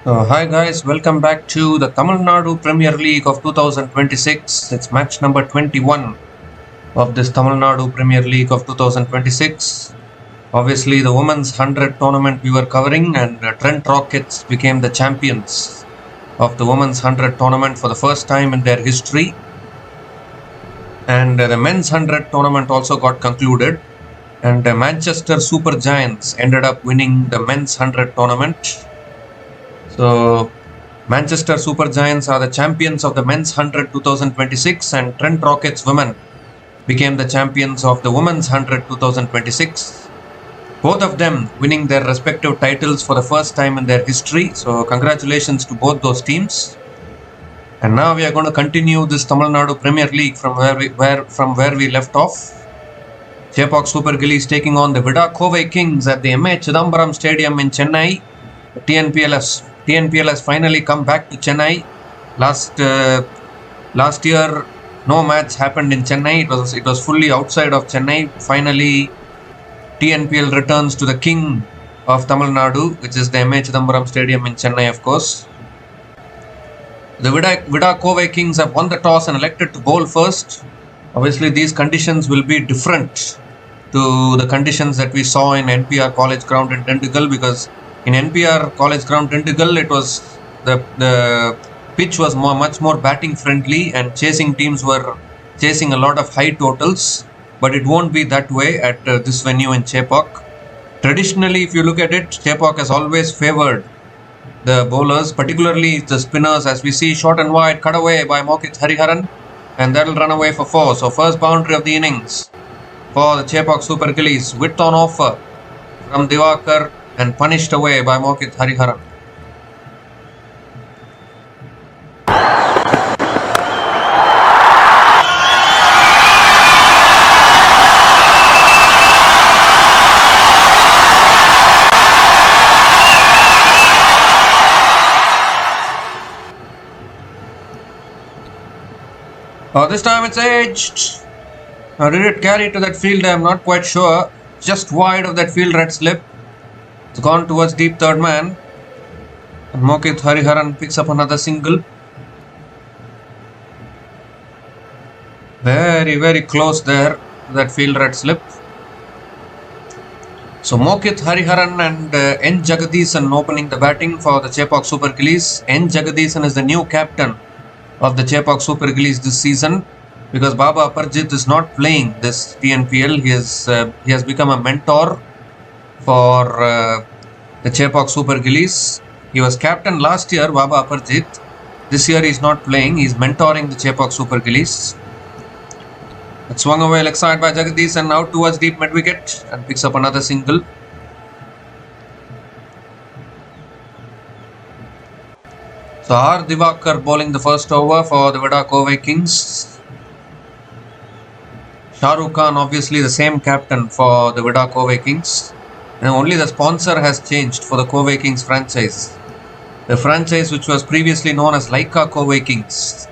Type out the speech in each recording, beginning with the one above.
Hi guys, welcome back to the Tamil Nadu Premier League of 2026. It's match number 21 of this Tamil Nadu Premier League of 2026. Obviously the women's 100 tournament we were covering, and Trent Rockets became the champions of the women's 100 tournament for the first time in their history. And the men's 100 tournament also got concluded, and the Manchester Super Giants ended up winning the men's 100 tournament. So Manchester Super Giants are the champions of the men's 100 2026, and Trent Rockets women became the champions of the women's 100 2026. Both of them winning their respective titles for the first time in their history. So congratulations to both those teams. And now we are going to continue this Tamil Nadu Premier League from where we left off. Chepauk Super Gillies taking on the Vida Kovai Kings at the M.A. Chidambaram Stadium in Chennai. TNPL has finally come back to Chennai. Last year, no match happened in Chennai. It was fully outside of Chennai. Finally, TNPL returns to the king of Tamil Nadu, which is the M.A. Chidambaram Stadium in Chennai, of course. The Vida Kovai Kings have won the toss and elected to bowl first. Obviously, these conditions will be different to the conditions that we saw in NPR College Ground in Dindigul, because in NPR College Ground Dindigul, it was the pitch was much more batting friendly, and chasing teams were chasing a lot of high totals. But it won't be that way at this venue in Chepauk. Traditionally, if you look at it, Chepauk has always favored the bowlers, particularly the spinners, as we see short and wide cut away by Mokit Hariharan, and that'll run away for 4. So first boundary of the innings for the Chepauk Super Gillies, width on offer from Divakar and punished away by Mokit Hariharan. This time it's edged. Now, did it carry to that field? I am not quite sure. Just wide of that field red slip. It's gone towards deep third man. And Mokit Hariharan picks up another single. Very, very close there to that field red slip. So Mokit Hariharan and N. Jagadisan opening the batting for the Chepauk Super Gillies. N. Jagadisan is the new captain of the Chepauk Super Gillies this season, because Baba Aparjit is not playing this TNPL. He has become a mentor for the Chepauk Super Gillies. He was captain last year, Baba Aparjit. This year he is not playing. He is mentoring the Chepauk Super Gillies. It swung away leg side by Jagadish and out towards deep mid wicket and picks up another single. So R. Divakar bowling the first over for the Vida Kovai Kings. Shahrukh Khan obviously the same captain for the Vida Kovai Kings. And only the sponsor has changed for the Kovai Kings franchise. The franchise, which was previously known as Laika Kovai Kings,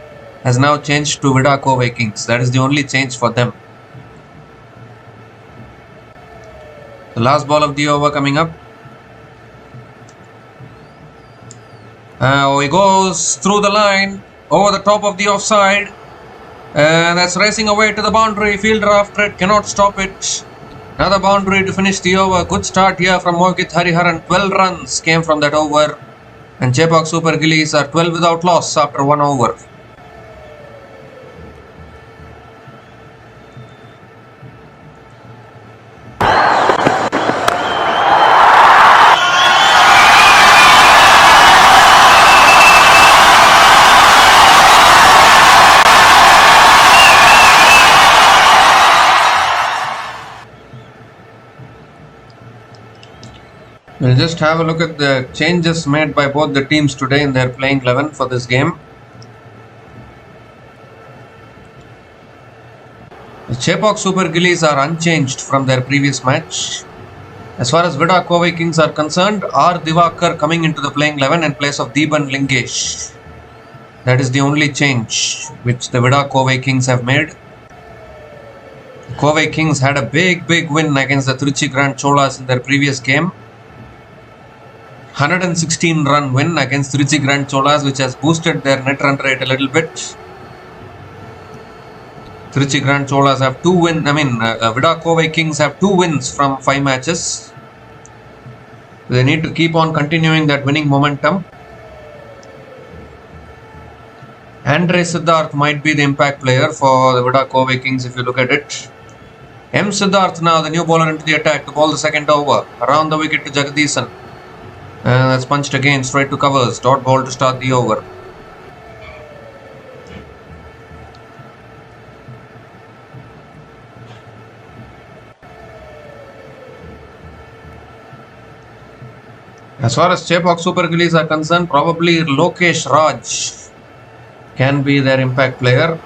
has now changed to Vida Kovai Kings. That is the only change for them. The last ball of the over coming up. He goes through the line, over the top of the offside, and that's racing away to the boundary. Fielder after it, cannot stop it. Another boundary to finish the over. Good start here from Mokit Hariharan. 12 runs came from that over, and Chepauk Super Gillies are 12 without loss after 1 over. We'll just have a look at the changes made by both the teams today in their playing 11 for this game. The Chepauk Super Gillies are unchanged from their previous match. As far as Vida Kovai Kings are concerned, R. Divakar coming into the playing 11 in place of Deeban Lingesh. That is the only change which the Vida Kovai Kings have made. The Kovai Kings had a big win against the Trichy Grand Cholas in their previous game. 116 run win against Trichy Grand Cholas, which has boosted their net run rate a little bit. Trichy Grand Cholas have 2 wins. Vida Kovai Kings have 2 wins from 5 matches. They need to keep on continuing that winning momentum. Andre Siddharth might be the impact player for the Vida Kovai Kings if you look at it. M. Siddharth now, the new bowler into the attack to bowl the second over. Around the wicket to Jagadeesan. And that's punched again straight to covers. Dot ball to start the over. As far as Chepauk Super Gillies are concerned, probably Lokesh Raj can be their impact player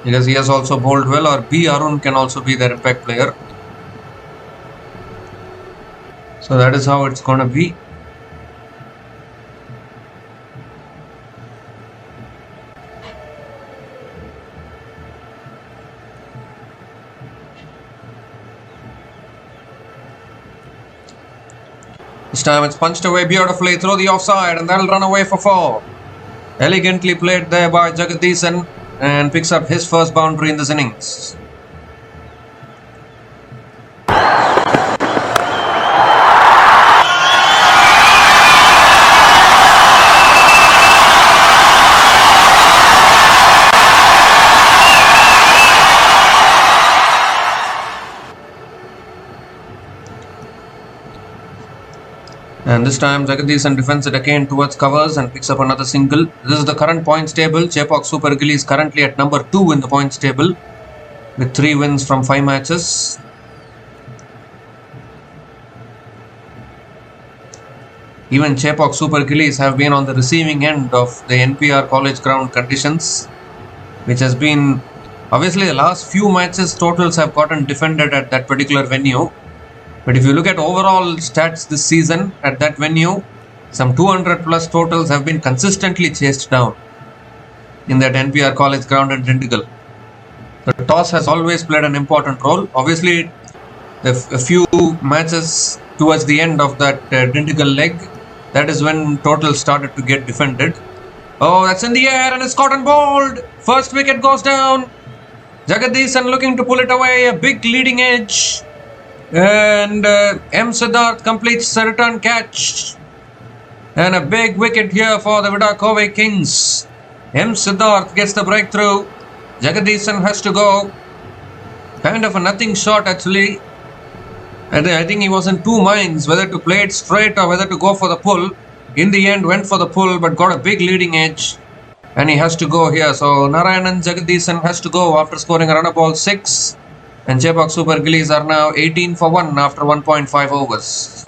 because he has also bowled well, or B. Arun can also be their impact player. So that is how it's going to be. This time it's punched away beautifully through the offside, and that'll run away for 4. Elegantly played there by Jagadeesan, and picks up his first boundary in this innings. And this time Jagadeesan defends it again towards covers and picks up another single. This is the current points table. Chepauk Super Gillies currently at number 2 in the points table with 3 wins from 5 matches. Even Chepauk Super Gillies have been on the receiving end of the NPR college ground conditions, which has been, obviously the last few matches totals have gotten defended at that particular venue. But if you look at overall stats this season at that venue, some 200 plus totals have been consistently chased down in that NPR college ground in Dindigul. The toss has always played an important role. Obviously, a few matches towards the end of that Dindigul leg, that is when totals started to get defended. Oh, that's in the air and it's caught and bowled. First wicket goes down. Jagadeesan looking to pull it away, a big leading edge. And M. Siddharth completes the return catch. And a big wicket here for the Vida Kovai Kings. M. Siddharth gets the breakthrough. Jagadeesan has to go. Kind of a nothing shot actually. And I think he was in 2 minds whether to play it straight or whether to go for the pull. In the end went for the pull but got a big leading edge. And he has to go here. So Narayanan Jagadeesan has to go after scoring a run of ball 6. And Chepauk Super Gillies are now 18 for 1 after 1.5 overs.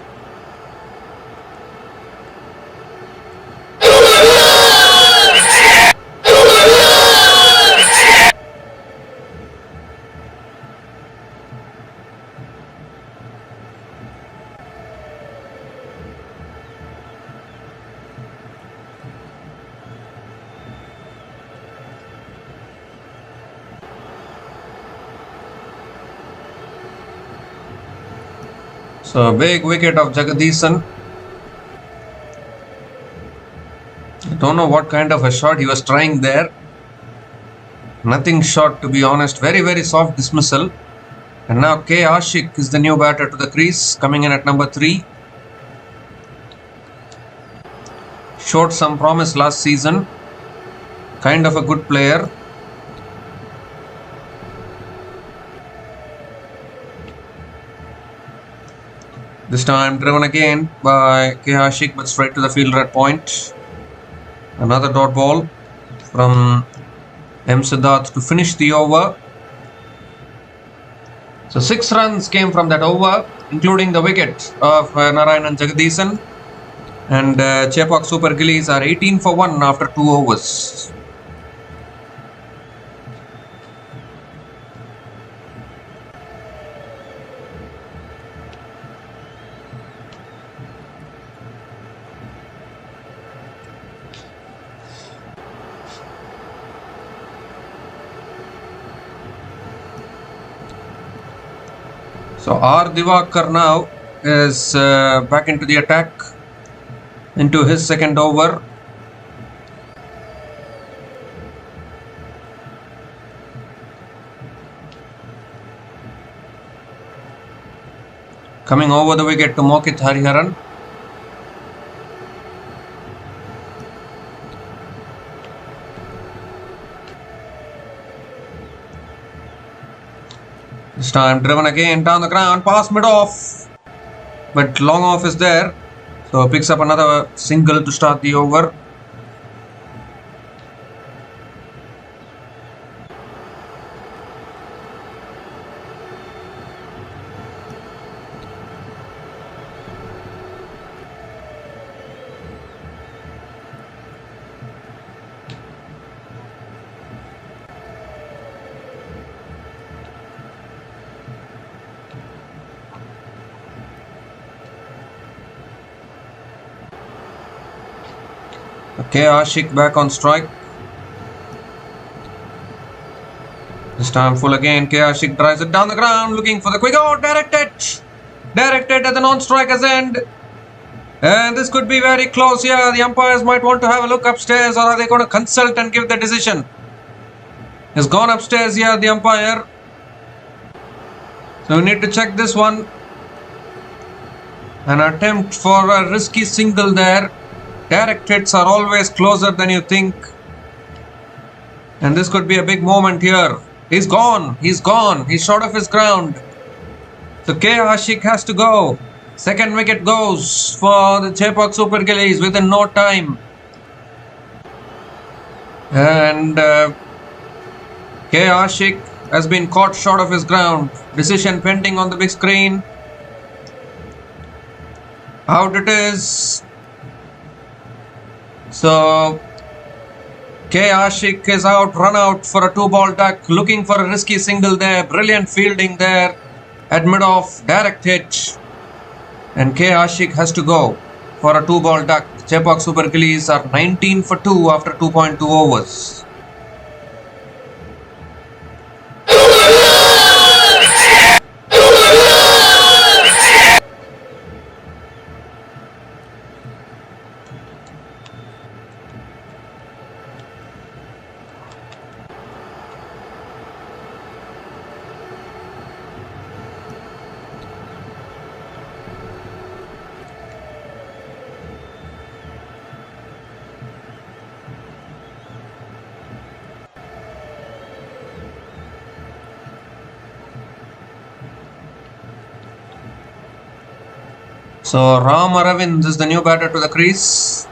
So big wicket of Jagadeesan. I don't know what kind of a shot he was trying there. Nothing short, to be honest. Very, very soft dismissal. And now K. Ashik is the new batter to the crease, coming in at number 3. Showed some promise last season. Kind of a good player. This time driven again by K. Ashik, but straight to the fielder at point. Another dot ball from M. Siddharth to finish the over. So 6 runs came from that over, including the wicket of Narayanan Jagadeesan. And Chepauk Super Gillies are 18 for 1 after 2 overs. So R. Divakar now is back into the attack. into his second over. Coming over the wicket to Mokit Hariharan. This time driven again down the ground, past mid-off. But long off is there. So picks up another single to start the over. Okay, Ashik back on strike. This time full again. K. Ashik drives it down the ground, looking for the quick out. Directed at the non-striker's end. And this could be very close here. The umpires might want to have a look upstairs, or are they going to consult and give the decision? He's gone upstairs here, the umpire. So we need to check this one. An attempt for a risky single there. Direct hits are always closer than you think. And this could be a big moment here. He's gone. He's short of his ground. So K. Ashik has to go. Second wicket goes for the Chepauk Super Gillies within no time. And K. Ashik has been caught short of his ground. Decision pending on the big screen. Out it is. So K. Ashik is out, run out for a 2-ball duck, looking for a risky single there. Brilliant fielding there at mid-off, direct hit. And K. Ashik has to go for a 2-ball duck. Chepauk Super Gillies are 19 for 2 after 2.2 overs. So Ram Aravind is the new batter to the crease.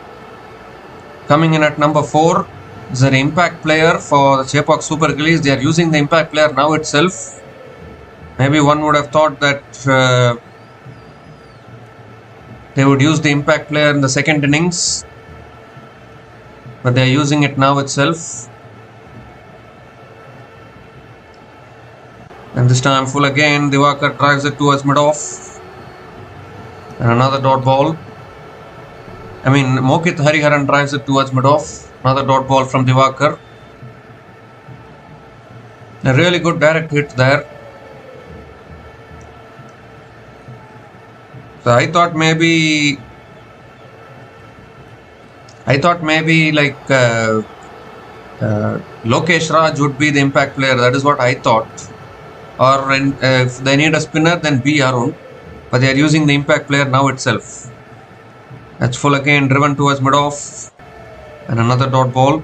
Coming in at number 4 is an impact player for the Chepauk Super Gillies. They are using the impact player now itself. Maybe one would have thought that they would use the impact player in the second innings. But they are using it now itself. And this time full again. Diwakar drives it towards mid-off. And another dot ball. Mokit Hariharan drives it towards mid-off. Another dot ball from Diwakar. A really good direct hit there. So I thought maybe like Lokesh Raj would be the impact player. That is what I thought. Or if they need a spinner, then B. Arun. But they are using the impact player now itself. That's full again, driven towards mid-off. And another dot ball.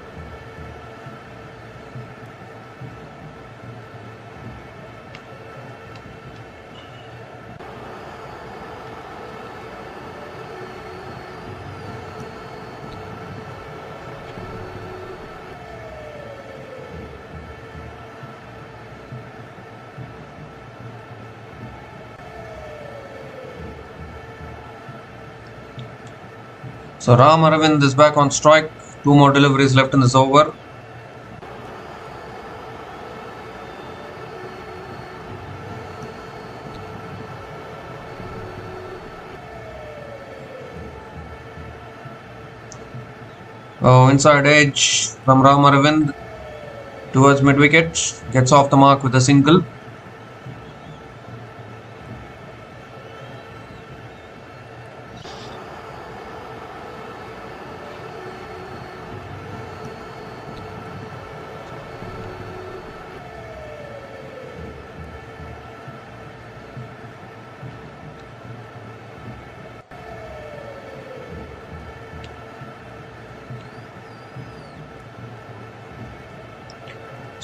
So Ram Aravind is back on strike. 2 more deliveries left in this over. Oh, inside edge from Ram Aravind towards mid-wicket. Gets off the mark with a single.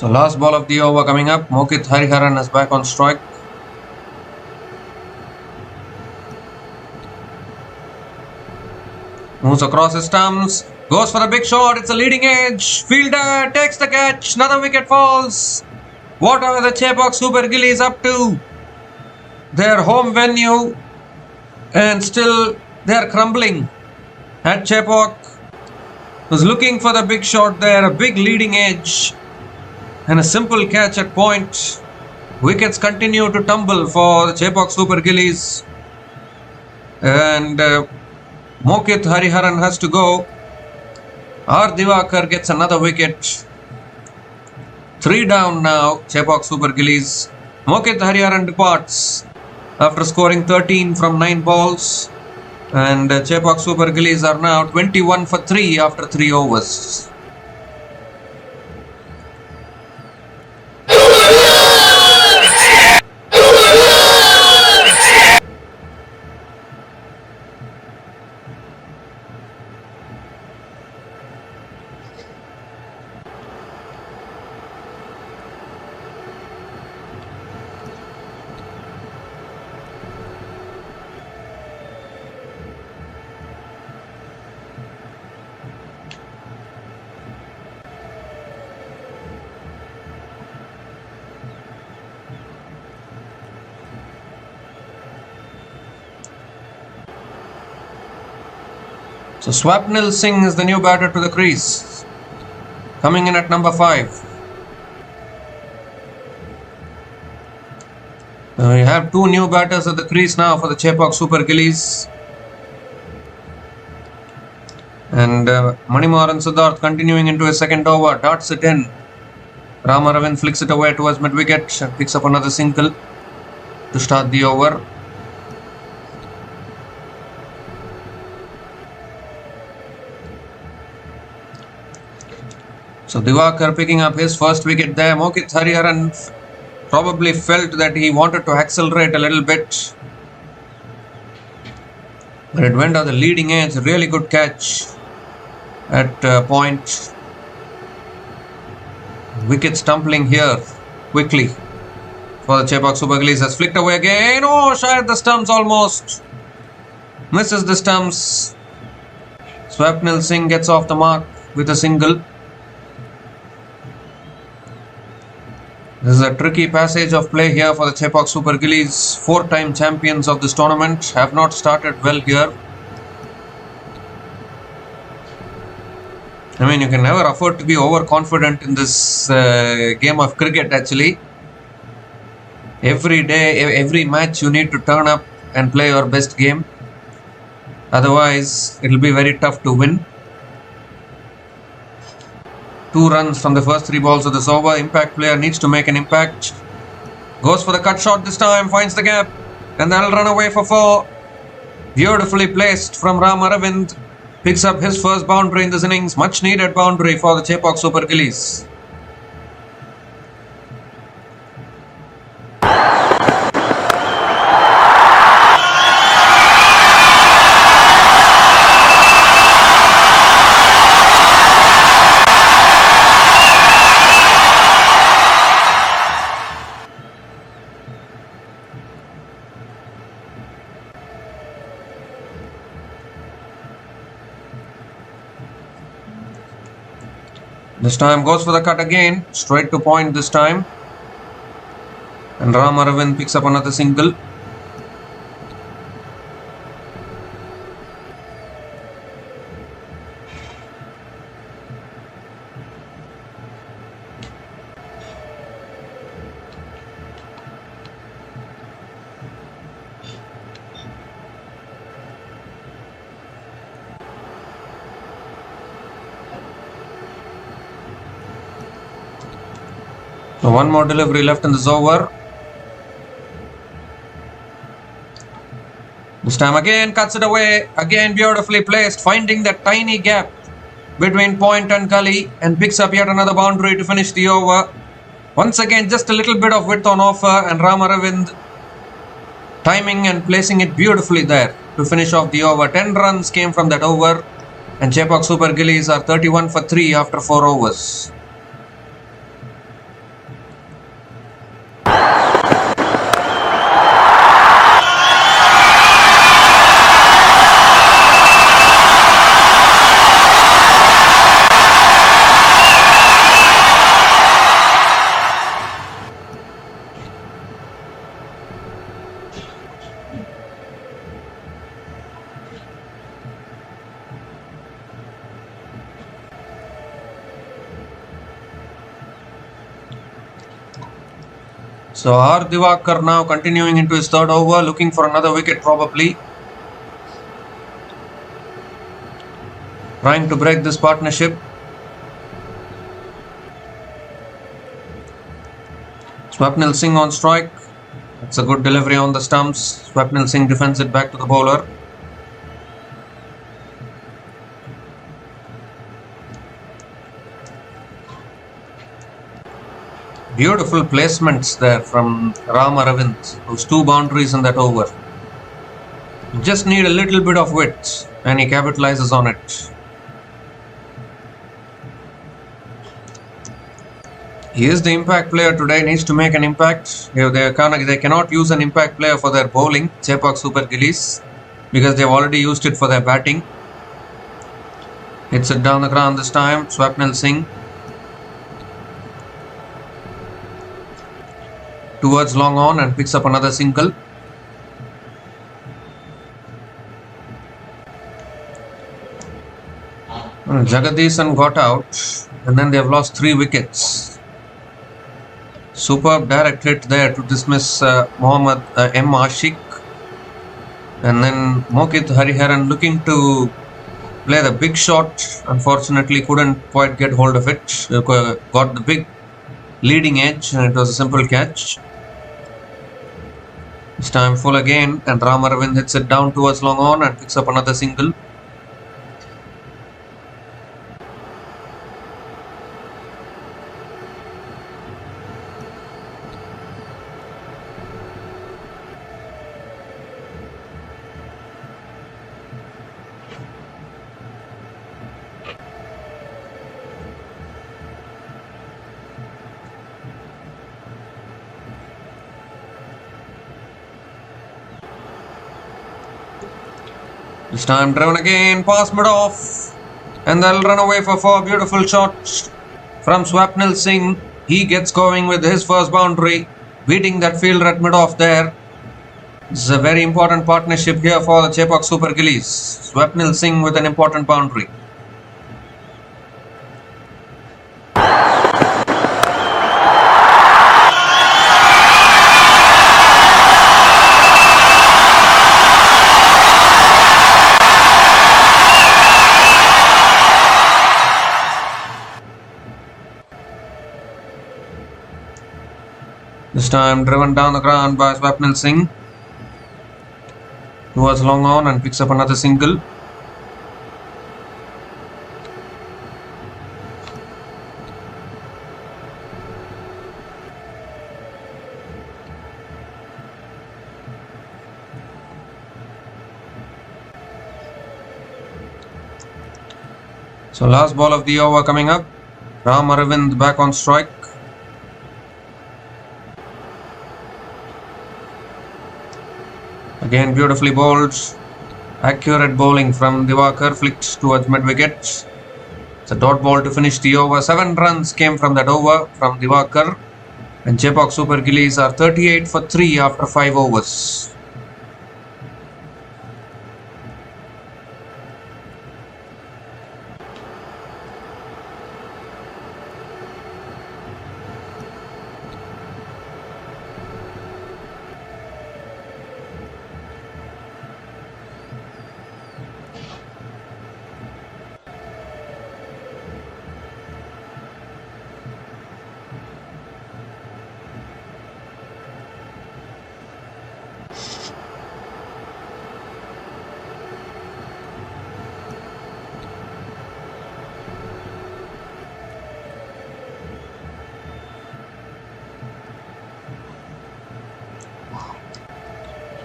So last ball of the over coming up. Mokit Hariharan is back on strike. Moves across his stumps. Goes for a big shot. It's a leading edge. Fielder takes the catch. Another wicket falls. What are the Chepauk Super Gillies up to? Their home venue, and still they are crumbling. At Chepauk was looking for the big shot there. A big leading edge. And a simple catch at point. Wickets continue to tumble for the Chepauk Super Gillies. And Mokit Hariharan has to go. R. Divakar gets another wicket. 3 down now, Chepauk Super Gillies. Mokit Hariharan departs after scoring 13 from 9 balls. And Chepauk Super Gillies are now 21 for 3 after 3 overs. So Swapnil Singh is the new batter to the crease. Coming in at number 5. We have 2 new batters at the crease now for the Chepauk Super Gillies. And Manimaran Siddharth continuing into his second over. Darts it in. Ramaravan flicks it away towards mid-wicket and picks up another single to start the over. So Divakar picking up his first wicket there. Mokit Hariharan probably felt that he wanted to accelerate a little bit. But it went on the leading edge. Really good catch at point. Wicket stumbling here quickly for the Chepauk Super Gillies. Has flicked away again. Oh, shayad the stumps almost. Misses the stumps. Swapnil Singh gets off the mark with a single. This is a tricky passage of play here for the Chepauk Super Gillies. 4-time champions of this tournament have not started well here. I mean, you can never afford to be overconfident in this game of cricket actually. Every day, every match you need to turn up and play your best game. Otherwise, it will be very tough to win. 2 runs from the first 3 balls of this over. Impact player needs to make an impact. Goes for the cut shot this time. Finds the gap. And that'll run away for 4. Beautifully placed from Ram Aravind. Picks up his first boundary in this innings. Much needed boundary for the Chepauk Super Gillies. This time goes for the cut again, straight to point this time. And Ram Aravind picks up another single. So one more delivery left in this over. This time again cuts it away. Again beautifully placed, finding that tiny gap between point and gully, and picks up yet another boundary to finish the over. Once again just a little bit of width on offer, and Ram Aravind timing and placing it beautifully there to finish off the over. 10 runs came from that over, and Chepauk Super Gillies are 31 for 3 after 4 overs. So R. Diwakar now continuing into his third over, looking for another wicket probably. Trying to break this partnership. Swapnil Singh on strike. It's a good delivery on the stumps. Swapnil Singh defends it back to the bowler. Beautiful placements there from Ram Aravind. Those 2 boundaries in that over. Just need a little bit of width and he capitalizes on it. He is the impact player today, needs to make an impact. They cannot use an impact player for their bowling, Chepauk Super Gillies, because they've already used it for their batting. Hits it down the ground this time, Swapnil Singh. Towards long on and picks up another single. Jagadisan got out and then they have lost 3 wickets. Superb direct hit there to dismiss Mohammad M. Ashik. And then Mokit Hariharan looking to play the big shot. Unfortunately couldn't quite get hold of it. Got the big leading edge and it was a simple catch. This time full again and Ram Aravind hits it down towards long on and picks up another single. This time driven again, past mid-off, and they'll run away for 4 beautiful shots from Swapnil Singh. He gets going with his first boundary, beating that fielder at mid-off there. This is a very important partnership here for the Chepauk Super Gillies. Swapnil Singh with an important boundary. This time driven down the ground by Swapnil Singh. Towards long on and picks up another single. So last ball of the over coming up. Ram Aravind back on strike. Again beautifully bowled. Accurate bowling from Diwakar, flicked towards mid-wicket. It's a dot ball to finish the over. 7 runs came from that over from Diwakar. And Chepauk Super Gillies are 38 for 3 after 5 overs.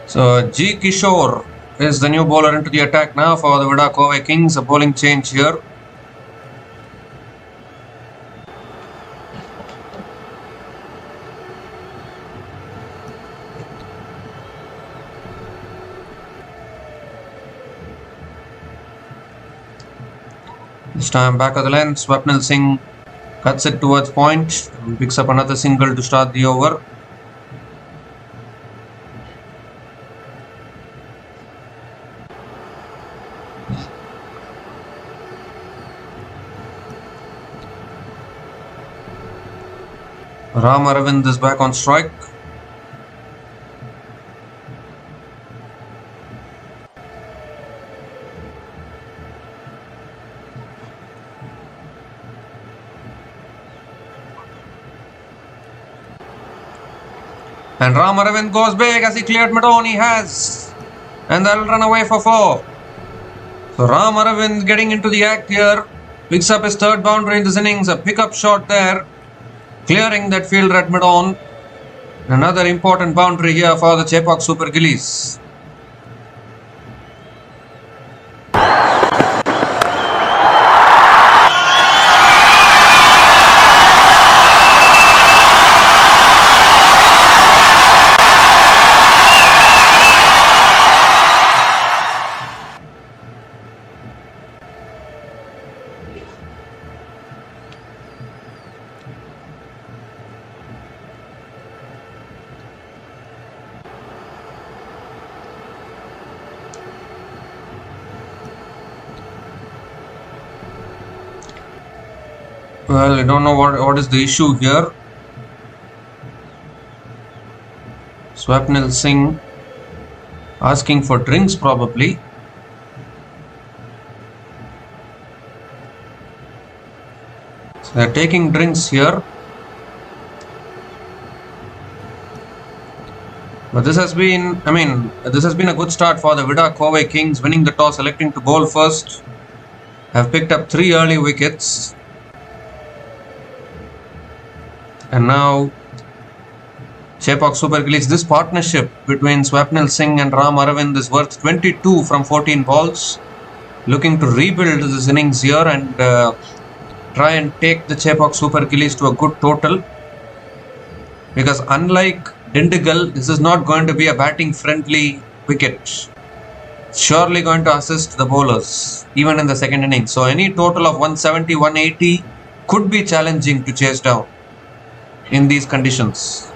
So G. Kishore is the new bowler into the attack now for the Vida Kovai Kings. A bowling change here. This time back of the length, Swapnil Singh cuts it towards point and picks up another single to start the over. Ram Aravind is back on strike. And Ram Aravind goes big as he cleared mid-on. He has. And they'll run away for 4. So Ram Aravind getting into the act here. Picks up his third boundary in this innings. A pickup shot there. Clearing that fielder at mid-on. Another important boundary here for the Chepauk Super Gillies. Well, I don't know what is the issue here. Swapnil Singh asking for drinks probably. So they're taking drinks here. But this has been a good start for the Vida Kovai Kings, winning the toss, electing to bowl first. Have picked up 3 early wickets. And now Chepauk Super Gillies, this partnership between Swapnil Singh and Ram Aravind is worth 22 from 14 balls. Looking to rebuild this innings here and try and take the Chepauk Super Gillies to a good total. Because unlike Dindigul, this is not going to be a batting friendly wicket. Surely going to assist the bowlers even in the second innings. So any total of 170, 180 could be challenging to chase down in these conditions.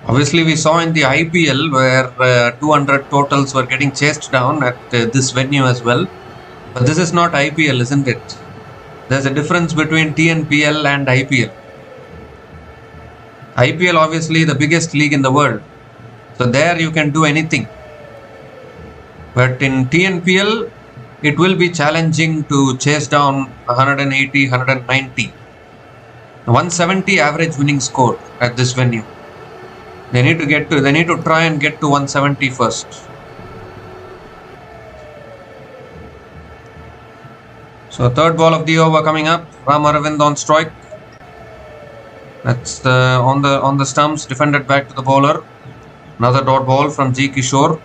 Obviously, we saw in the IPL where 200 totals were getting chased down at this venue as well. But this is not IPL, isn't it? There's a difference between TNPL and IPL. IPL obviously the biggest league in the world. So there you can do anything. But in TNPL, it will be challenging to chase down 180, 190. 170 average winning score at this venue. They need to try and get to 170 first. So third ball of the over coming up. Ram Aravind on strike. That's on the stumps, defended back to the bowler. Another dot ball from G. Kishore.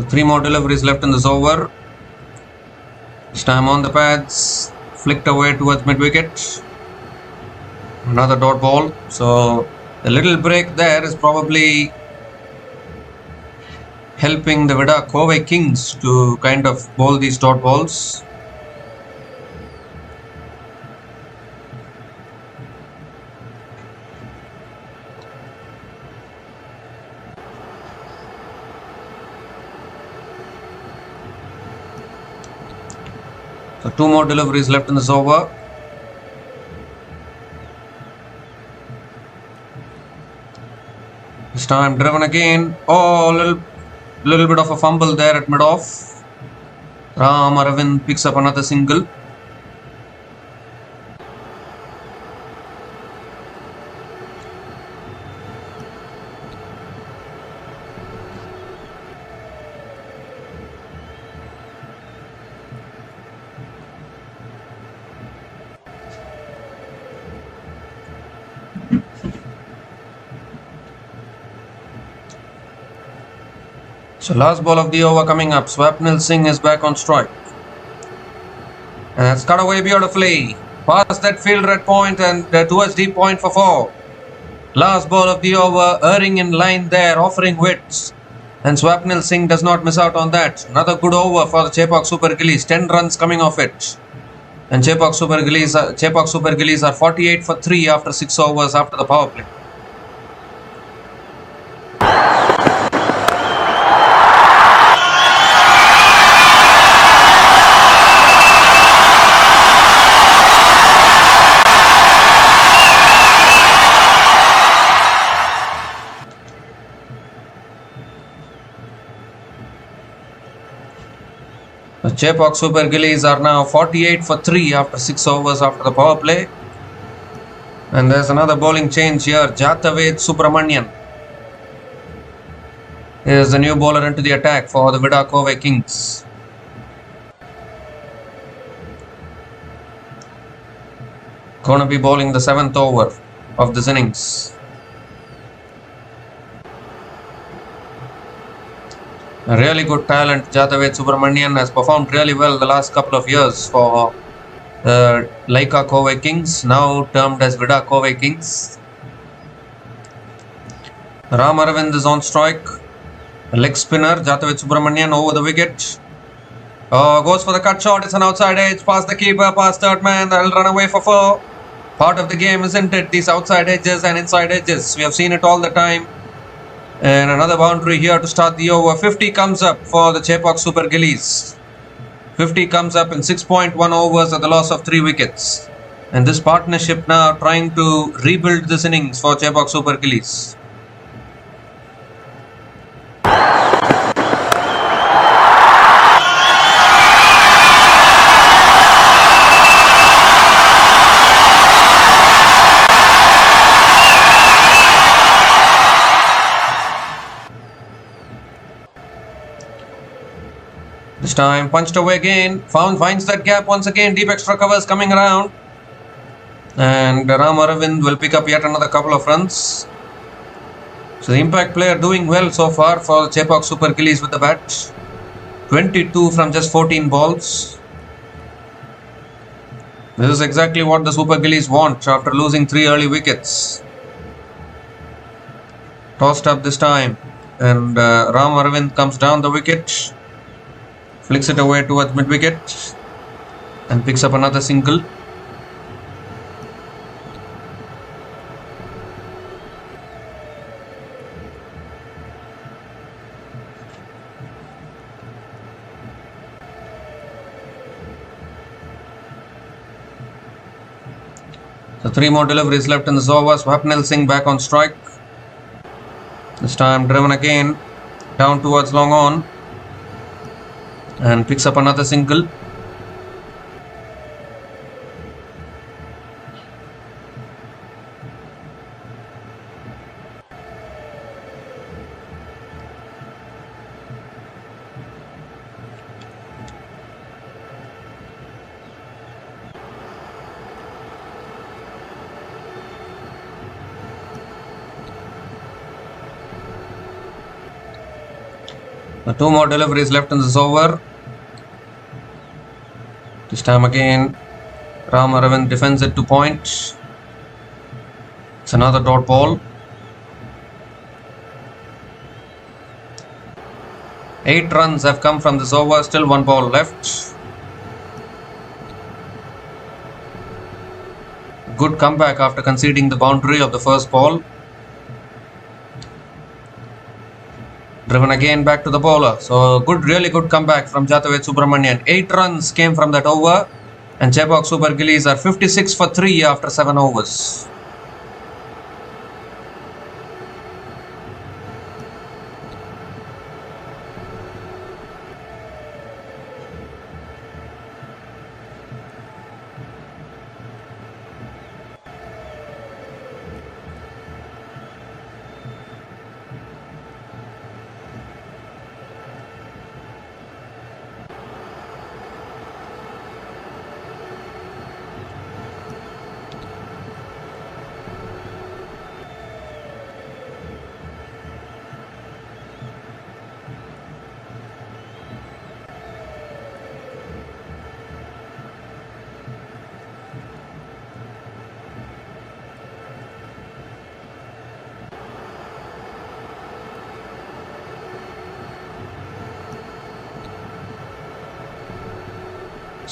Three more deliveries left in this over. This time on the pads, flicked away towards mid wicket. Another dot ball. So the little break there is probably helping the Vida Kovai Kings to kind of bowl these dot balls. So 2 more deliveries left in this over. This time driven again. Oh, little bit of a fumble there at mid-off. Ram Aravind picks up another single. So last ball of the over coming up. Swapnil Singh is back on strike. And that's cut away beautifully. Past that fielder at point and towards deep point for 4. Last ball of the over, erring in line there, offering widths. And Swapnil Singh does not miss out on that. Another good over for the Chepauk Super Gillies. 10 runs coming off it. And Chepauk Super Gillies are 48 for 3 after 6 overs after the power play. The Chepauk Super Gillies are now 48 for 3 after 6 overs after the power play. And there's another bowling change here. Jataved Subramanian is the new bowler into the attack for the Vida Kovai Kings. Going to be bowling the 7th over of this innings. A really good talent. Jataved Subramanian has performed really well the last couple of years for the Laika Kovai Kings, now termed as Vida Kovai Kings. Ram Aravind is on strike. Leg spinner, Jataved Subramanian over the wicket. Goes for the cut shot. It's an outside edge. Past the keeper, past third man. They'll run away for 4. Part of the game, isn't it? These outside edges and inside edges. We have seen it all the time. And another boundary here to start the over. 50 comes up for the Chepauk Super Gillies. 50 comes up in 6.1 overs at the loss of 3 wickets. And this partnership now trying to rebuild this innings for Chepauk Super Gillies. This time punched away again, finds that gap once again, deep extra covers coming around. And Ram Aravind will pick up yet another couple of runs. So the impact player doing well so far for the Chepauk Super Gillies with the bat. 22 from just 14 balls. This is exactly what the Super Gillies want after losing 3 early wickets. Tossed up this time, and Ram Aravind comes down the wicket. Flicks it away towards mid-wicket and picks up another single. So 3 more deliveries left in the over. Swapnil Singh back on strike. This time driven again down towards long on. And picks up another single. The 2 more deliveries left in this over. This time again, Ram Aravind defends it to point. It's another dot ball. 8 runs have come from this over, still 1 ball left. Good comeback after conceding the boundary of the first ball. Driven again back to the bowler. So really good comeback from Jataved Subramanian. 8 runs came from that over. And Chepauk Super Gillies are 56 for 3 after 7 overs.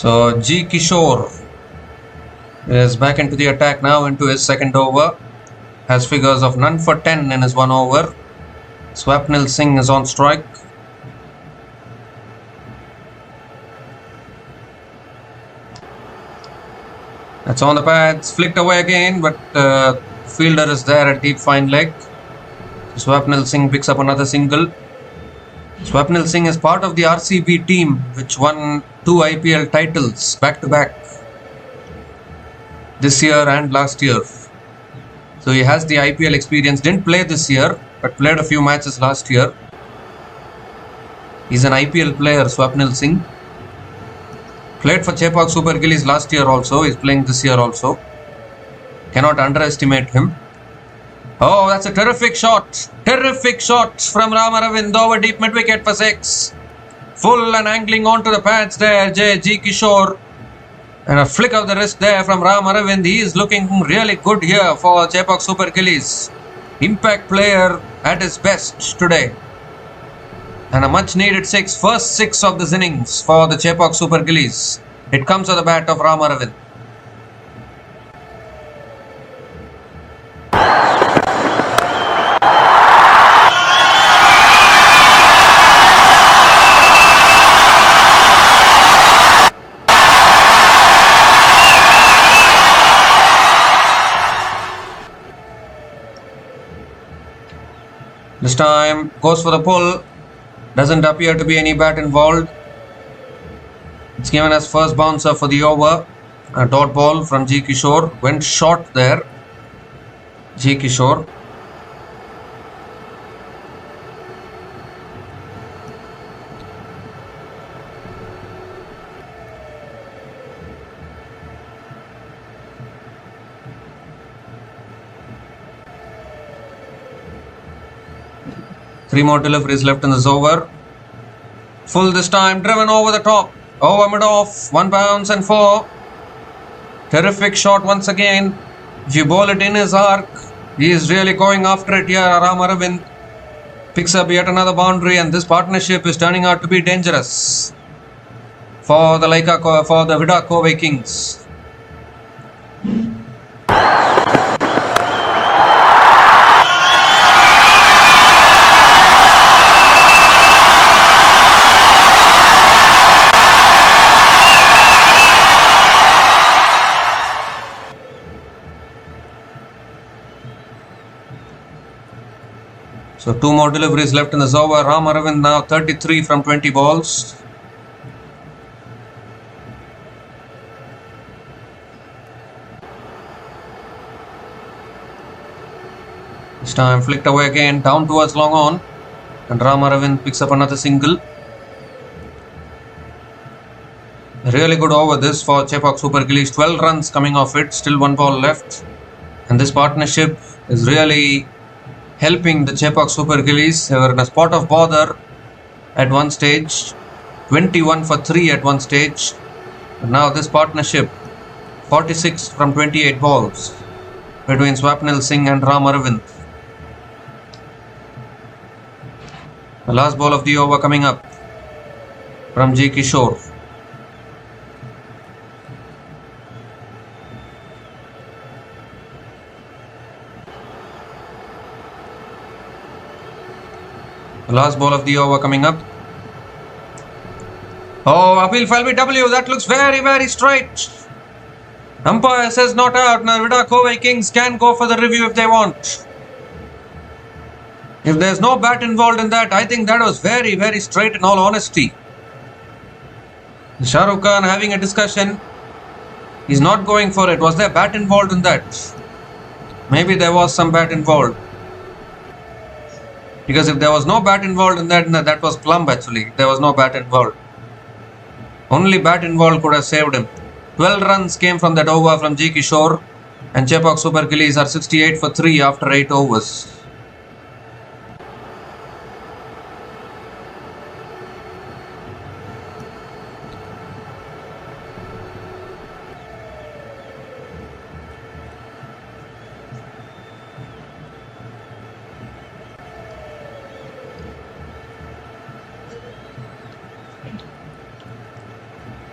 So G. Kishore is back into the attack now into his second over. Has figures of none for 10 in his 1 over. Swapnil Singh is on strike. That's on the pads, flicked away again, but fielder is there at deep fine leg. Swapnil Singh picks up another single. Swapnil Singh is part of the RCB team which won 2 IPL titles back to back this year and last year. So he has the IPL experience. Didn't play this year, but played a few matches last year. He's an IPL player, Swapnil Singh. Played for Chepauk Super Gillies last year also. He's playing this year also. Cannot underestimate him. Oh, that's a terrific shot. Terrific shot from Ramaravind over deep mid-wicket for 6. Full and angling onto the pads there, G. Kishore. And a flick of the wrist there from Ramaravind. He is looking really good here for Chepauk Super Gillies. Impact player at his best today. And a much needed 6. First 6 of this innings for the Chepauk Super Gillies. It comes to the bat of Ramaravind. This time goes for the pull. Doesn't appear to be any bat involved. It's given as first bouncer for the over. A dot ball from G. Kishore. Went short there. G. Kishore. Three more deliveries left in this over. Full this time, driven over the top. Over mid-off, 1 bounce and 4. Terrific shot once again. If you bowl it in his arc, he is really going after it here. Ramaravind picks up yet another boundary, and this partnership is turning out to be dangerous for the Vida Kovai Kings. So 2 more deliveries left in this over. Ramaravind now 33 from 20 balls. This time flicked away again, down towards long on. And Ramaravind picks up another single. Really good over this for Chepauk Super Gillies. 12 runs coming off it, still 1 ball left. And this partnership is really helping the Chepauk Super Gillies. They were in a spot of bother at one stage. 21 for 3 at one stage. And now this partnership, 46 from 28 balls between Swapnil Singh and Ramaravind. The last ball of the over coming up from G. Kishore. The last ball of the over coming up. Oh, appeal for LBW. That looks very, very straight. Umpire says not out. Now Vida Kovai Kings can go for the review if they want. If there's no bat involved in that, I think that was very, very straight in all honesty. Shah Rukh Khan having a discussion. He's not going for it. Was there bat involved in that? Maybe there was some bat involved. Because if there was no bat involved in that, that was plumb actually. There was no bat involved. Only bat involved could have saved him. 12 runs came from that over from G. Kishore. And Chepauk Super Gillies are 68 for 3 after 8 overs.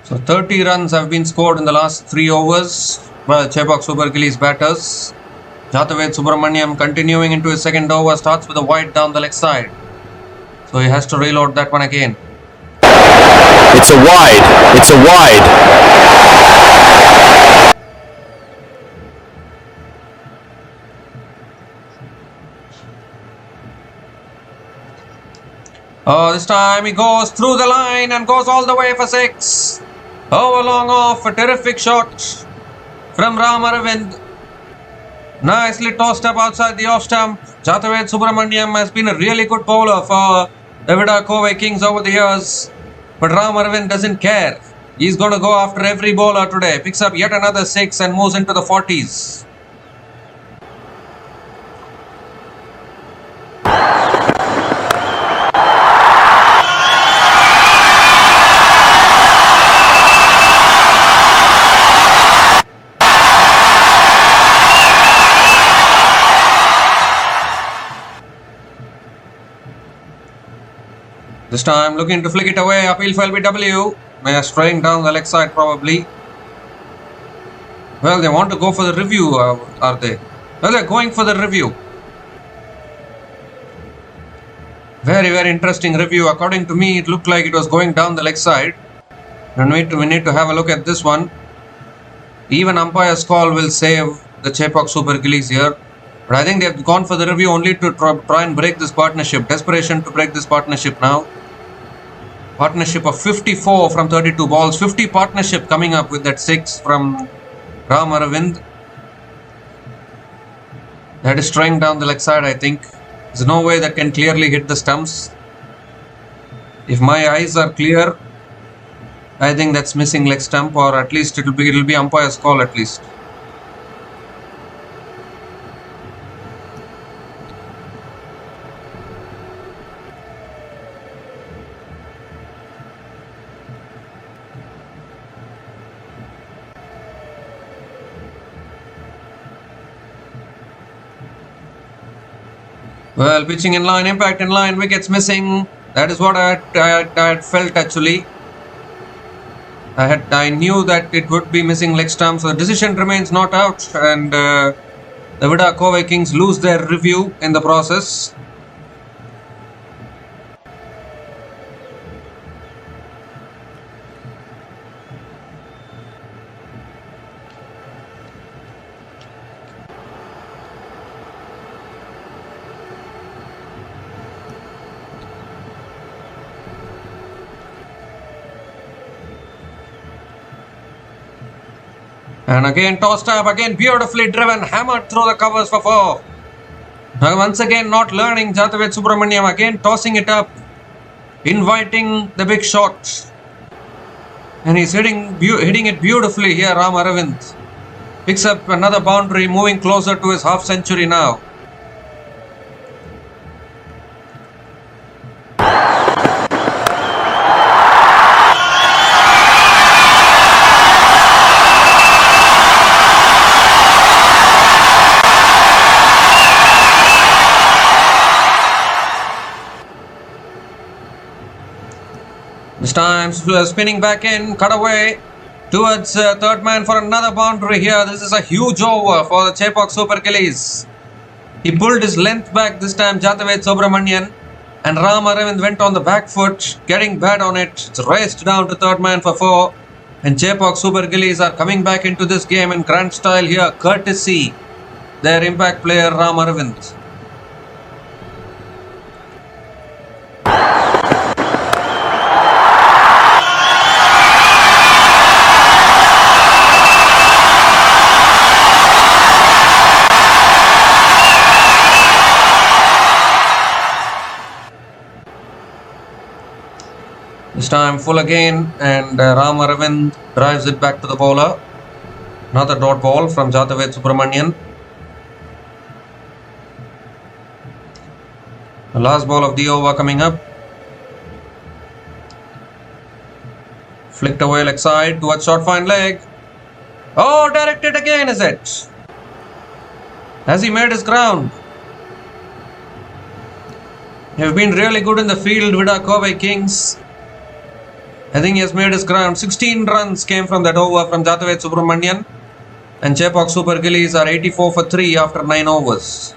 So 30 runs have been scored in the last 3 overs by Chepauk Super Gillies batters. Jataved Subramaniam continuing into his second over, starts with a wide down the leg side. So he has to reload that one again. It's a wide. It's a wide. Oh, this time he goes through the line and goes all the way for 6. Oh, a long off, a terrific shot from Ram Aravind. Nicely tossed up outside the off stump. Jataved Subramaniam has been a really good bowler for the Vida Kovai Kings over the years. But Ram Aravind doesn't care. He's going to go after every bowler today. Picks up yet another 6 and moves into the 40s. This time looking to flick it away, appeal for LBW. They are straying down the leg side probably. Well, they want to go for the review, are they? Well, they're going for the review. Very, very interesting review. According to me, it looked like it was going down the leg side. And we need to have a look at this one. Even umpire's call will save the Chepauk Super Gillies here. But I think they've gone for the review only to try and break this partnership. Desperation to break this partnership now. Partnership of 54 from 32 balls. 50 partnership coming up with that 6 from Ram Aravind. That is straying down the leg side, I think. There's no way that can clearly hit the stumps. If my eyes are clear, I think that's missing leg stump, or at least it'll be umpire's call at least. Well, pitching in line, impact in line, wickets missing. That is what I had felt actually. I knew that it would be missing leg stump, so the decision remains not out, and the Vida Kovai Kings lose their review in the process. And again tossed up, again beautifully driven, hammered through the covers for 4. Now once again not learning, Jataved Subramaniam again tossing it up, inviting the big shot. And he's hitting it beautifully here, Ram Aravind. Picks up another boundary, moving closer to his half century now. This time spinning back in, cut away towards third man for another boundary here. This is a huge over for the Chepauk Super Gillies. He pulled his length back this time, Jataved Subramanian, and Ram Aravind went on the back foot, getting bad on it. It's raced down to third man for 4. And Chepauk Super Gillies are coming back into this game in grand style here, courtesy their impact player Ram Aravind. This time full again, and Ram Aravind drives it back to the bowler. Another dot ball from Jataved Subramanian. The last ball of the over coming up. Flicked away leg side towards short fine leg. Oh, directed again, is it? Has he made his ground? They have been really good in the field, Vida Kovai Kings. I think he has made his ground. 16 runs came from that over from Jataved Subramanian. And Chepauk Super Gillies are 84 for 3 after 9 overs.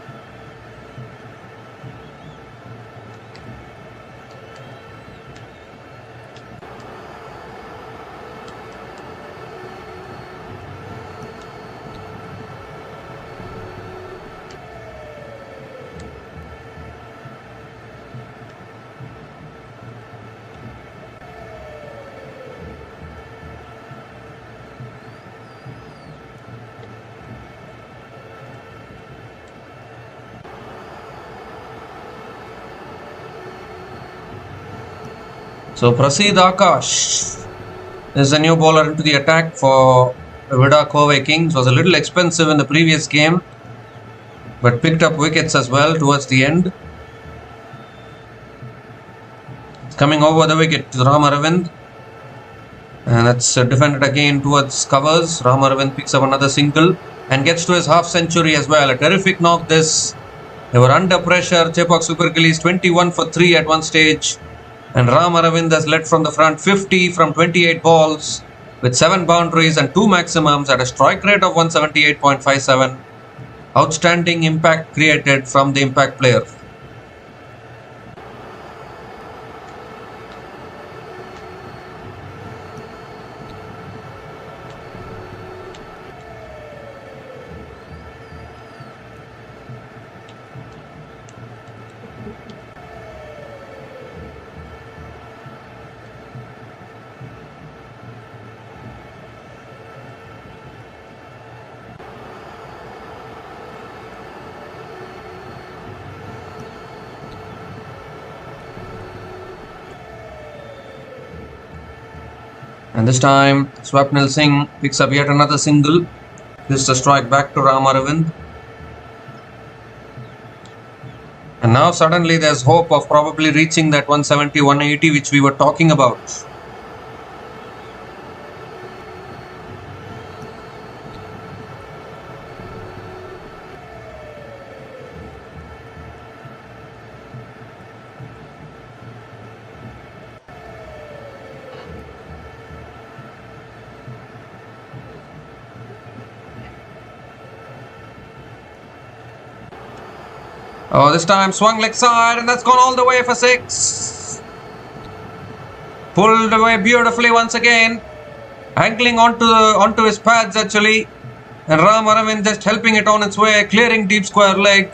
So Prasid Akash is the new bowler into the attack for Vida Kovai Kings. Was a little expensive in the previous game, but picked up wickets as well towards the end. It's coming over the wicket to Ram Aravind, and that's defended again towards covers. Ram Aravind picks up another single and gets to his half century as well. A terrific knock this. They were under pressure. Chepauk Super Gillies 21 for 3 at one stage. And Ram Aravind has led from the front 50 from 28 balls with 7 boundaries and 2 maximums at a strike rate of 178.57. Outstanding impact created from the impact player. And this time, Swapnil Singh picks up yet another single. This is a strike back to Ram Aravind. And now suddenly there's hope of probably reaching that 170-180 which we were talking about. Oh, this time swung leg side and that's gone all the way for 6. Pulled away beautifully once again. Angling onto his pads actually. And Ram Aravind just helping it on its way, clearing deep square leg.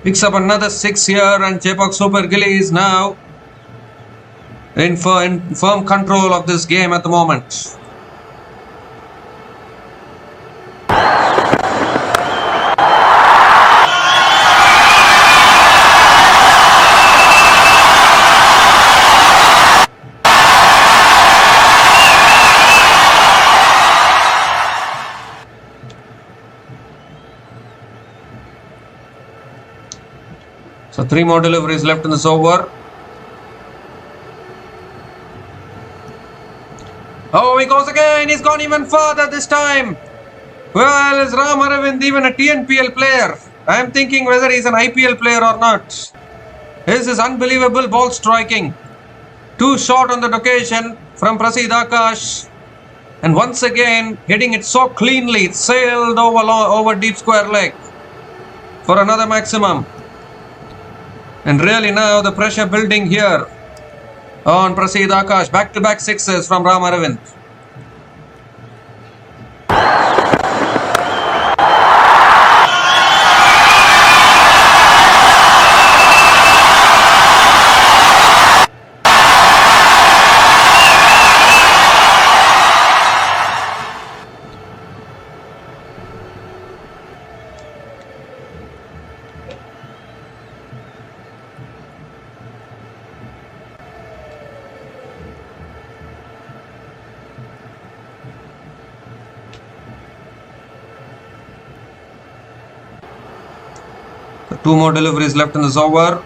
Picks up another 6 here and Chepauk Super Gillies now in firm control of this game at the moment. So 3 more deliveries left in this over. Oh, he goes again. He's gone even further this time. Well, is Ram Aravind even a TNPL player? I am thinking whether he's an IPL player or not. This is unbelievable ball striking. 2 short on that occasion from Prasid Akash. And once again, hitting it so cleanly. It sailed over deep square leg for another maximum. And really now the pressure building here on Prasid Akash. Back-to-back 6s from Ram Aravind. Two more deliveries left in this over.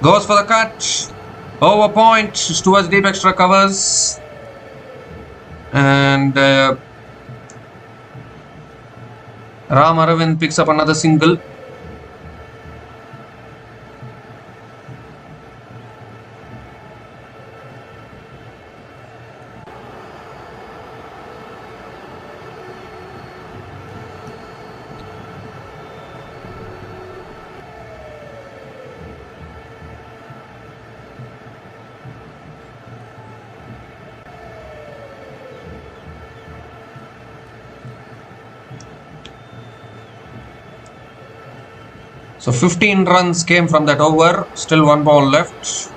Goes for the cut. Over point towards deep extra covers. And Ram Aravind picks up another single. So 15 runs came from that over. Still 1 ball left.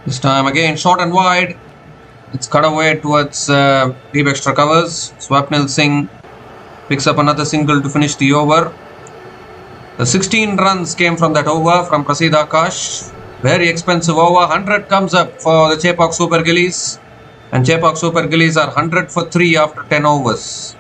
This time again short and wide. It's cut away towards deep extra covers. Swapnil Singh picks up another single to finish the over. The 16 runs came from that over from Prasid Akash. Very expensive over. 100 comes up for the Chepauk Super Gillies. And Chepauk Super Gillies are 100 for 3 after 10 overs.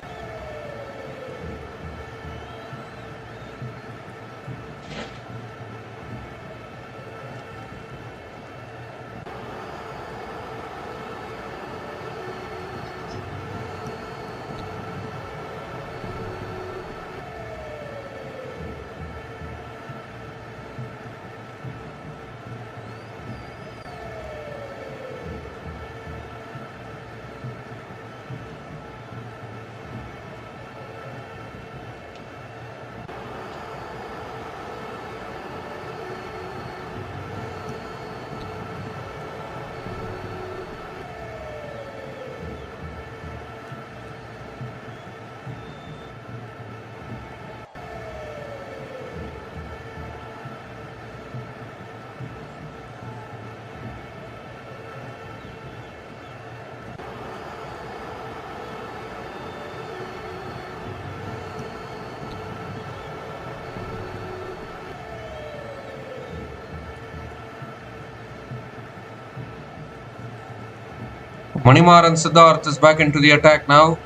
Manimaran Siddharth is back into the attack now.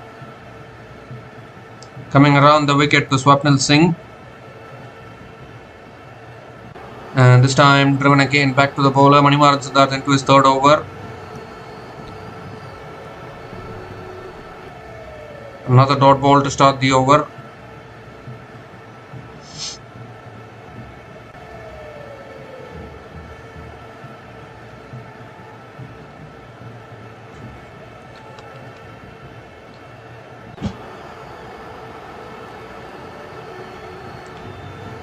Coming around the wicket to Swapnil Singh. And this time driven again back to the bowler. Manimaran Siddharth into his third over. Another dot ball to start the over.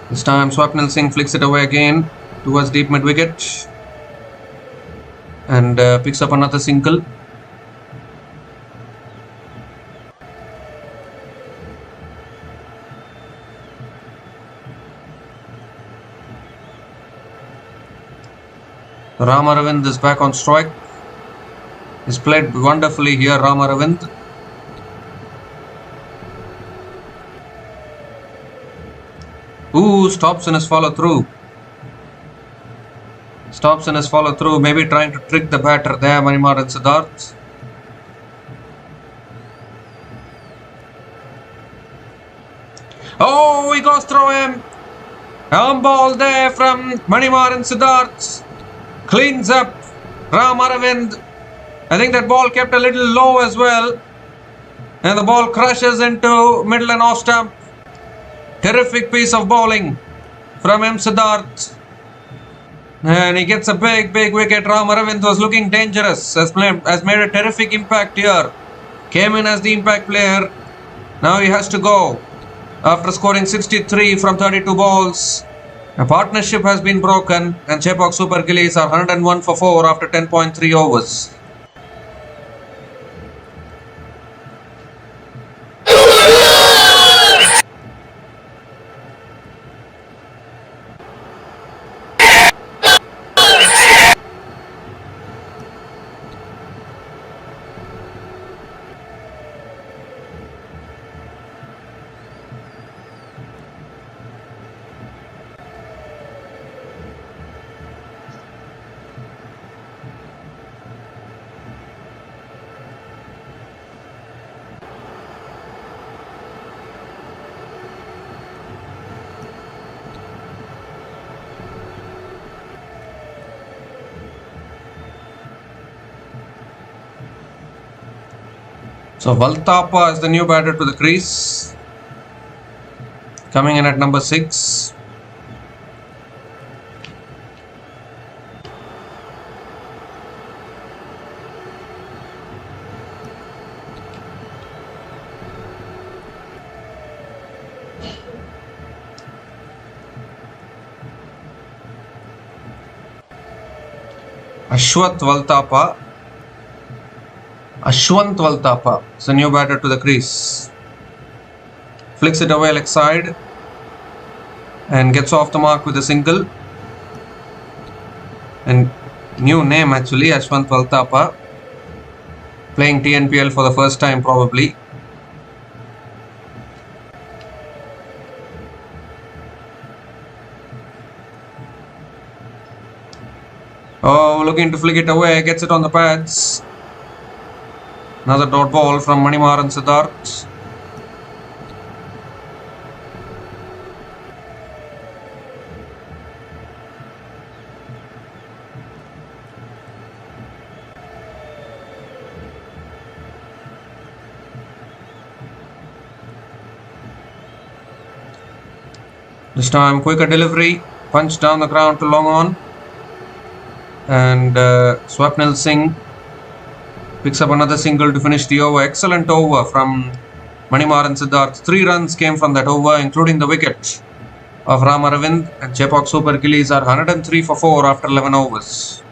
This time Swapnil Singh flicks it away again towards deep mid wicket and picks up another single. Ram Aravind is back on strike. He's played wonderfully here, Ram Aravind. Ooh, stops in his follow through. Stops in his follow through, maybe trying to trick the batter there, Manimaran Siddharth. Oh, he goes through him. Arm ball there from Manimaran Siddharth. Cleans up Ram Aravind. I think that ball kept a little low as well. And the ball crashes into middle and off stump. Terrific piece of bowling from M. Siddharth. And he gets a big wicket. Ram Aravind was looking dangerous. Has made a terrific impact here. Came in as the impact player. Now he has to go. After scoring 63 from 32 balls. A partnership has been broken. And Chepauk Super Gillies are 101 for 4 after 10.3 overs. So Valtapa is the new batter to the crease, coming in at number 6. Ashwant Valtapa is the new batter to the crease. Flicks it away leg side and gets off the mark with a single. And new name actually, Ashwant Valtapa, playing TNPL for the first time probably. Oh, looking to flick it away, gets it on the pads. Another dot ball from Manimaran Siddharth. This time quicker delivery, punch down the ground to long on. And Swapnil Singh picks up another single to finish the over. Excellent over from Manimaran Siddharth. 3 runs came from that over, including the wicket of Ram Aravind. And Chepauk Super Gillies are 103 for 4 after 11 overs.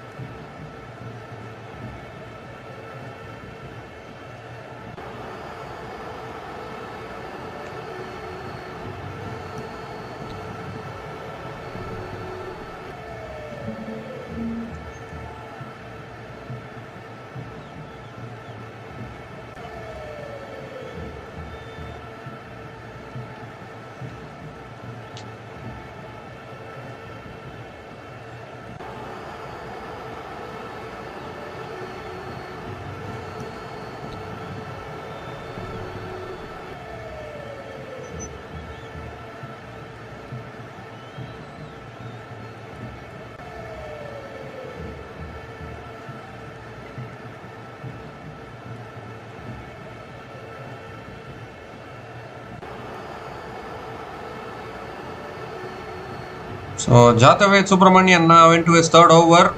So Jataved Subramanian now into his 3rd over.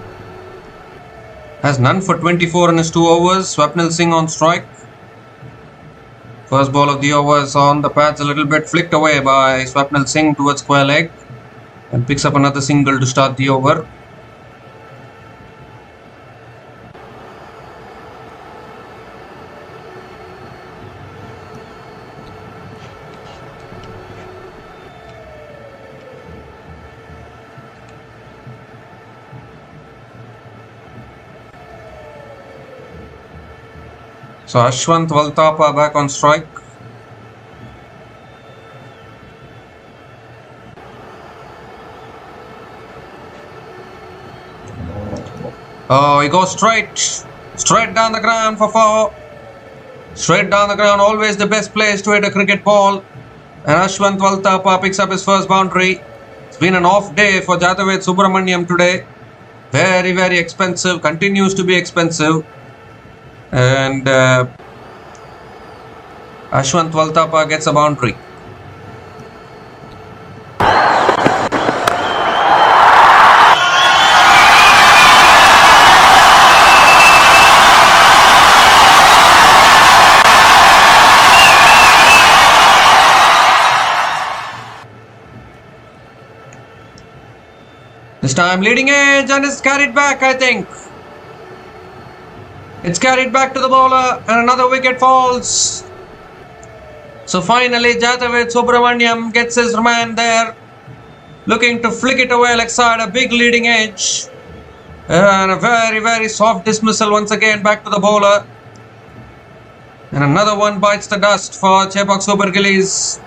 Has none for 24 in his 2 overs. Swapnil Singh on strike. First ball of the over is on the pads a little bit, flicked away by Swapnil Singh towards square leg. And picks up another single to start the over. So Ashwant Valtapa back on strike. Oh, he goes straight down the ground for 4. Straight down the ground, always the best place to hit a cricket ball. And Ashwant Valtapa picks up his first boundary. It's been an off day for Jataved Subramaniam today. Very, very expensive, continues to be expensive. And Ashwant Valtapa gets a boundary. This time leading edge and is carried back, I think. It's carried back to the bowler and another wicket falls. So finally Jataved Subramaniam gets his man there. Looking to flick it away leg side, a big leading edge. And a very, very soft dismissal once again back to the bowler. And another one bites the dust for Chepauk Super Gillies.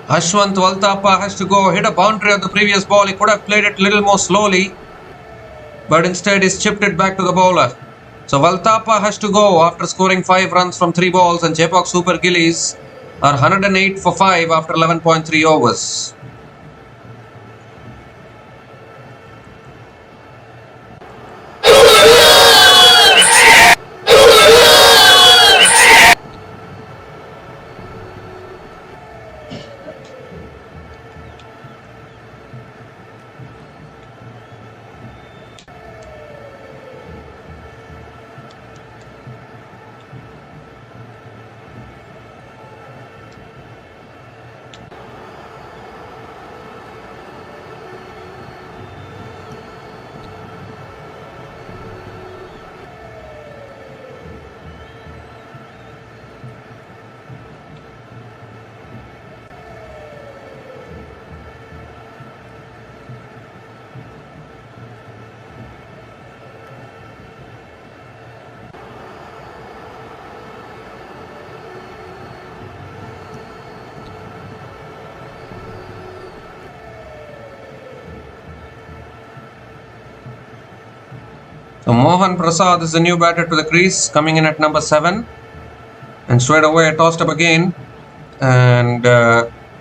Ashwant Valtapa has to go hit a boundary on the previous ball. He could have played it a little more slowly, but instead he's chipped it back to the bowler. So Valtapa has to go after scoring 5 runs from 3 balls, and Chepauk Super Gillies are 108 for 5 after 11.3 overs. So Mohan Prasad is the new batter to the crease, coming in at number 7. And straight away tossed up again. And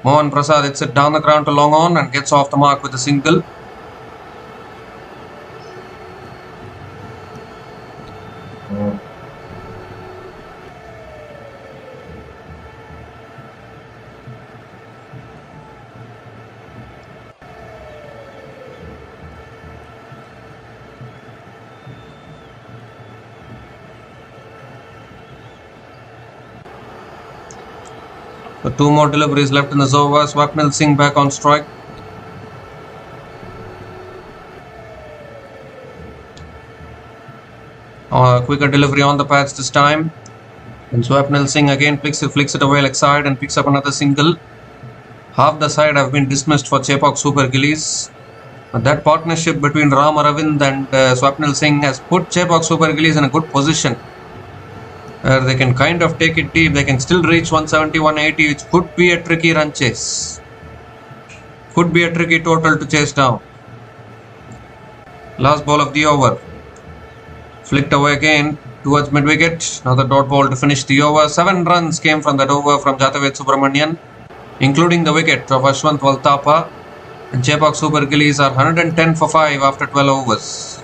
Mohan Prasad hits it down the ground to long on and gets off the mark with a single. So 2 more deliveries left in the over. Swapnil Singh back on strike. Quicker delivery on the pads this time. And Swapnil Singh again flicks it away leg side and picks up another single. Half the side have been dismissed for Chepauk Super Gillies. That partnership between Ram Aravind and Swapnil Singh has put Chepauk Super Gillies in a good position. They can kind of take it deep. They can still reach 170, 180, which could be a tricky run chase. Could be a tricky total to chase down. Last ball of the over. Flicked away again towards mid-wicket. Another dot ball to finish the over. 7 runs came from that over from Jatavet Subramanian, including the wicket of Ashwant Valtapa. And Chepauk Super Gillies are 110 for 5 after 12 overs.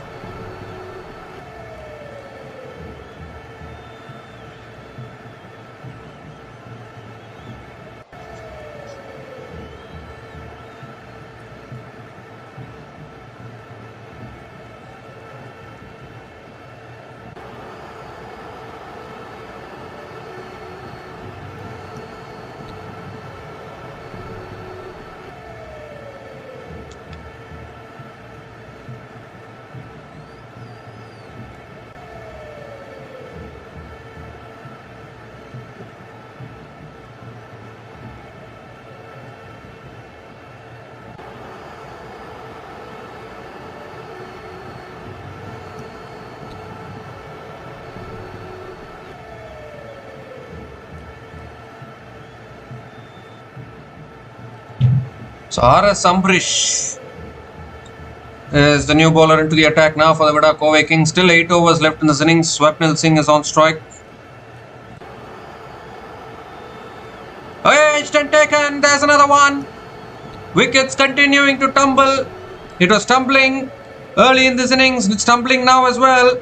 So R.S. Ambrish is the new bowler into the attack now for the Vida Kovai Kings. Still 8 overs left in this innings. Swapnil Singh is on strike. Edged and taken. There's another one. Wickets continuing to tumble. It was tumbling early in this innings. It's tumbling now as well.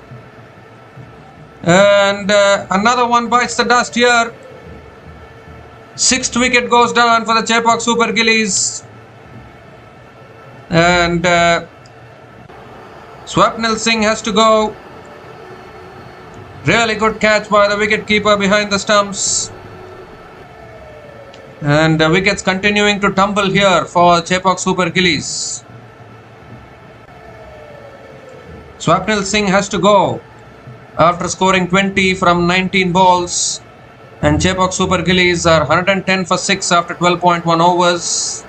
And another one bites the dust here. 6th wicket goes down for the Chepauk Super Gillies. And Swapnil Singh has to go. Really good catch by the wicket keeper behind the stumps. And the wickets continuing to tumble here for Chepauk Super Gillies. Swapnil Singh has to go after scoring 20 from 19 balls. And Chepauk Super Gillies are 110 for 6 after 12.1 overs.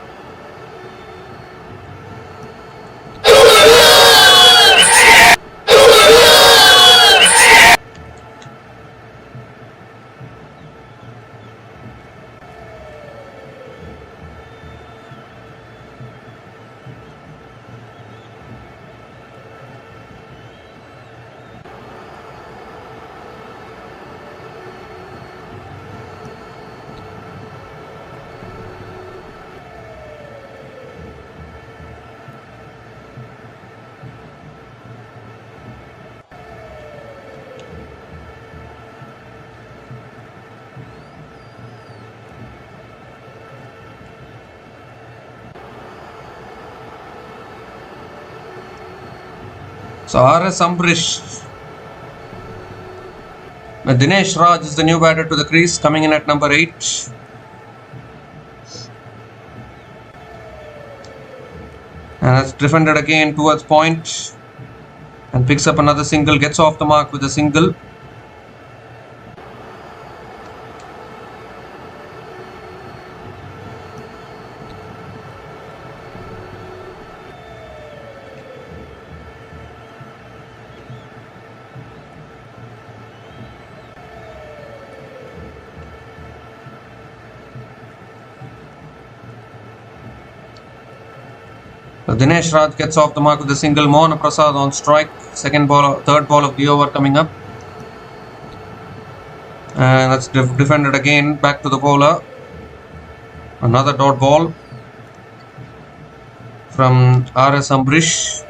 So R.S. Ambrish. Dinesh Raj is the new batter to the crease, coming in at number 8. And that's defended again towards point. And picks up another single, gets off the mark with a single. So Dinesh Raj gets off the mark with a single. Mohan Prasad on strike. Third ball of the over coming up. And that's defended again. Back to the bowler. Another dot ball from R.S. Ambrish.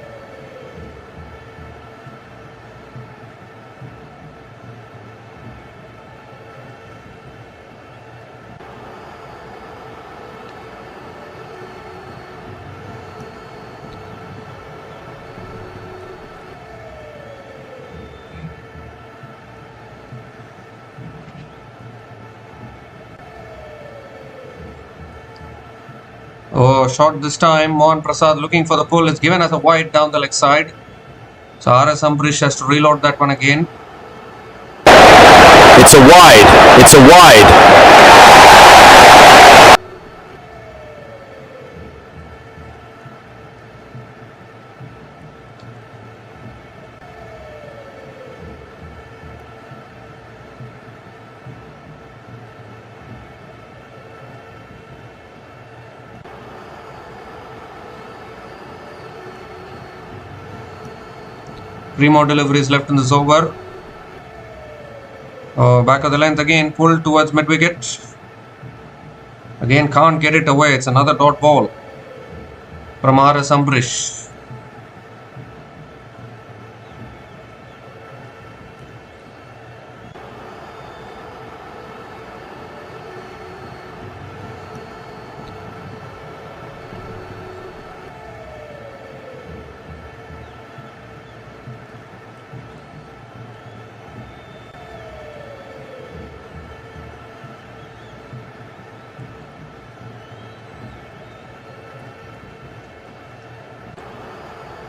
Oh, shot this time. Mohan Prasad looking for the pull. It's given as a wide down the leg side. So R.S. Ambrish has to reload that one again. It's a wide. It's a wide. Three more deliveries left in this over. Back of the length again, pulled towards mid-wicket. Again, can't get it away. It's another dot ball from R.S. Ambrish.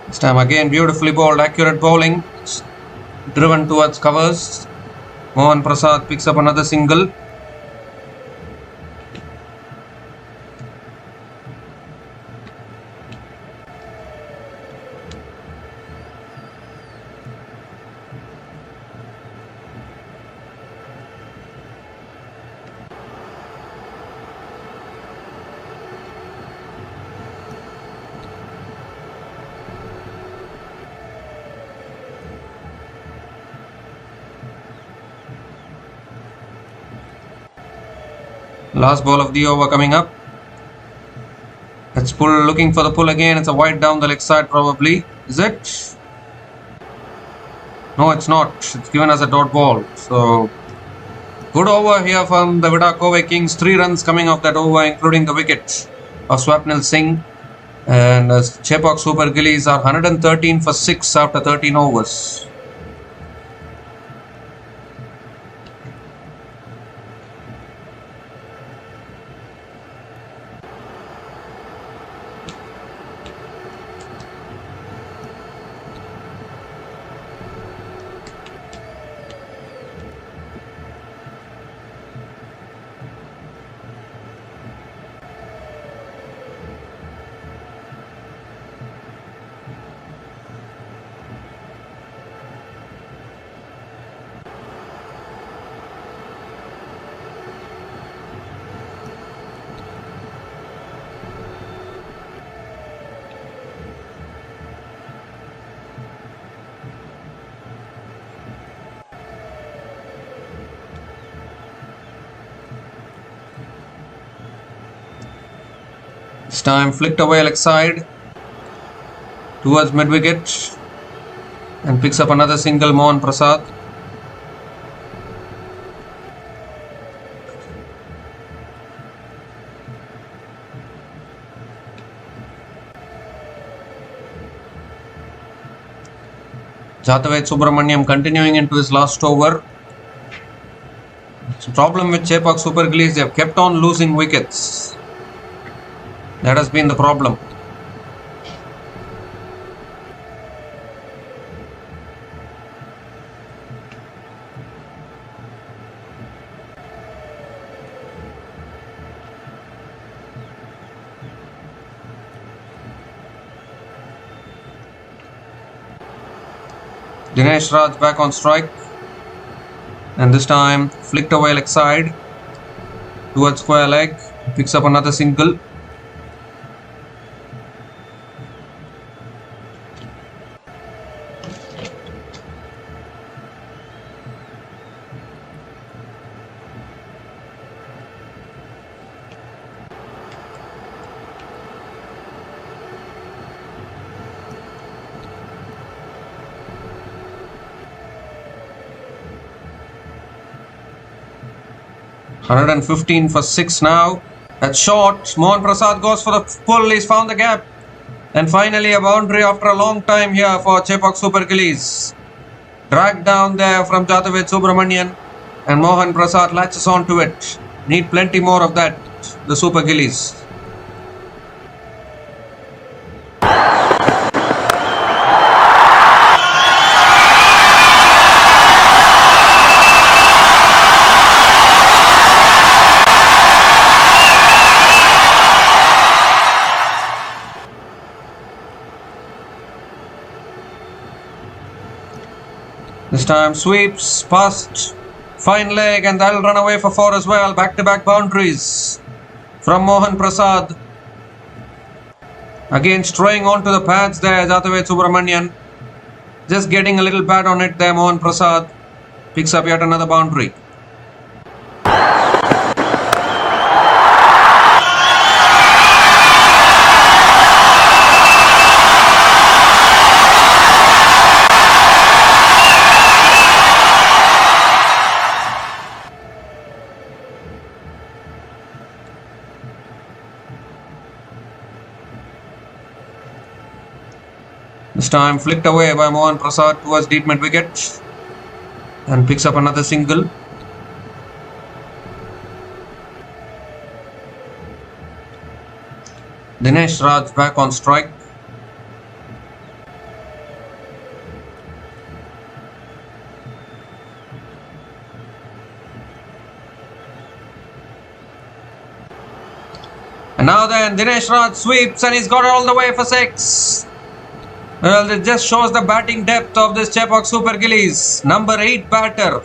This time again, beautifully bowled, accurate bowling. Driven towards covers. Mohan Prasad picks up another single. Last ball of the over coming up. It's pull, looking for the pull again. It's a wide down the leg side probably. Is it? No, it's not. It's given as a dot ball. So, good over here from the Vida Kovai Kings. 3 runs coming off that over, including the wicket of Swapnil Singh. And Chepauk Super Gillies are 113 for 6 after 13 overs. This time flicked away leg side towards mid-wicket and picks up another single. Mohan Prasad. Jataved Subramaniam continuing into his last over. The problem with Chepauk Super Gillies, they have kept on losing wickets. That has been the problem. Dinesh Raj back on strike. And this time flicked away leg side towards square leg. Picks up another single. 115 for 6 now. That's short. Mohan Prasad goes for the pull. He's found the gap. And finally a boundary after a long time here for Chepauk Super Gillies. Dragged down there from Jataved Subramanian. And Mohan Prasad latches onto it. Need plenty more of that. The Super Gillies. This time sweeps past fine leg and that'll run away for 4 as well. Back-to-back boundaries from Mohan Prasad. Again straying onto the pads there, Jataved Subramanian. Just getting a little bad on it there, Mohan Prasad. Picks up yet another boundary. This time flicked away by Mohan Prasad towards deep mid wicket and picks up another single. Dinesh Raj back on strike. And now then Dinesh Raj sweeps and he's got it all the way for 6. Well, it just shows the batting depth of this Chepauk Super Gillies. Number 8 batter.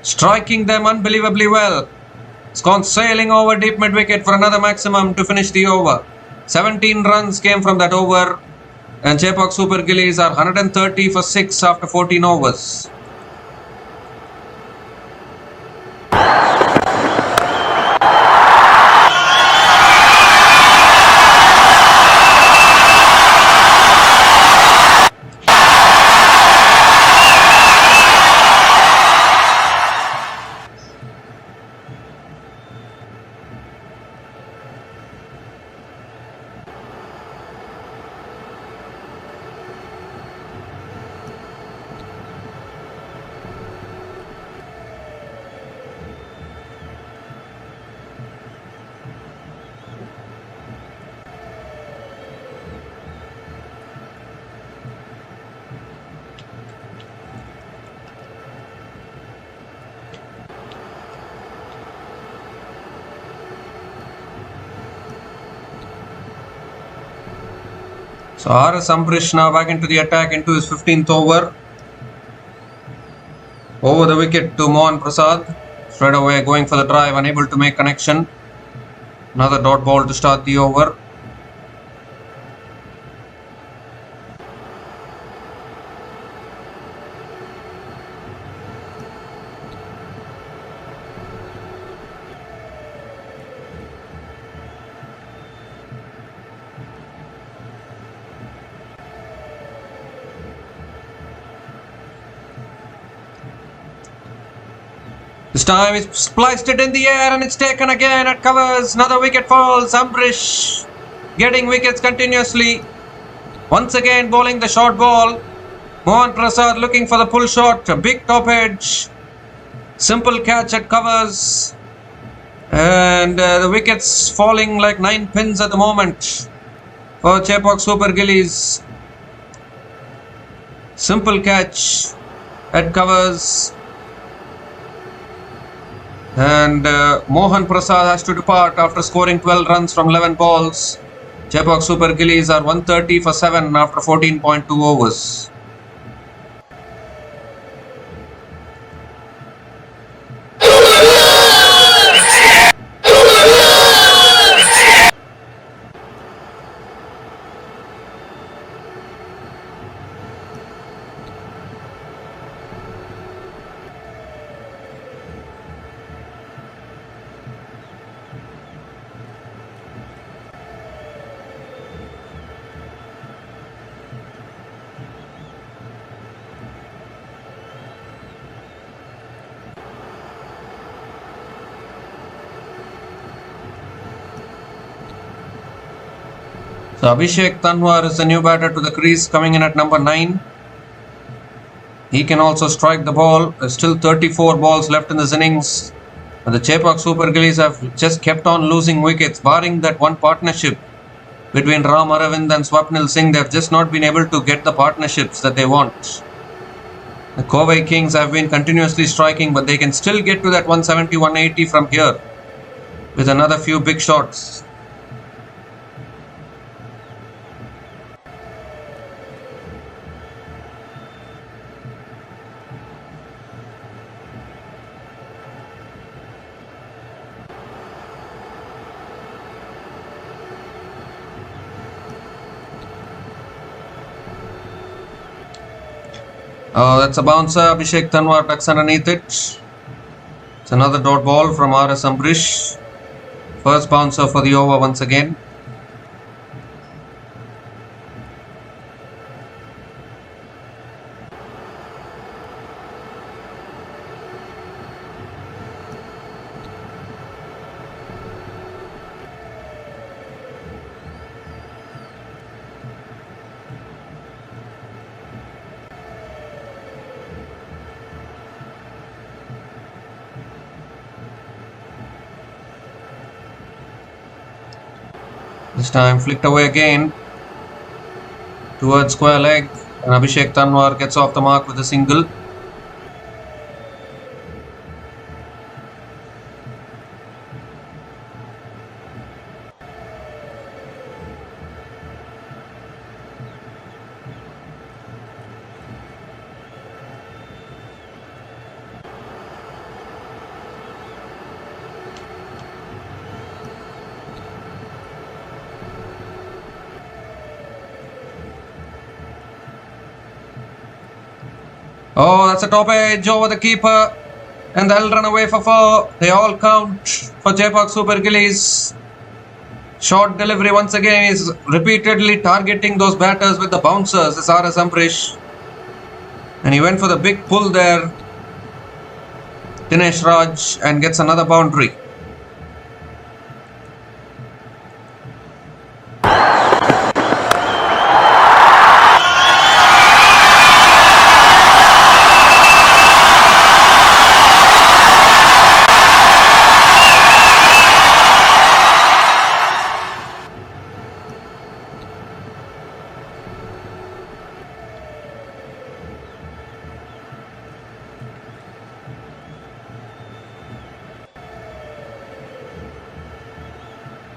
Striking them unbelievably well. It's gone sailing over deep mid wicket for another maximum to finish the over. 17 runs came from that over. And Chepauk Super Gillies are 130 for 6 after 14 overs. So R.S. Ambrish now back into the attack into his 15th over. Over the wicket to Mohan Prasad. Straight away going for the drive, unable to make connection. Another dot ball to start the over. This time he's spliced it in the air and it's taken again at covers. Another wicket falls. Ambrish getting wickets continuously. Once again bowling the short ball. Mohan Prasad looking for the pull shot. A big top edge. Simple catch at covers. And the wickets falling like 9 pins at the moment for Chepauk Super Gillies. Simple catch at covers. And Mohan Prasad has to depart after scoring 12 runs from 11 balls. Chepauk Super Gillies are 130 for 7 after 14.2 overs. So Abhishek Tanwar is the new batter to the crease, coming in at number 9. He can also strike the ball. There's still 34 balls left in this innings. And the Chepauk Super Gillies have just kept on losing wickets, barring that one partnership between Ram Aravind and Swapnil Singh. They've just not been able to get the partnerships that they want. The Kovai Kings have been continuously striking, but they can still get to that 170, 180 from here with another few big shots. Oh, that's a bouncer. Abhishek Tanwar tucks underneath it. It's another dot ball from R.S. Ambrish. First bouncer for the over once again. This time flicked away again towards square leg, and Abhishek Tanwar gets off the mark with a single. Oh, that's a top edge over the keeper, and they'll run away for 4. They all count for Chepauk Super Gillies. Short delivery once again is repeatedly targeting those batters with the bouncers. This R.S. Ambrish, and he went for the big pull there, Dinesh Raj, and gets another boundary.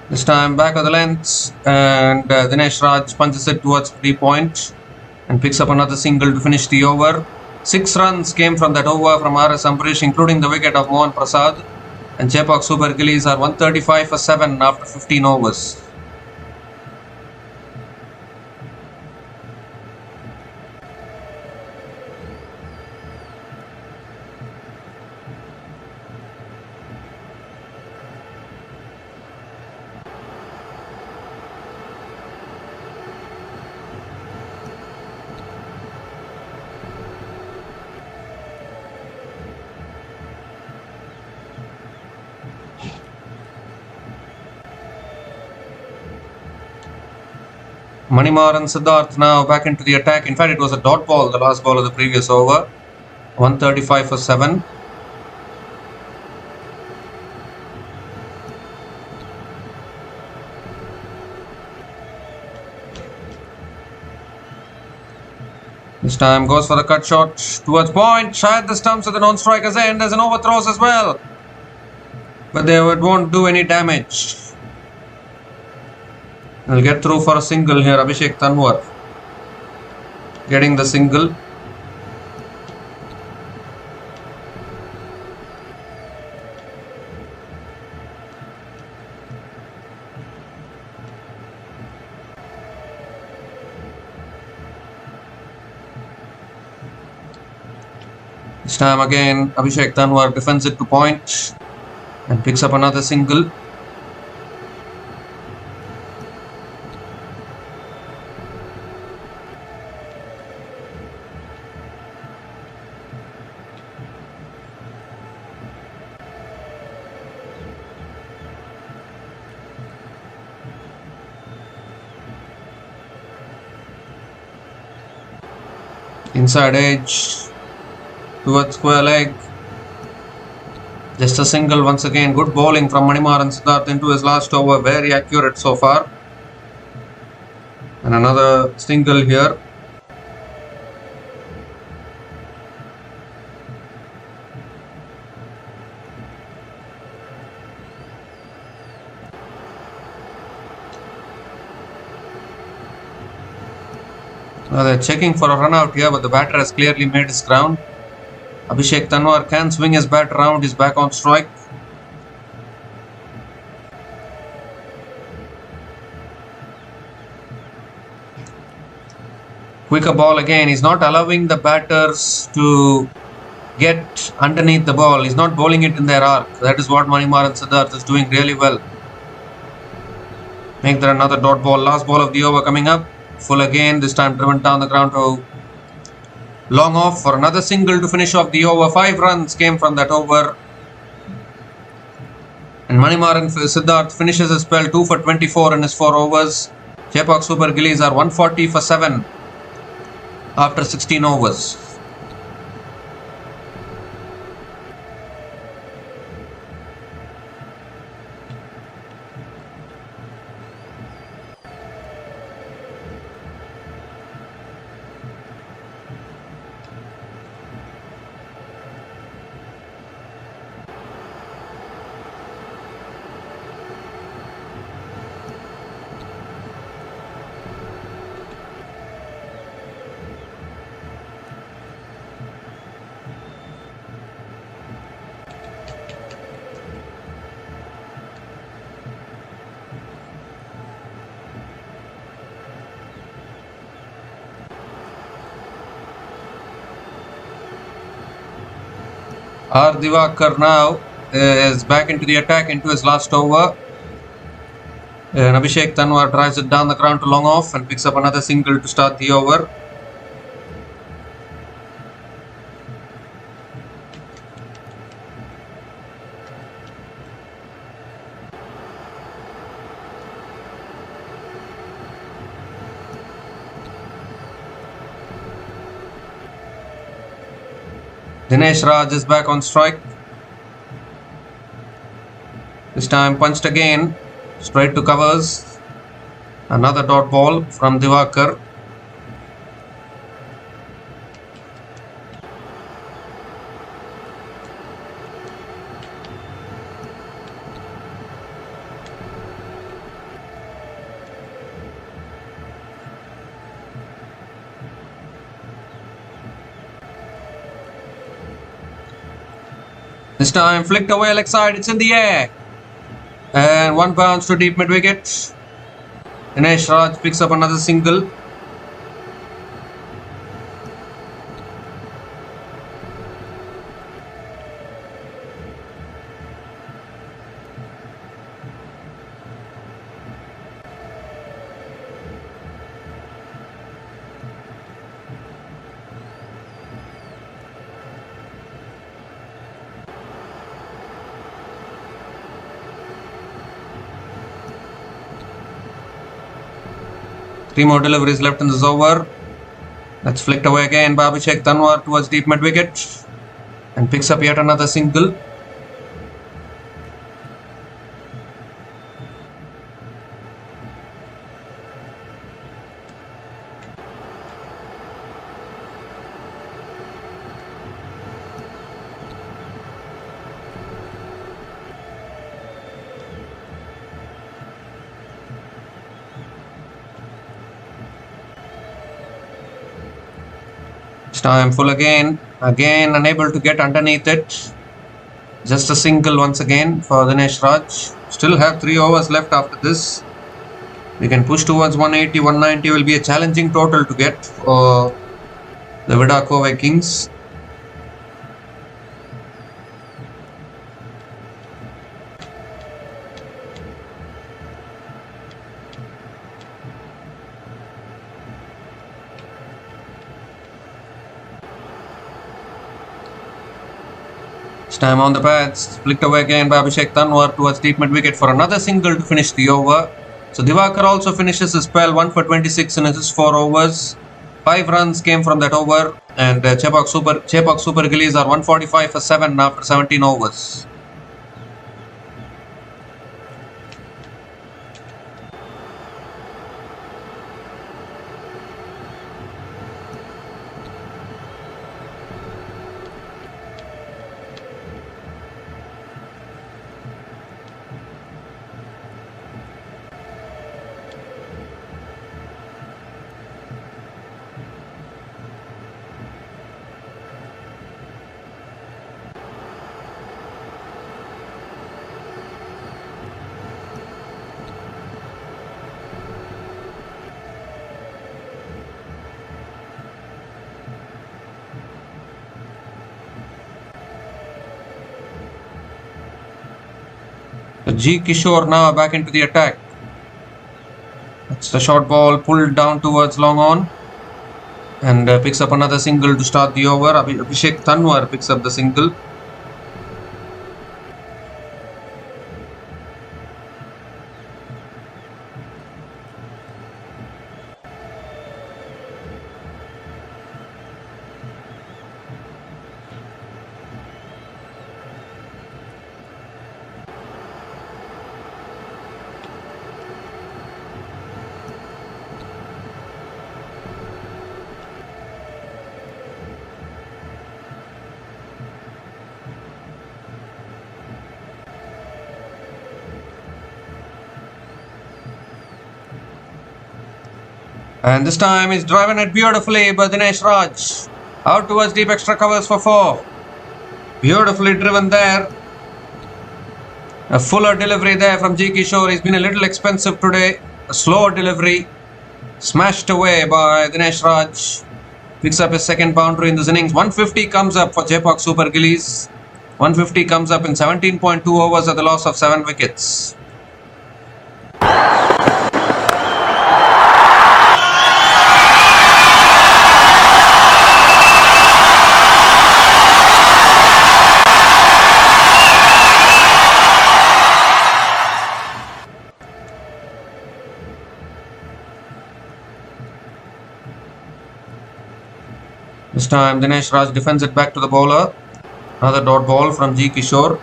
This time back of the length, and Dinesh Raj punches it towards 3-point and picks up another single to finish the over. 6 runs came from that over from R.S. Ambrish, including the wicket of Mohan Prasad. And Chepauk Super Gillies are 135 for 7 after 15 overs. Manimar and Siddharth now back into the attack. In fact, it was a dot ball, the last ball of the previous over. 135 for 7. This time goes for the cut shot towards point. Tried the stumps at the non-striker's end. There's an overthrows as well, but they won't do any damage. He'll get through for a single here. Abhishek Tanwar getting the single. This time again Abhishek Tanwar defends it to point and picks up another single. Inside edge towards square leg. Just a single once again. Good bowling from Manimaran Siddharth into his last over. Very accurate so far. And another single here. Now they're checking for a run out here, but the batter has clearly made his ground. Abhishek Tanwar can swing his bat around. He's back on strike. Quicker ball again. He's not allowing the batters to get underneath the ball. He's not bowling it in their arc. That is what Manimaran Siddharth is doing really well. Make there another dot ball. Last ball of the over coming up. Full again. This time driven down the ground to long off for another single to finish off the over. 5 runs came from that over. And Manimaran Siddharth finishes his spell 2 for 24 in his 4 overs. Chepauk Super Gillies are 140 for 7 after 16 overs. R. Divakar now is back into the attack into his last over. And Abhishek Tanwar drives it down the ground to long off and picks up another single to start the over. Dinesh Raj is back on strike. This time punched again, straight to covers. Another dot ball from Divakar. This time flicked away leg side, it's in the air. And one bounce to deep mid wicket. Dinesh Raj picks up another single. Three more deliveries left in this over. That's flicked away again by Abhishek Tanwar towards deep mid wicket and picks up yet another single. Time full again unable to get underneath it. Just a single once again for Dinesh Raj. Still have 3 overs left after this. We can push towards 180, 190 will be a challenging total to get for the Vida Kovai Kings. Time on the pads, flicked away again by Abhishek Tanwar towards deep mid wicket for another single to finish the over. So Divakar also finishes his spell 1 for 26 in his 4 overs. 5 runs came from that over. And Chepauk Super Gillies are 145 for 7 after 17 overs. G. Kishore now back into the attack. It's the short ball pulled down towards long on. And picks up another single to start the over. Abhishek Tanwar picks up the single. And this time he's driven it beautifully by Dinesh Raj. Out towards deep extra covers for 4. Beautifully driven there. A fuller delivery there from G. Kishore. He's been a little expensive today. A slower delivery. Smashed away by Dinesh Raj. Picks up his second boundary in this innings. 150 comes up for Chepauk Super Gillies. 150 comes up in 17.2 overs at the loss of 7 wickets. This time Dinesh Raj defends it back to the bowler. Another dot ball from G. Kishore.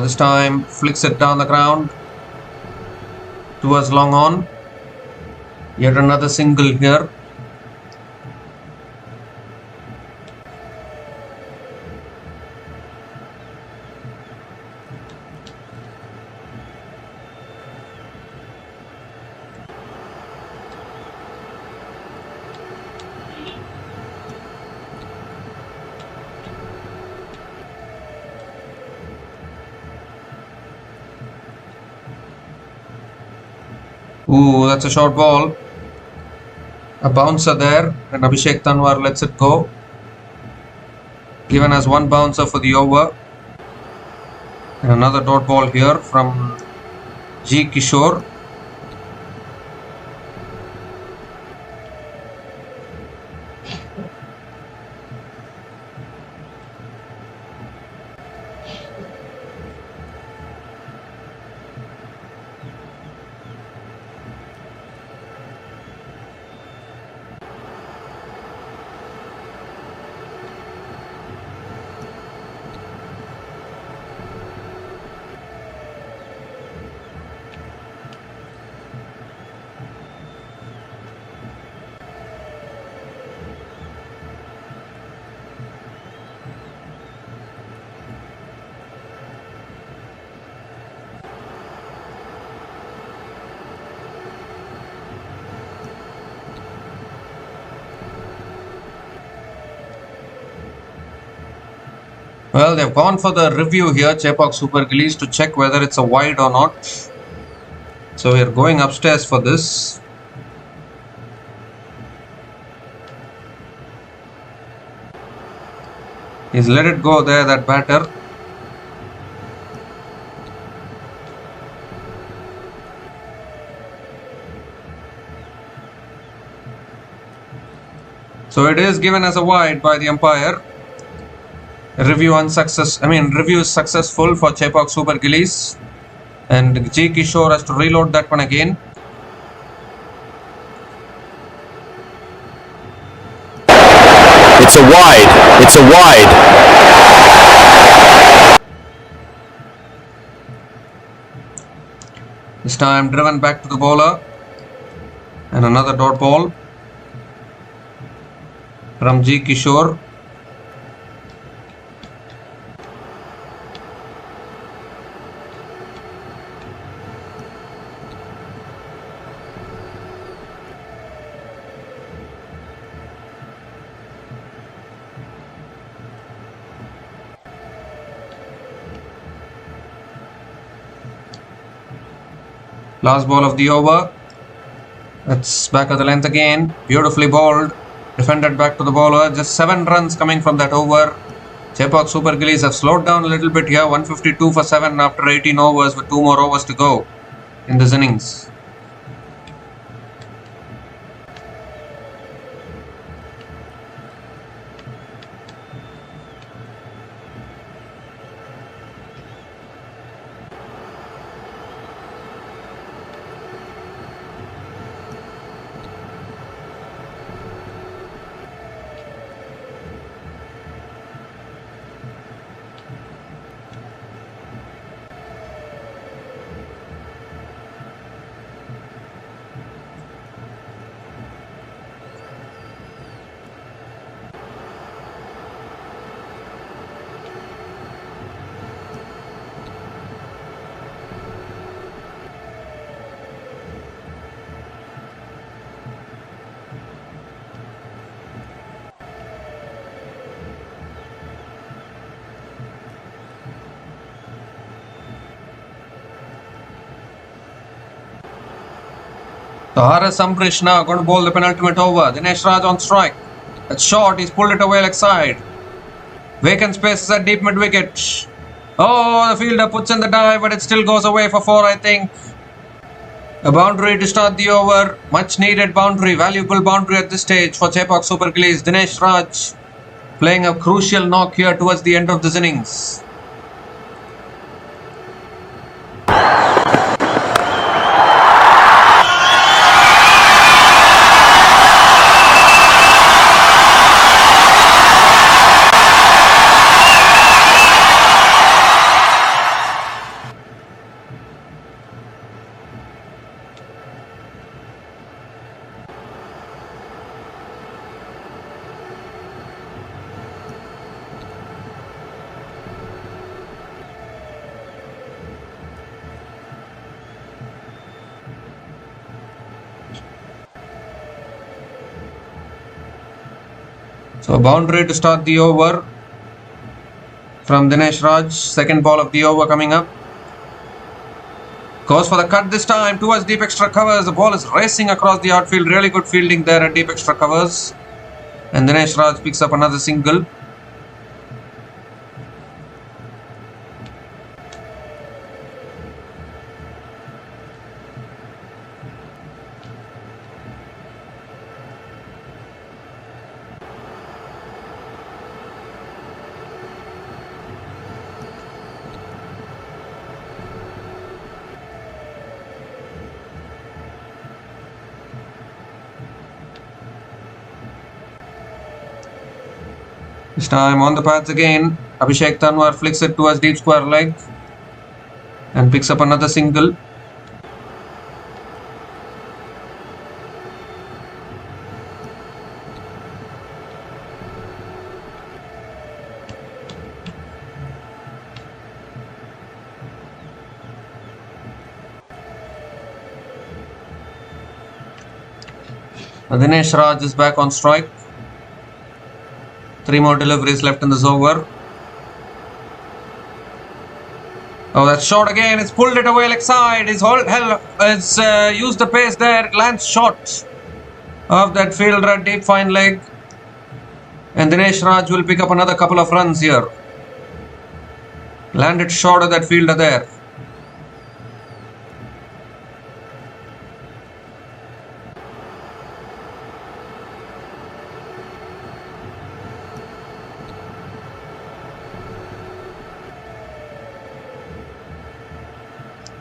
This time flicks it down the ground towards long on. Yet another single here. Ooh, that's a short ball. A bouncer there, and Abhishek Tanwar lets it go. Given as one bouncer for the over. And another dot ball here from G. Kishore. Well, they've gone for the review here, Chepauk Super Gillies, to check whether it's a wide or not. So we're going upstairs for this. He's let it go there, that batter. So it is given as a wide by the umpire. Review is successful for Chepauk Super Gillies. And G. Kishore has to reload that one again. It's a wide. It's a wide. This time driven back to the bowler. And another dot ball from G. Kishore. Last ball of the over. It's back at the length again. Beautifully bowled. Defended back to the bowler. Just 7 runs coming from that over. Chepauk Super Gillies have slowed down a little bit here. 152 for 7 after 18 overs with 2 more overs to go in this innings. So R.S. Ambrish now going to bowl the penultimate over. Dinesh Raj on strike. That's short. He's pulled it away leg side. Vacant spaces at deep mid wicket. Oh, the fielder puts in the dive, but it still goes away for 4, I think. A boundary to start the over. Much needed boundary. Valuable boundary at this stage for Chepauk Super Gillies. Dinesh Raj playing a crucial knock here towards the end of this innings. So boundary to start the over from Dinesh Raj. Second ball of the over coming up. Goes for the cut this time towards deep extra covers. The ball is racing across the outfield. Really good fielding there at deep extra covers. And Dinesh Raj picks up another single. This time on the pads again. Abhishek Tanwar flicks it towards deep square leg and picks up another single. Dinesh Raj is back on strike. 3 more deliveries left in this over. Oh, that's short again. It's pulled it away leg side. It's used the pace there. It lands short of that fielder at deep fine leg. And Dinesh Raj will pick up another couple of runs here. Landed short of that fielder there.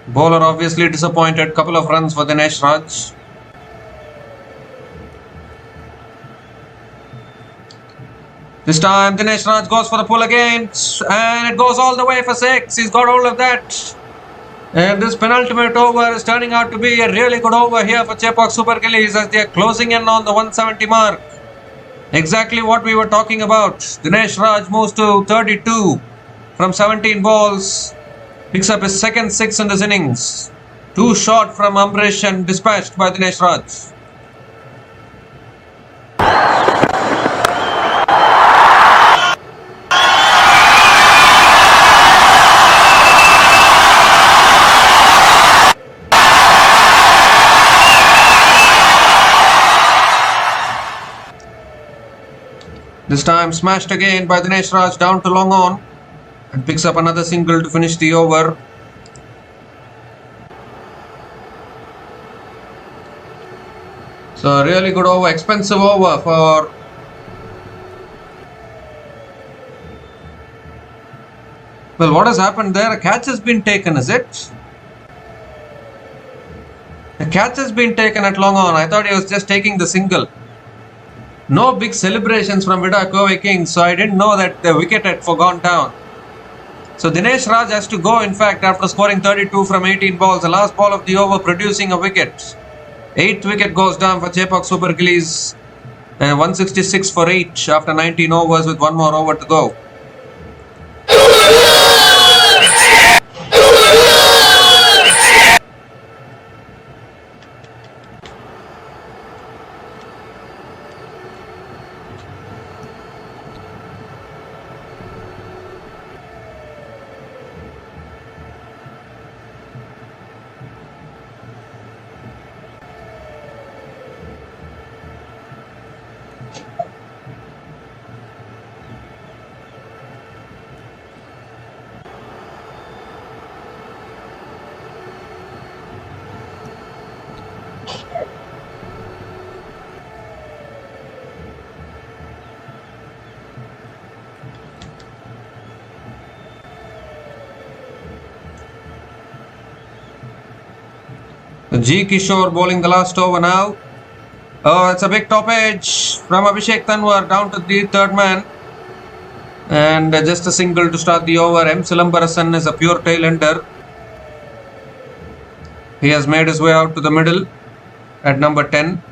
Bowler obviously disappointed. Couple of runs for Dinesh Raj. This time Dinesh Raj goes for the pull again, and it goes all the way for 6. He's got hold of that. And this penultimate over is turning out to be a really good over here for Chepauk Super Gillies as they are closing in on the 170 mark. Exactly what we were talking about. Dinesh Raj moves to 32 from 17 balls. Picks up his second 6 in this innings. 2 short from Amrish and dispatched by Dinesh Raj. This time smashed again by Dinesh Raj down to long on and picks up another single to finish the over. So a really good over, expensive over for well, what has happened there? A catch has been taken, is it? A catch has been taken at long on. I thought he was just taking the single. No big celebrations from Vida Kovai Kings, so I didn't know that the wicket had gone down. So Dinesh Raj has to go, in fact, after scoring 32 from 18 balls. The last ball of the over producing a wicket. 8th wicket goes down for Chepauk Super Gillies. 166 for 8 after 19 overs with 1 more over to go. G. Kishore bowling the last over now. Oh, it's a big top edge from Abhishek Tanwar down to the third man. And just a single to start the over. M. Silambarasan is a pure tail-ender. He has made his way out to the middle at number 10.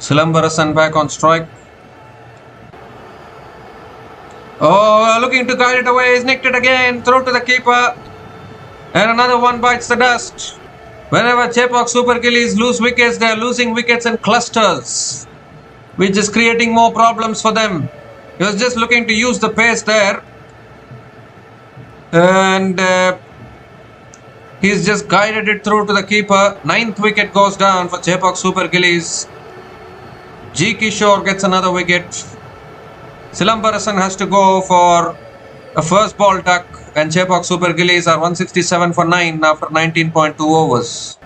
Silambarasan back on strike. Oh, looking to guide it away. He's nicked it again. Throw to the keeper. And another one bites the dust. Whenever Chepauk Super Gillies lose wickets, they are losing wickets in clusters, which is creating more problems for them. He was just looking to use the pace there. And he's just guided it through to the keeper. 9th wicket goes down for Chepauk Super Gillies. G. Kishore gets another wicket. Silambarasan has to go for a first ball duck, and Chepauk Super Gillies are 167 for 9 after 19.2 overs.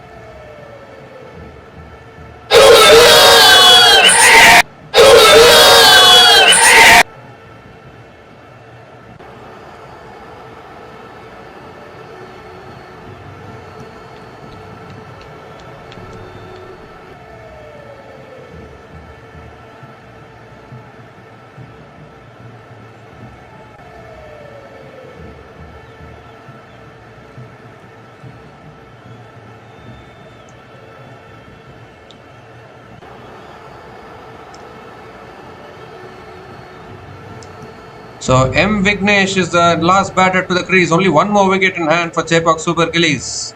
So M. Vignesh is the last batter to the crease. Only one more wicket in hand for Chepauk Super Gillies.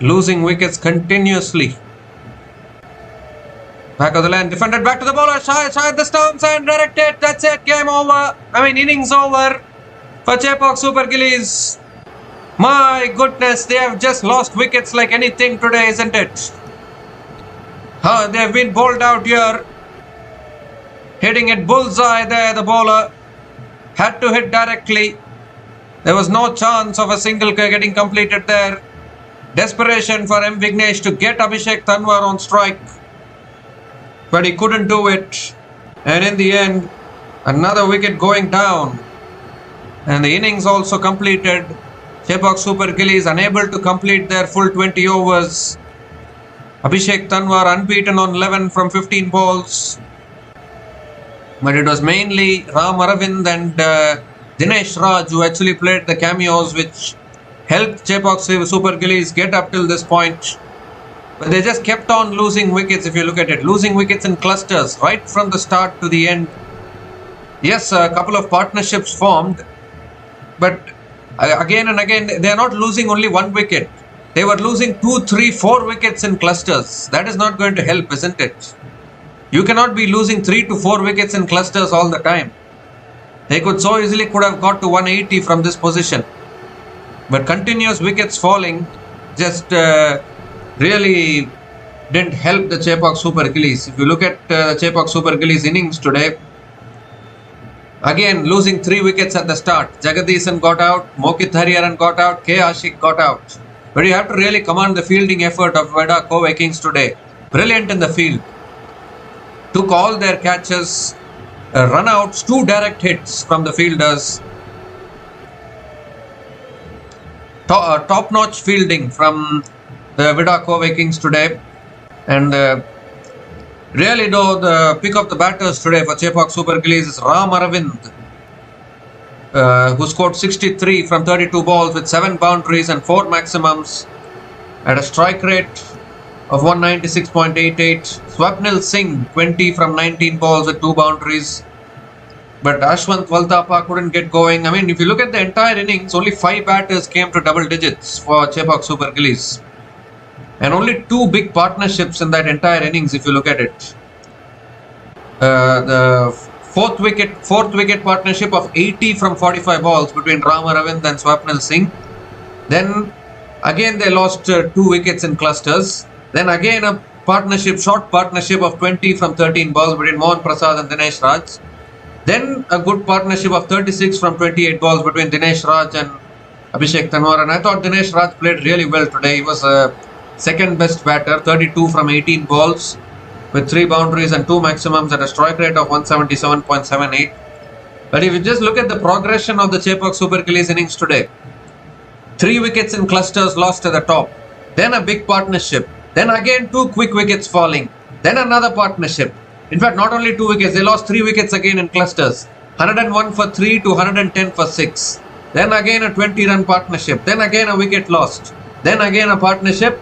Losing wickets continuously. Back of the line, defended back to the bowler. Shahid the stumps and directed. That's it. Game over. Innings over for Chepauk Super Gillies. My goodness, they have just lost wickets like anything today, isn't it? They have been bowled out here. Hitting it bullseye there, the bowler. Had to hit directly. There was no chance of a single getting completed there. Desperation for M. Vignesh to get Abhishek Tanwar on strike. But he couldn't do it. And in the end, another wicket going down. And the innings also completed. Chepauk Super Gillies unable to complete their full 20 overs. Abhishek Tanwar unbeaten on 11 from 15 balls. But it was mainly Ram Aravind and Dinesh Raj who actually played the cameos, which helped Chepauk Super Gillies get up till this point. But they just kept on losing wickets, if you look at it. Losing wickets in clusters right from the start to the end. Yes, a couple of partnerships formed. But again and again, they are not losing only one wicket. They were losing 2, 3, 4 wickets in clusters. That is not going to help, isn't it? You cannot be losing 3 to 4 wickets in clusters all the time. They could have got to 180 from this position. But continuous wickets falling just really didn't help the Chepauk Super Gillies. If you look at Chepauk Super Gillies innings today, again losing 3 wickets at the start. Jagadisan got out, Mokit Hariharan got out, K. Ashik got out. But you have to really command the fielding effort of Vida Kovai Kings today. Brilliant in the field. Took all their catches, run-outs, 2 direct hits from the fielders. Top-notch fielding from the Vida Kovai Kings today. And really though, the pick of the batters today for Chepauk Super Gillies is Ram Aravind, who scored 63 from 32 balls with 7 boundaries and 4 maximums at a strike rate of 196.88. Swapnil Singh, 20 from 19 balls with 2 boundaries. But Ashwant Valtapa couldn't get going. I mean, if you look at the entire innings, only 5 batters came to double digits for Chepauk Super Gillies. And only 2 big partnerships in that entire innings, if you look at it. The fourth wicket partnership of 80 from 45 balls between Ram Aravind and Swapnil Singh. Then again they lost 2 wickets in clusters. Then again a short partnership of 20 from 13 balls between Mohan Prasad and Dinesh Raj. Then a good partnership of 36 from 28 balls between Dinesh Raj and Abhishek Tanwar. And I thought Dinesh Raj played really well today. He was a second best batter, 32 from 18 balls with 3 boundaries and 2 maximums at a strike rate of 177.78. But if you just look at the progression of the Chepauk Super Gillies innings today, 3 wickets in clusters lost at the top, then a big partnership, then again 2 quick wickets falling, then another partnership. In fact, not only 2 wickets, they lost 3 wickets again in clusters. 101 for 3 to 110 for 6. Then again a 20-run partnership. Then again a wicket lost. Then again a partnership.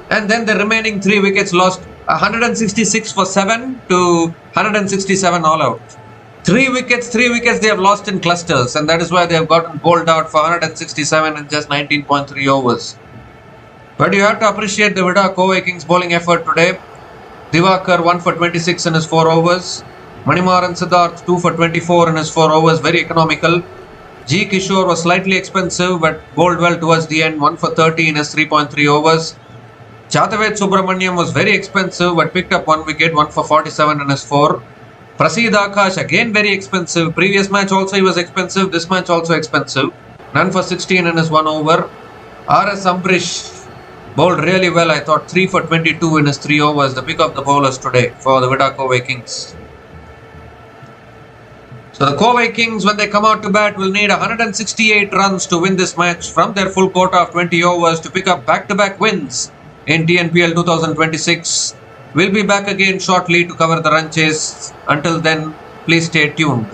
And then the remaining 3 wickets lost. 166 for 7 to 167 all out. 3 wickets they have lost in clusters. And that is why they have gotten bowled out for 167 in just 19.3 overs. But you have to appreciate the Vida Kovai Kings bowling effort today. Divakar 1 for 26 in his 4 overs. Manimaran Siddharth 2 for 24 in his 4 overs, very economical. G. Kishore was slightly expensive but bowled well towards the end, 1 for 30 in his 3.3 overs. Chatavet Subramaniam was very expensive but picked up 1 wicket, 1 for 47 in his 4. Prasid Akash again very expensive. Previous match also he was expensive, this match also expensive. None for 16 in his 1 over. R.S. Ambrish bowled really well, I thought, 3 for 22 in his 3 overs, the pick of the bowlers today for the Vida Kovai Kings. So the Kovai Kings, when they come out to bat, will need 168 runs to win this match from their full quota of 20 overs to pick up back-to-back wins in TNPL 2026. We'll be back again shortly to cover the run chase. Until then, please stay tuned.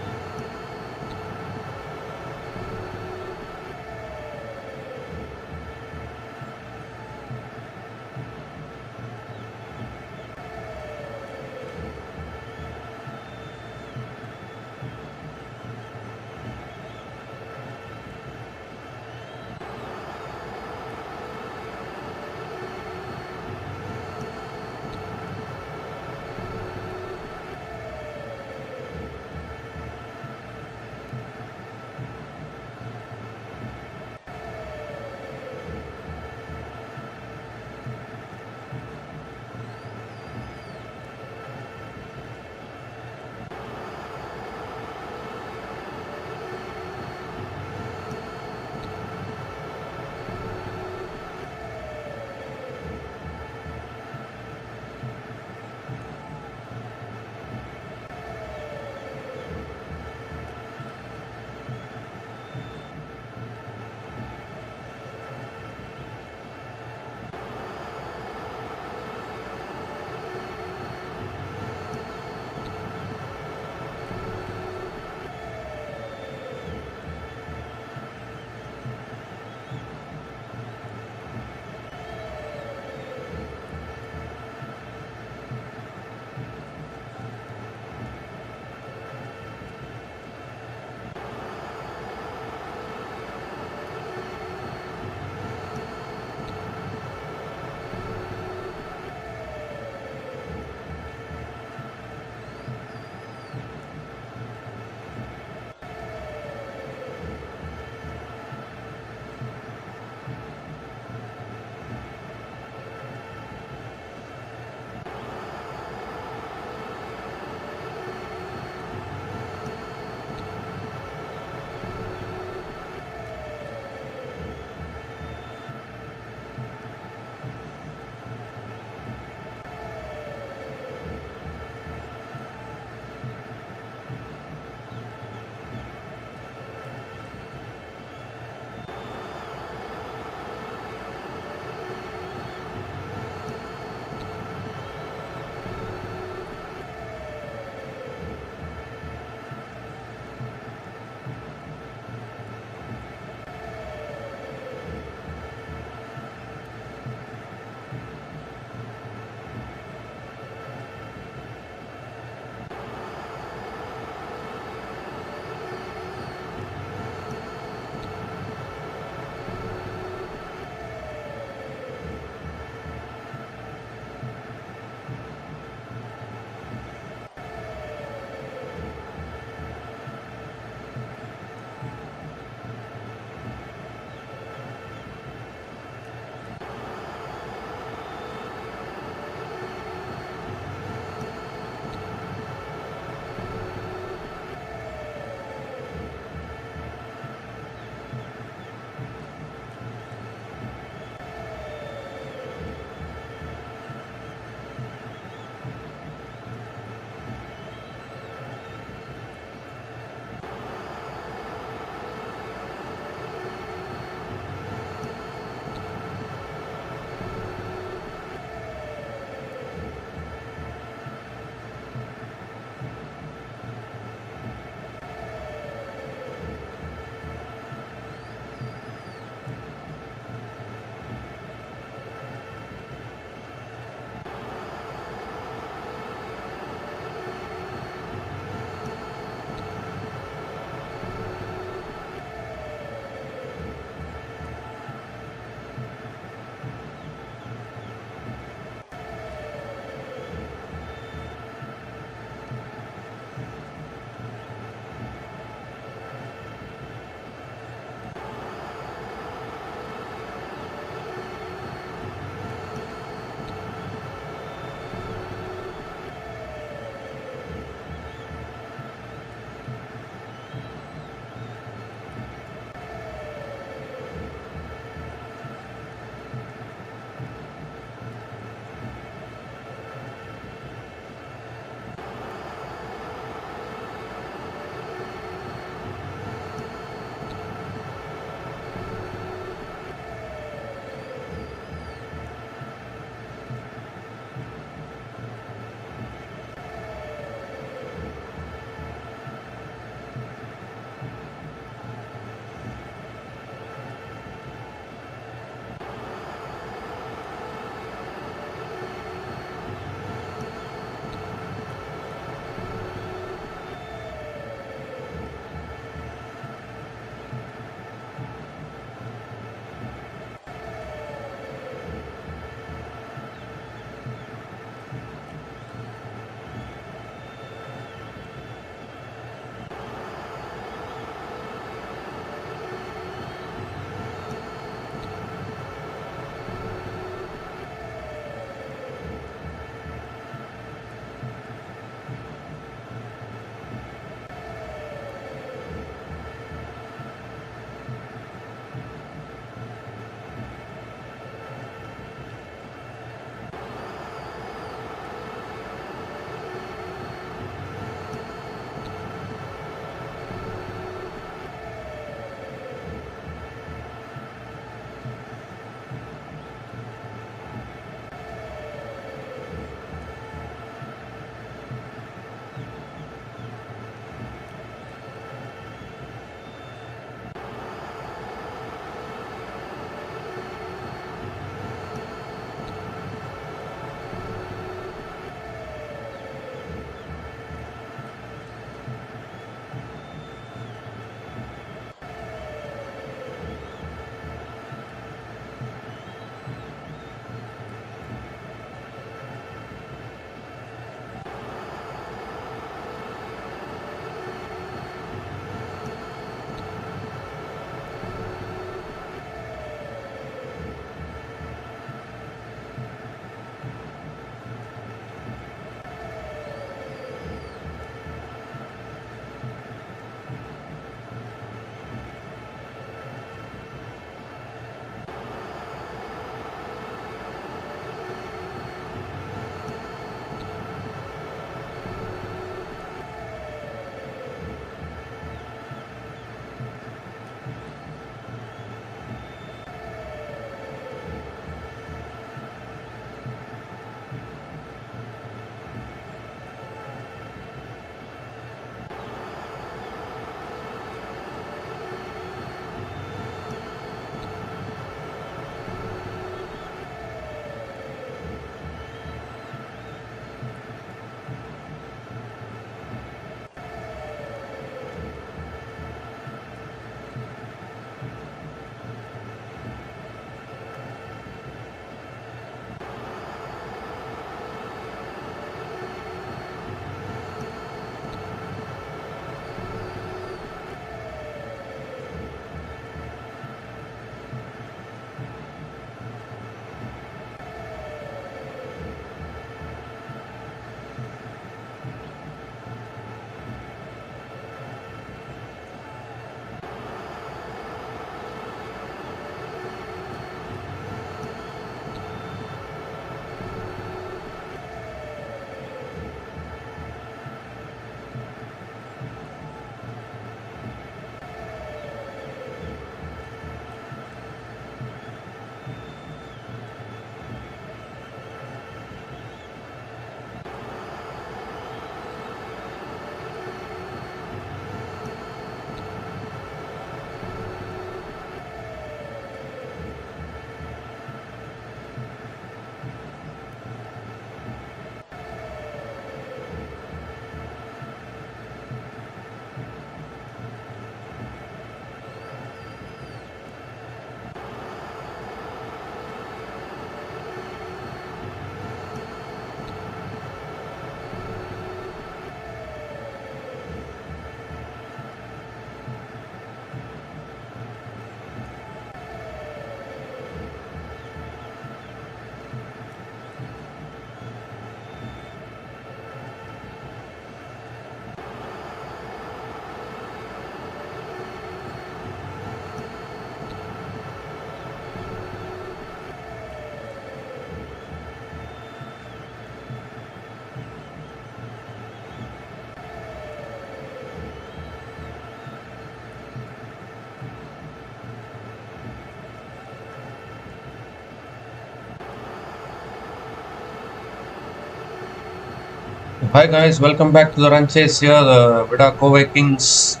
Hi guys, welcome back to the run chase here. The Vida Kovai Kings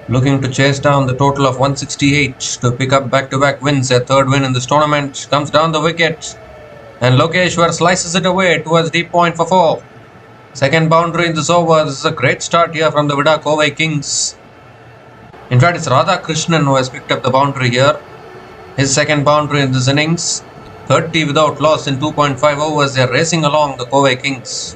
looking to chase down the total of 168 to pick up back-to-back wins. Their third win in this tournament comes down the wicket and Lokeshwar slices it away towards deep point for 4. Second boundary in this over. This is a great start here from the Vida Kovai Kings. In fact, it's Radha Krishnan who has picked up the boundary here. His second boundary in this innings. 30 without loss in 2.5 overs. They are racing along the Kovai Kings.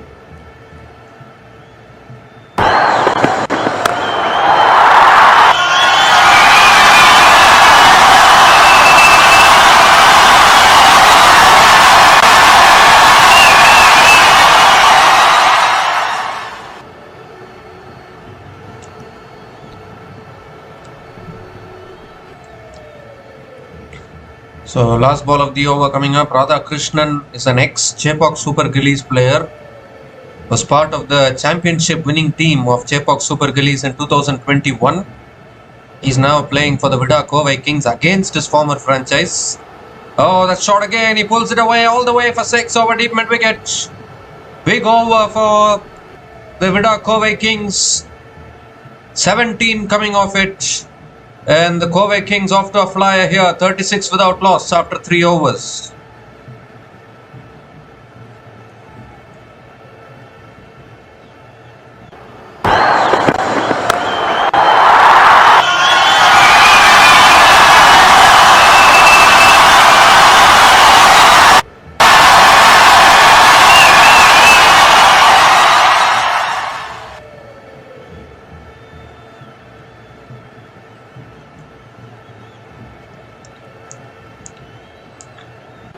So last ball of the over coming up. Radha Krishnan is an ex-Chepauk Super Gillies player. Was part of the championship winning team of Chepauk Super Gillies in 2021. He's now playing for the Vida Kovai Kings against his former franchise. Oh, that shot again. He pulls it away all the way for 6 over deep mid wicket. Big over for the Vida Kovai Kings. 17 coming off it. And the Kovai Kings off to a flyer here, 36 without loss after 3 overs.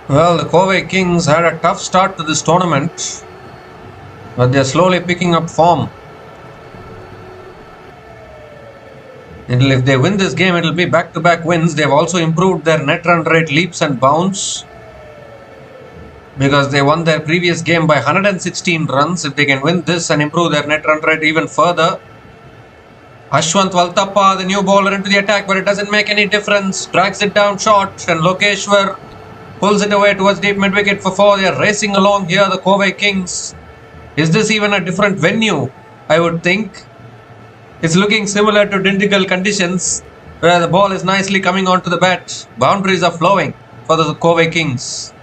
Well, the Kovai Kings had a tough start to this tournament, but they are slowly picking up form. If they win this game, it will be back-to-back wins. They have also improved their net run rate leaps and bounds because they won their previous game by 116 runs. If they can win this and improve their net run rate even further. Ashwant Valtappa, the new bowler, into the attack, but it doesn't make any difference. Drags it down short, and Lokeshwar pulls it away towards deep mid wicket for 4. They are racing along here, the Kovai Kings. Is this even a different venue? I would think. It's looking similar to Dindigul conditions, where the ball is nicely coming onto the bat. Boundaries are flowing for the Kovai Kings.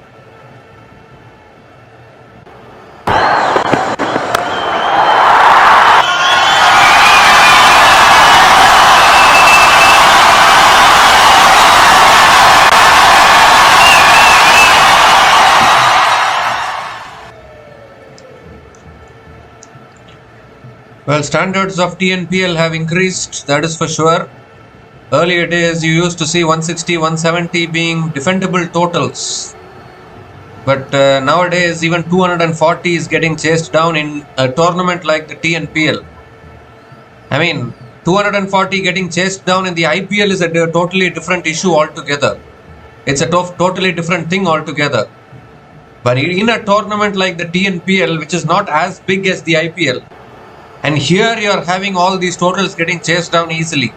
Well, standards of TNPL have increased, that is for sure. Earlier days you used to see 160, 170 being defendable totals. But nowadays even 240 is getting chased down in a tournament like the TNPL. I mean, 240 getting chased down in the IPL is a totally different issue altogether. It's a totally different thing altogether. But in a tournament like the TNPL, which is not as big as the IPL, and here you are having all these totals getting chased down easily.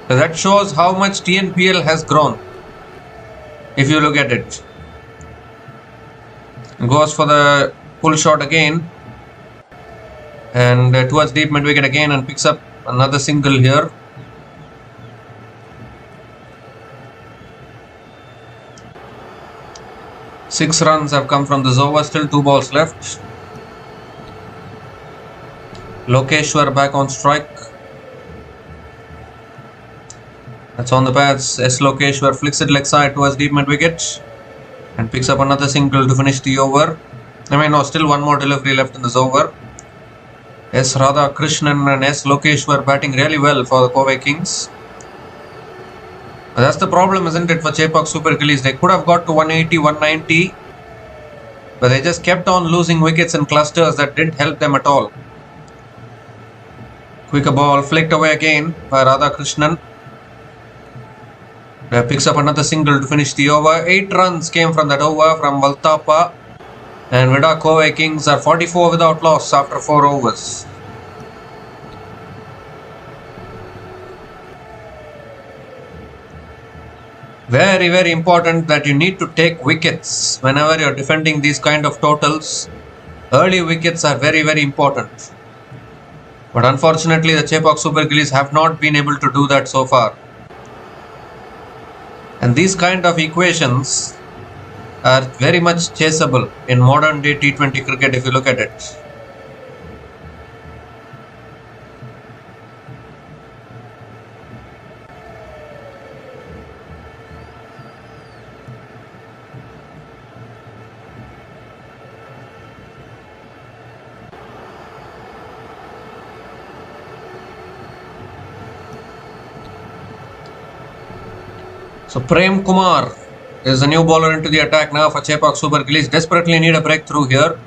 So that shows how much TNPL has grown. If you look at it. Goes for the pull shot again. And towards deep mid wicket again and picks up another single here. Six runs have come from this over. Still 2 balls left. Lokeshwar back on strike. That's on the pads. S. Lokeshwar flicks it leg side towards deep mid wicket and picks up another single to finish the over. Still one more delivery left in this over. S. Radha Krishnan and S. Lokeshwar batting really well for the Kovai Kings. That's the problem, isn't it, for Chepauk Super Gillies? They could have got to 180, 190, but they just kept on losing wickets in clusters that didn't help them at all. Quicker ball flicked away again by Radha Krishnan. Picks up another single to finish the over. 8 runs came from that over from Valtappa. And Vida Kovai Kings are 44 without loss after 4 overs. Very, very important that you need to take wickets whenever you're defending these kind of totals. Early wickets are very, very important. But unfortunately, the Chepauk Super Gillies have not been able to do that so far. And these kind of equations are very much chaseable in modern day T20 cricket if you look at it. So Prem Kumar is the new bowler into the attack now for Chepauk Super Gillies. Desperately need a breakthrough here.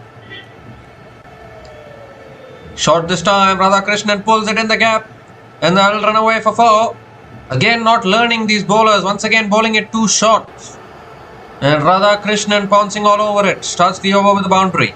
Shot this time. Radhakrishnan pulls it in the gap. And they'll run away for 4. Again not learning these bowlers. Once again bowling it too short. And Radhakrishnan pouncing all over it. Starts the over with the boundary.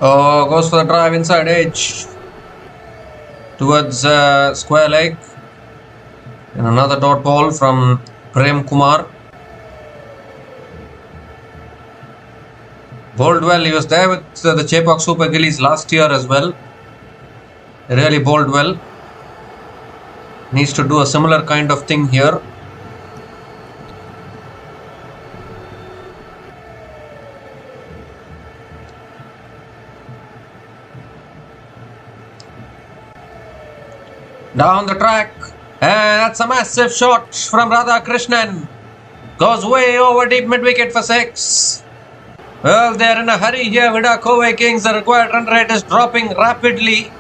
Oh, goes for the drive inside edge towards square leg. And another dot ball from Prem Kumar. Bowled well. He was there with the Chepauk Super Gillies last year as well. Really bowled well. Needs to do a similar kind of thing here. Down the track, and that's a massive shot from Radhakrishnan. Goes way over deep mid-wicket for 6. Well, they're in a hurry here. Vida Kovai Kings, the required run rate is dropping rapidly.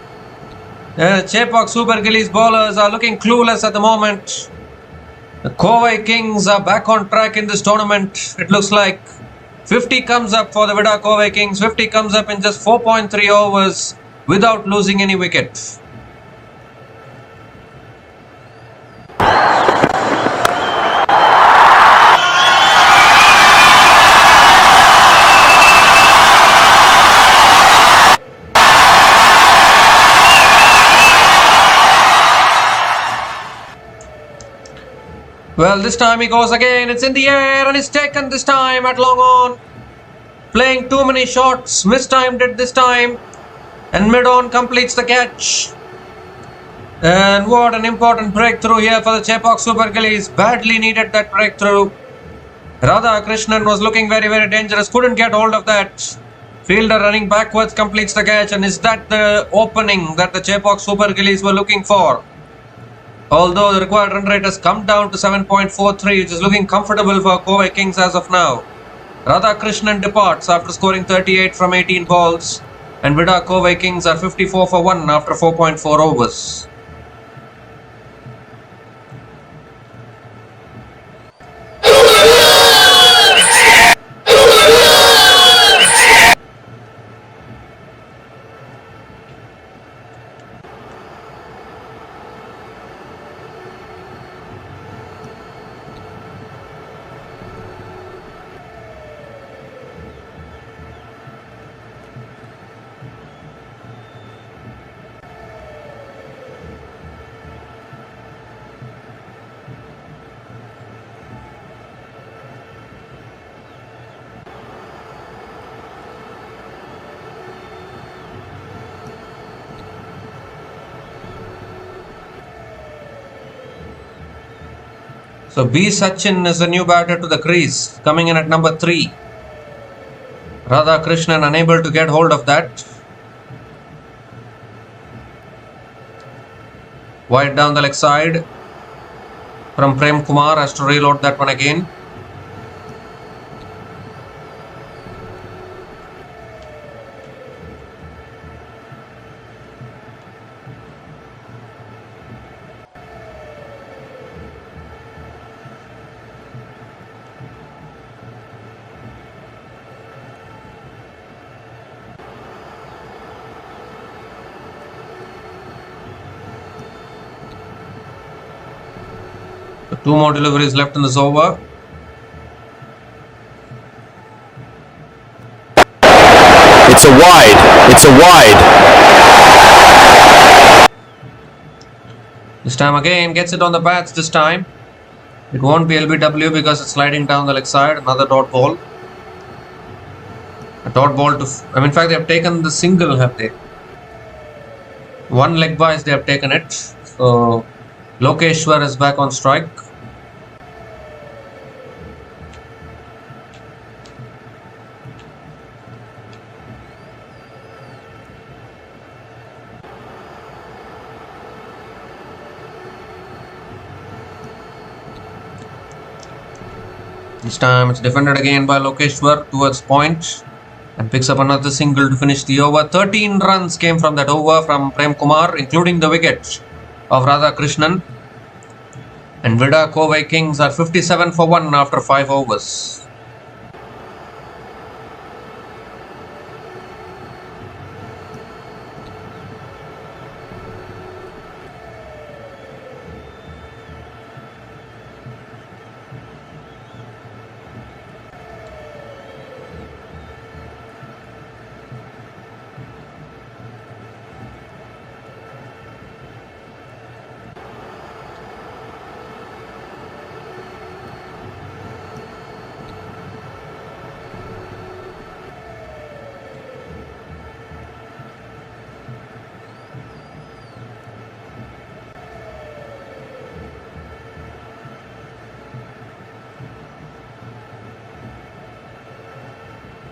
Chepauk Super Gillies bowlers are looking clueless at the moment. The Kovai Kings are back on track in this tournament. It looks like 50 comes up for the Vida Kovai Kings. 50 comes up in just 4.3 overs without losing any wicket. Well, this time he goes again. It's in the air and it's taken this time at long on. Playing too many shots. Mistimed it this time. And mid-on completes the catch. And what an important breakthrough here for the Chepauk Super Gillies. Badly needed that breakthrough. Radhakrishnan was looking very, very dangerous. Couldn't get hold of that. Fielder running backwards completes the catch. And is that the opening that the Chepauk Super Gillies were looking for? Although the required run rate has come down to 7.43, which is looking comfortable for Kovai Kings as of now. Radhakrishnan departs after scoring 38 from 18 balls. And Vida Kovai Kings are 54 for 1 after 4.4 overs. So B. Sachin is the new batter to the crease, coming in at number 3. Radhakrishnan unable to get hold of that. Wide down the leg side from Prem Kumar, has to reload that one again. 2 more deliveries left in this over. It's a wide. It's a wide. This time again, gets it on the bats this time. It won't be LBW because it's sliding down the leg side. Another dot ball. A dot ball to... in fact, they have taken the single, have they? 1 leg byes, they have taken it. So, Lokeshwar is back on strike. This time it's defended again by Lokeshwar towards point and picks up another single to finish the over. 13 runs came from that over from Prem Kumar, including the wicket of Radha Krishnan. And Vida Kovai Kings are 57 for 1 after 5 overs.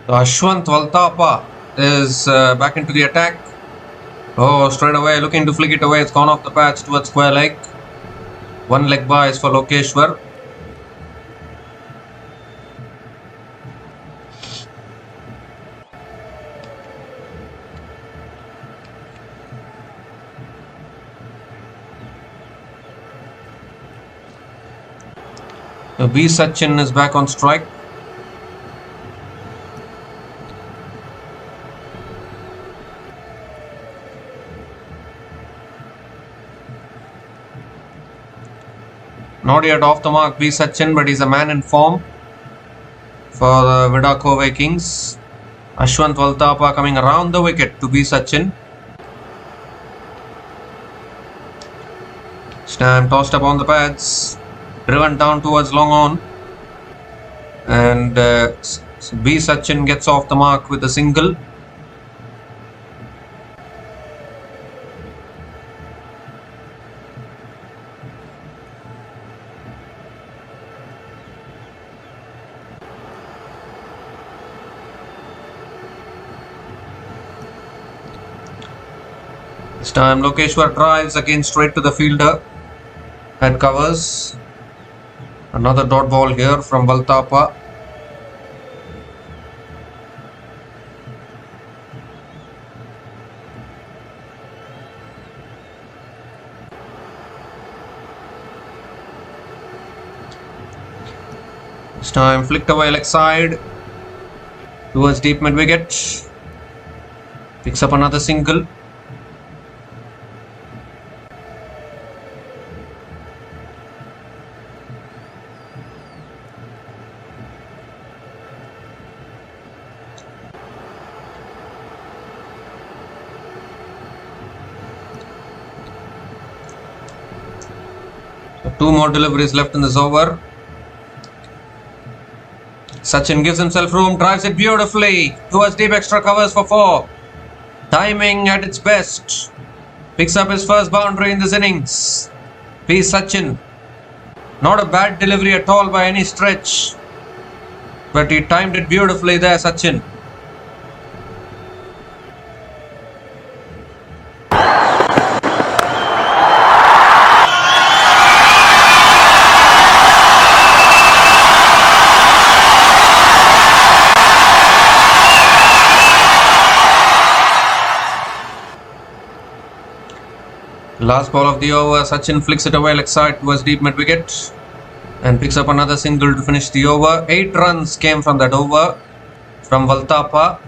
Ashwant Valtapa is back into the attack. Oh, straight away looking to flick it away. It's gone off the patch towards square leg. 1 leg by is for Lokeshwar. So B. Sachin is back on strike. Not yet off the mark, B. Sachin, but he's a man in form for the Vida Kovai Kings. Ashwant Valtapa coming around the wicket to B. Sachin. Stamp tossed up on the pads, driven down towards long on, and B. Sachin gets off the mark with a single. This time Lokeshwar drives again straight to the fielder. Head covers. Another dot ball here from Valtapa. This time flicked away leg side towards deep mid wicket. Picks up another single. So 2 more deliveries left in this over. Sachin gives himself room, drives it beautifully towards deep extra covers for 4. Timing at its best. Picks up his first boundary in this innings. P. Sachin. Not a bad delivery at all by any stretch. But he timed it beautifully there, Sachin. Last ball of the over, Sachin flicks it away leg side towards deep mid wicket and picks up another single to finish the over. 8 runs came from that over from Valtapa,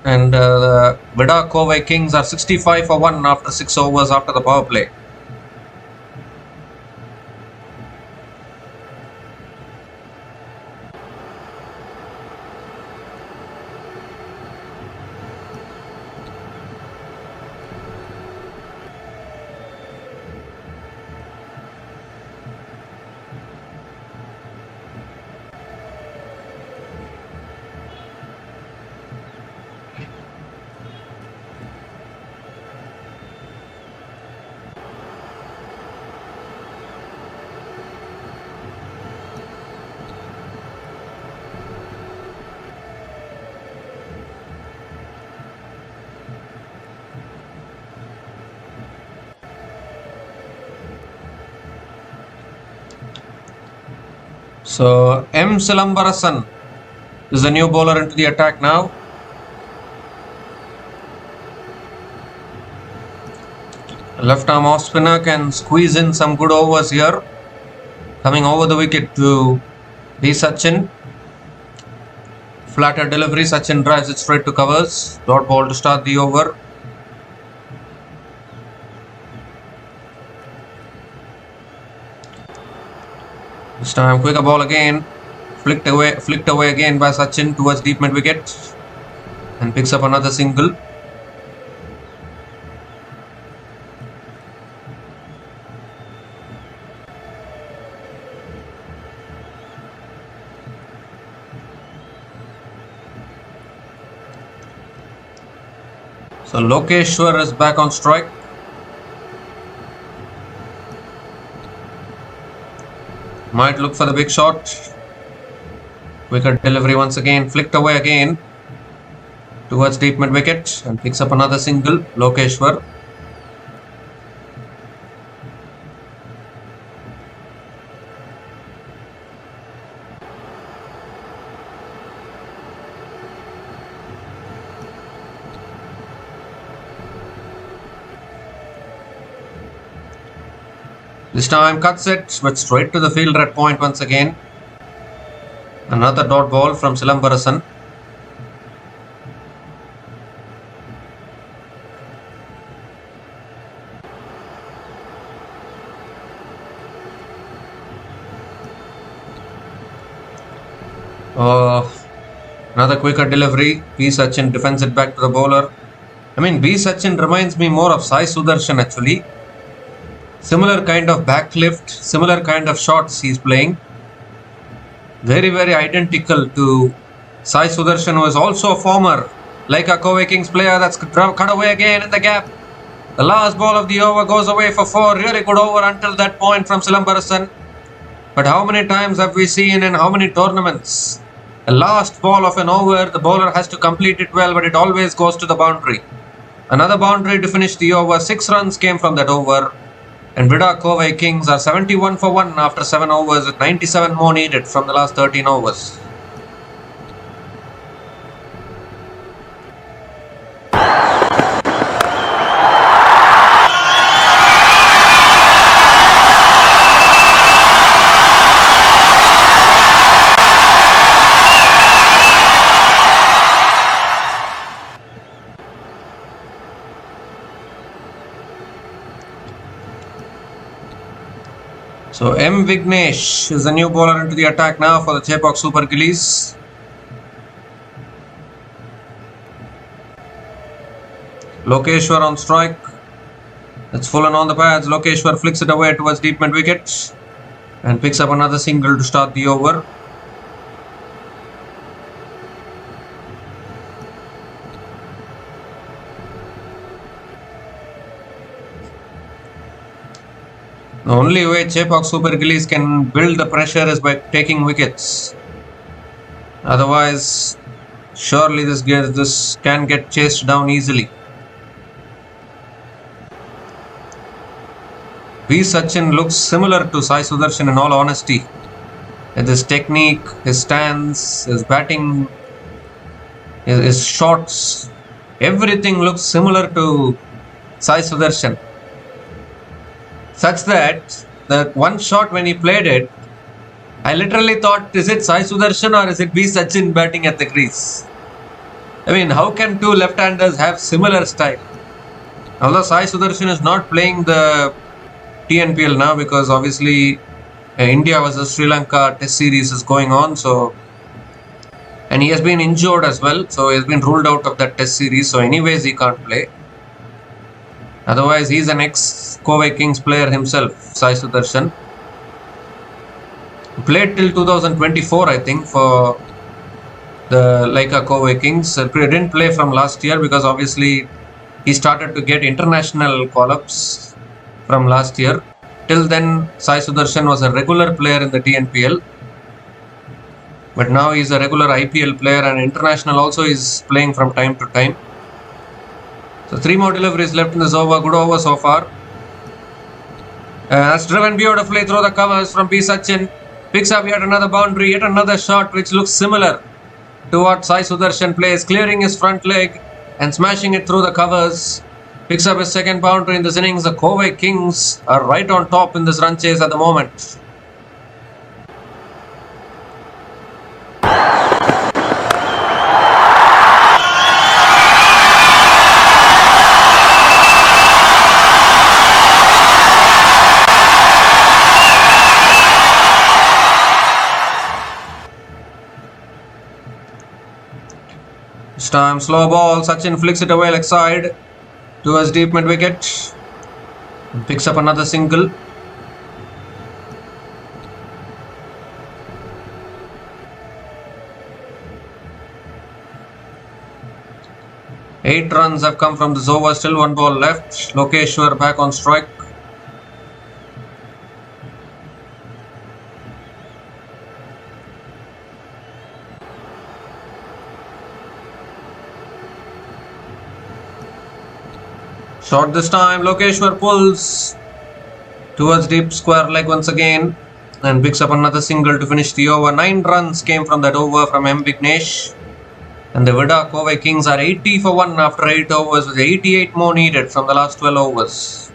and the Vida Kovai Kings are 65 for 1 after 6 overs after the power play. So M. Silambarasan is the new bowler into the attack now. Left arm off spinner can squeeze in some good overs here. Coming over the wicket to B. Sachin. Flatter delivery, Sachin drives it straight to covers. Dot ball to start the over. This time quicker ball again. Flicked away again by Sachin towards deep mid wicket. And picks up another single. So Lokeshwar is back on strike. Might look for the big shot. Wicket delivery once again. Flicked away again towards deep mid wicket and picks up another single. Lokeshwar. This time cuts it, but straight to the fielder at point once again. Another dot ball from Silambarasan. Another quicker delivery. B. Sachin defends it back to the bowler. I mean, B. Sachin reminds me more of Sai Sudarshan actually. Similar kind of backlift, similar kind of shots he's playing. Very, very identical to Sai Sudarshan, who is also a former Vida Kovai Kings player. That's cut away again in the gap. The last ball of the over goes away for 4. Really good over until that point from Silambarasan. But how many times have we seen in how many tournaments? The last ball of an over, the bowler has to complete it well, but it always goes to the boundary. Another boundary to finish the over. 6 runs came from that over. And Vida Kovai Kings are 71 for 1 after 7 overs with 97 more needed from the last 13 overs. So M. Vignesh is the new bowler into the attack now for the Chepauk Super Gillies. Lokeshwar on strike. It's full and on the pads. Lokeshwar flicks it away towards deep mid wicket and picks up another single to start the over. The only way Chepauk Super Gillies can build the pressure is by taking wickets. Otherwise, surely this can get chased down easily. B. Sachin looks similar to Sai Sudarshan in all honesty. With his technique, his stance, his batting, his shots, everything looks similar to Sai Sudarshan. Such that the one shot when he played it, I literally thought, is it Sai Sudarshan or is it B. Sachin batting at the crease? I mean, how can two left-handers have similar style? Although Sai Sudarshan is not playing the TNPL now because obviously India versus Sri Lanka test series is going on, and he has been injured as well, so he has been ruled out of that test series, so anyways he can't play. Otherwise, he's an ex-Kovai Kings player himself, Sai Sudarshan. Played till 2024, I think, for the Vida Kovai Kings. Didn't play from last year because obviously he started to get international call-ups from last year. Till then, Sai Sudarshan was a regular player in the TNPL. But now he's a regular IPL player and international also is playing from time to time. So 3 more deliveries left in this over. Good over so far. That's driven beautifully through the covers from B. Sachin. Picks up yet another boundary, yet another shot which looks similar to what Sai Sudarshan plays, clearing his front leg and smashing it through the covers. Picks up his second boundary in this innings. The Kovai Kings are right on top in this run chase at the moment. This time slow ball, Sachin flicks it away leg side towards deep mid wicket and picks up another single. Eight runs have come from this over, still one ball left. Lokeshwar back on strike. Shot this time, Lokeshwar pulls towards deep square leg once again and picks up another single to finish the over. 9 runs came from that over from M. Vignesh. And the Vida Kovai Kings are 80 for 1 after 8 overs with 88 more needed from the last 12 overs.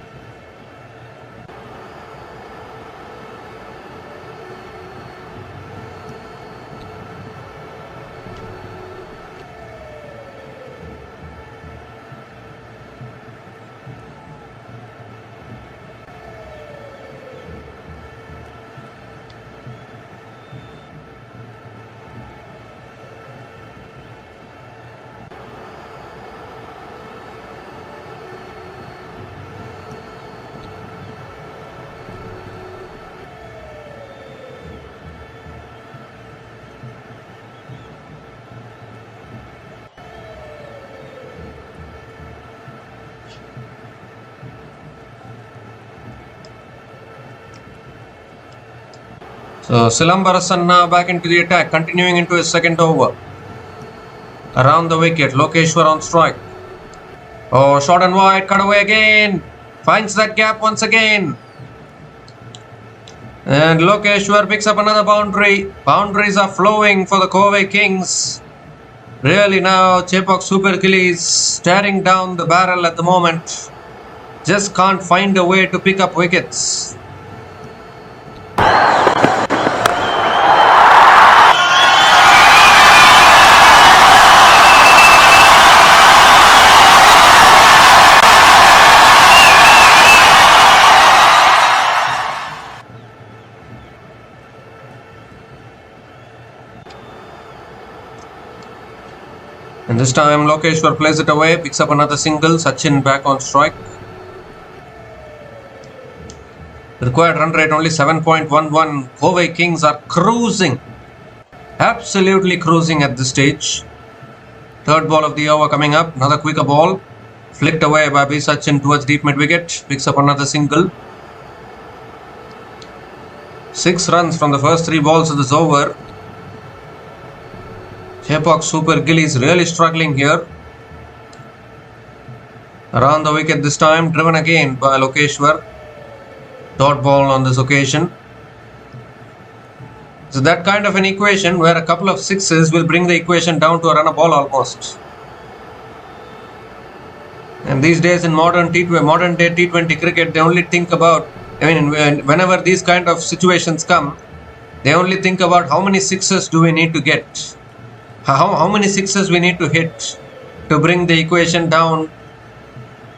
So Silambarasan now back into the attack, continuing into his second over. Around the wicket, Lokeshwar on strike. Oh, short and wide, cut away again. Finds that gap once again. And Lokeshwar picks up another boundary. Boundaries are flowing for the Kovai Kings. Really now, Chepauk Super Gillies staring down the barrel at the moment. Just can't find a way to pick up wickets. And this time Lokeshwar plays it away, picks up another single. Sachin back on strike. The required run rate only 7.11. Kovai Kings are cruising. Absolutely cruising at this stage. Third ball of the over coming up. Another quicker ball. Flicked away by B. Sachin towards deep mid wicket. Picks up another single. 6 runs from the first 3 balls of this over. Chepauk Super Gillies really struggling here. Around the wicket this time, driven again by Lokeshwar. Dot ball on this occasion. So that kind of an equation where a couple of sixes will bring the equation down to a run a ball almost. And these days in modern day T20 cricket, they only think about, whenever these kind of situations come, they only think about how many sixes do we need to get. How many sixes we need to hit to bring the equation down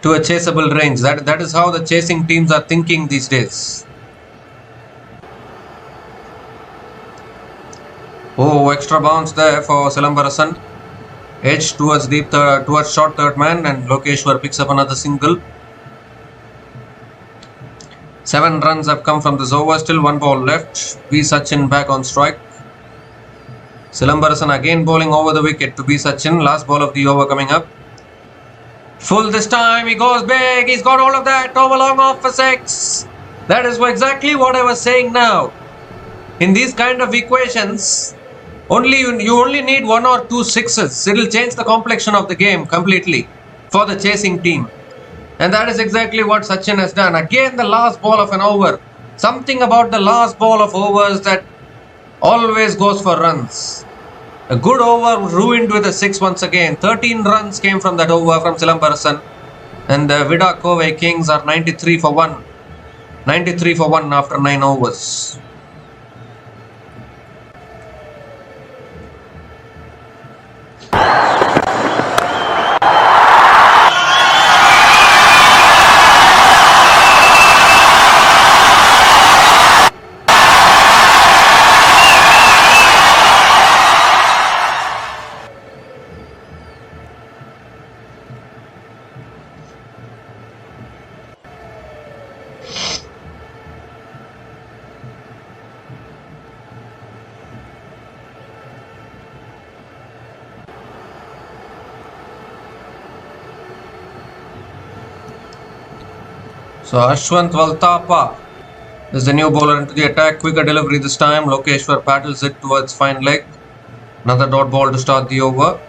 to a chaseable range. That is how the chasing teams are thinking these days. Oh, extra bounce there for Silambarasan. Edge towards towards short third man, and Lokeshwar picks up another single. 7 runs have come from this over, still 1 ball left. V. Sachin back on strike. Silambarasan again bowling over the wicket to B. Sachin. Last ball of the over coming up. Full this time. He goes big. He's got all of that. Over long off for 6. That is exactly what I was saying now. In these kind of equations, you only need 1 or 2 sixes. It will change the complexion of the game completely for the chasing team. And that is exactly what Sachin has done. Again, the last ball of an over. Something about the last ball of overs that Always goes for runs. A good over ruined with a 6 once again. 13 runs came from that over from Silambarasan. And the Vida Kovai Kings are 93 for 1. 93 for 1 after 9 overs. So Ashwant Valtapa is the new bowler into the attack. Quicker delivery this time. Lokeshwar paddles it towards fine leg. Another dot ball to start the over.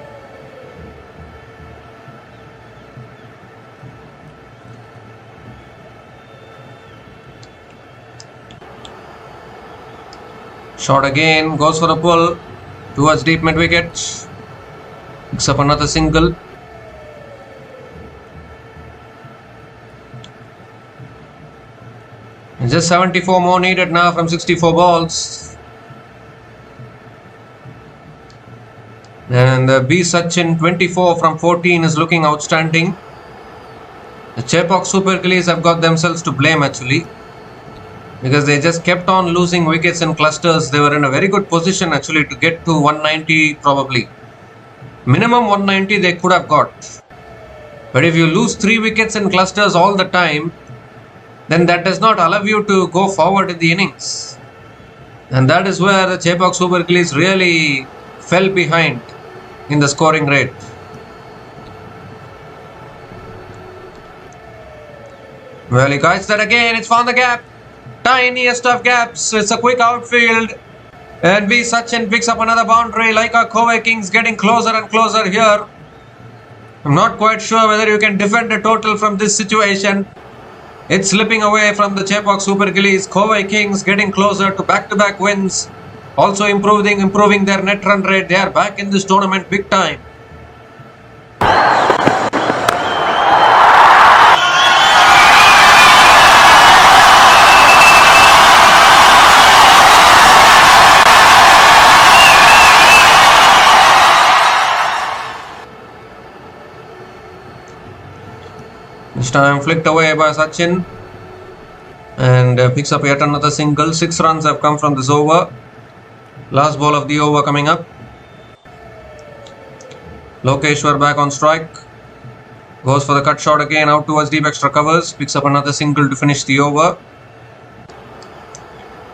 Shot again, goes for a pull towards deep mid wicket. Picks up another single. And just 74 more needed now from 64 balls. And B Sachin 24 from 14 is looking outstanding. The Chepauk Super Gillies have got themselves to blame actually, because they just kept on losing wickets in clusters. They were in a very good position actually to get to 190 probably. Minimum 190 they could have got. But if you lose 3 wickets in clusters all the time, then that does not allow you to go forward in the innings. And that is where the Chepauk Super Gillies really fell behind in the scoring rate. Well, he guides that again. It's found the gap. Tiniest of gaps. It's a quick outfield. And V Sachin picks up another boundary. Like our Kovai Kings getting closer and closer here. I'm not quite sure whether you can defend a total from this situation. It's slipping away from the Chepauk Super Gillies. Kovai Kings getting closer to back-to-back wins. Also improving their net run rate. They are back in this tournament big time. This time flicked away by Sachin and picks up yet another single. 6 runs have come from this over. Last ball of the over coming up. Lokeshwar back on strike. Goes for the cut shot again, out towards deep extra covers. Picks up another single to finish the over.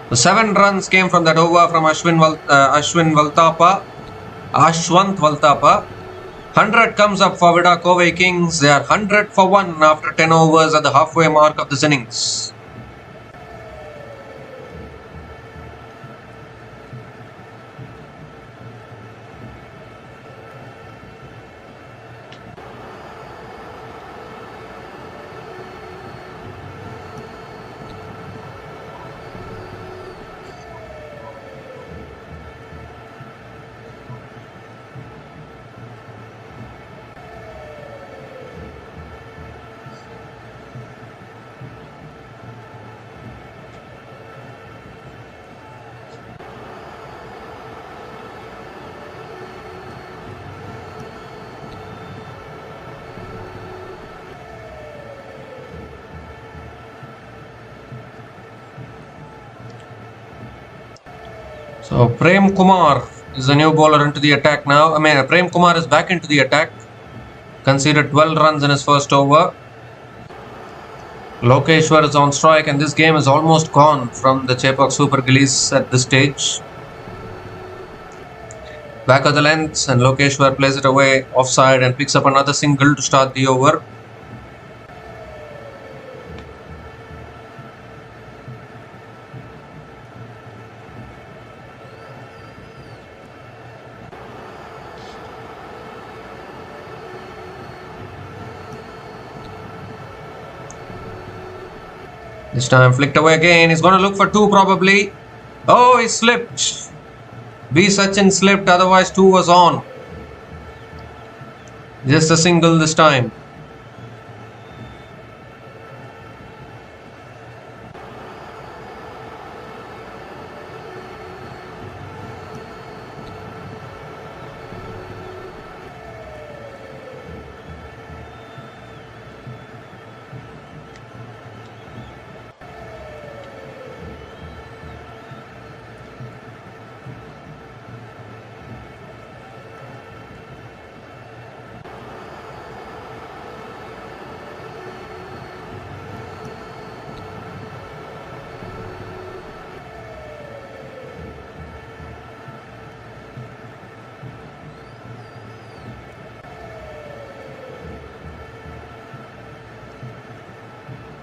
The 7 runs came from that over from Ashwant Valtapa. 100 comes up for Vida Kovai Kings. They are 100 for 1 after 10 overs at the halfway mark of this innings. So Prem Kumar is the new bowler into the attack now. Prem Kumar is back into the attack. Conceded 12 runs in his first over. Lokeshwar is on strike and this game is almost gone from the Chepauk Super Gillies at this stage. Back of the length and Lokeshwar plays it away offside and picks up another single to start the over. This time flicked away again. He's going to look for 2 probably. Oh, he slipped. B Sachin slipped, otherwise 2 was on. Just a single this time.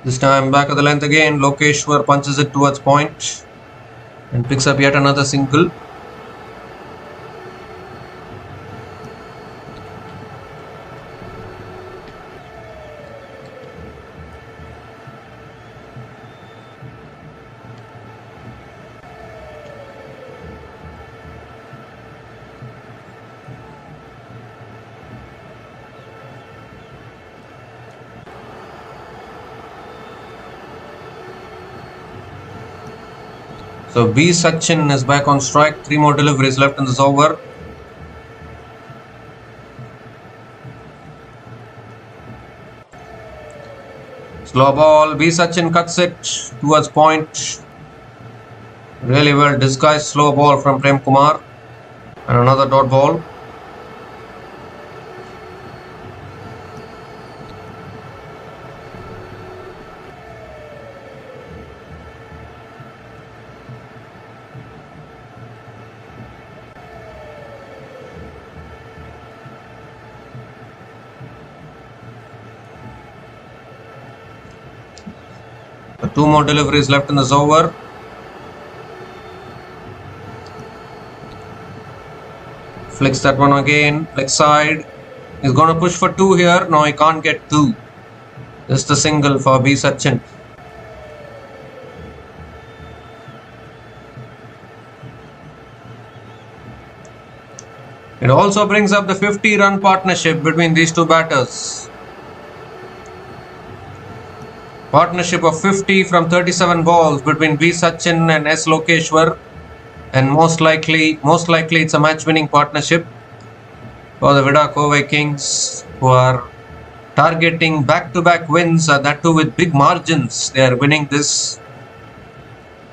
This time back of the length again. Lokeshwar punches it towards point and picks up yet another single. So B Sachin is back on strike. 3 more deliveries left in this over. Slow ball. B Sachin cuts it towards point. Really well disguised slow ball from Prem Kumar. And another dot ball. So 2 more deliveries left in this over. Flicks that one again. Leg side. He's going to push for 2 here. No, he can't get 2. Just a single for B Sachin. It also brings up the 50-run partnership between these two batters. Partnership of 50 from 37 balls between B Sachin and S Lokeshwar, and most likely it's a match-winning partnership for the Vida Kovai Kings, who are targeting back-to-back wins, that too with big margins. They are winning this.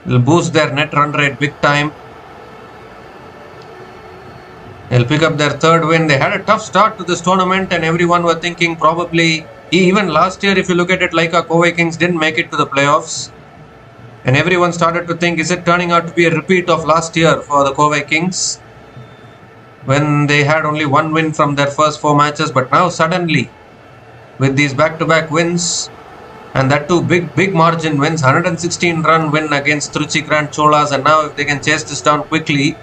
Will boost their net run rate big time. They'll pick up their 3rd win. They had a tough start to this tournament, and everyone were thinking probably, even last year, if you look at it, like our Kovai Kings didn't make it to the playoffs. And everyone started to think, is it turning out to be a repeat of last year for the Kovai Kings, when they had only 1 win from their first 4 matches? But now suddenly, with these back-to-back wins, and that too big margin wins, 116-run win against Truchi Grand Cholas, and now if they can chase this down quickly,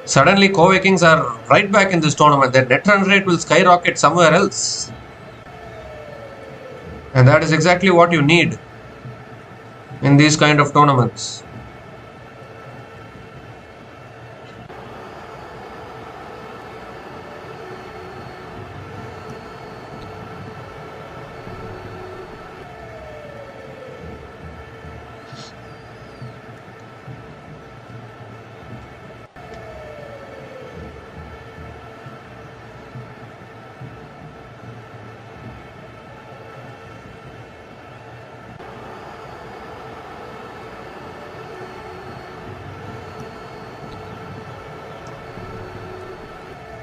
suddenly Kovai Kings are right back in this tournament. Their net run rate will skyrocket somewhere else. And that is exactly what you need in these kind of tournaments.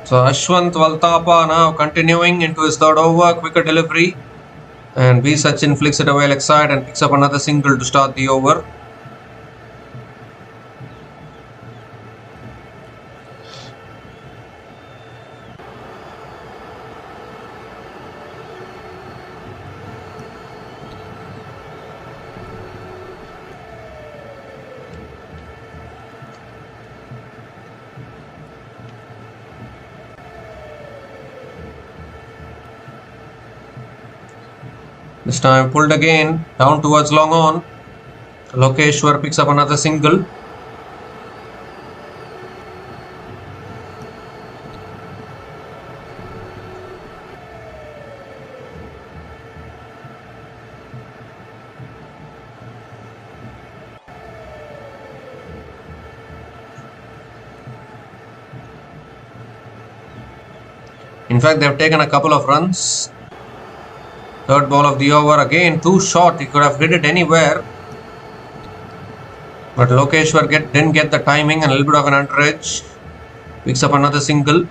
So Ashwant Valtapa now continuing into his 3rd over, quicker delivery, and B Sachin flicks it away leg side and picks up another single to start the over. This time pulled again, down towards long on. Lokeshwar picks up another single. In fact, they've taken a couple of runs. Third ball of the over, again too short. He could have hit it anywhere. But Lokeshwar didn't get the timing and a little bit of an underedge. Picks up another single.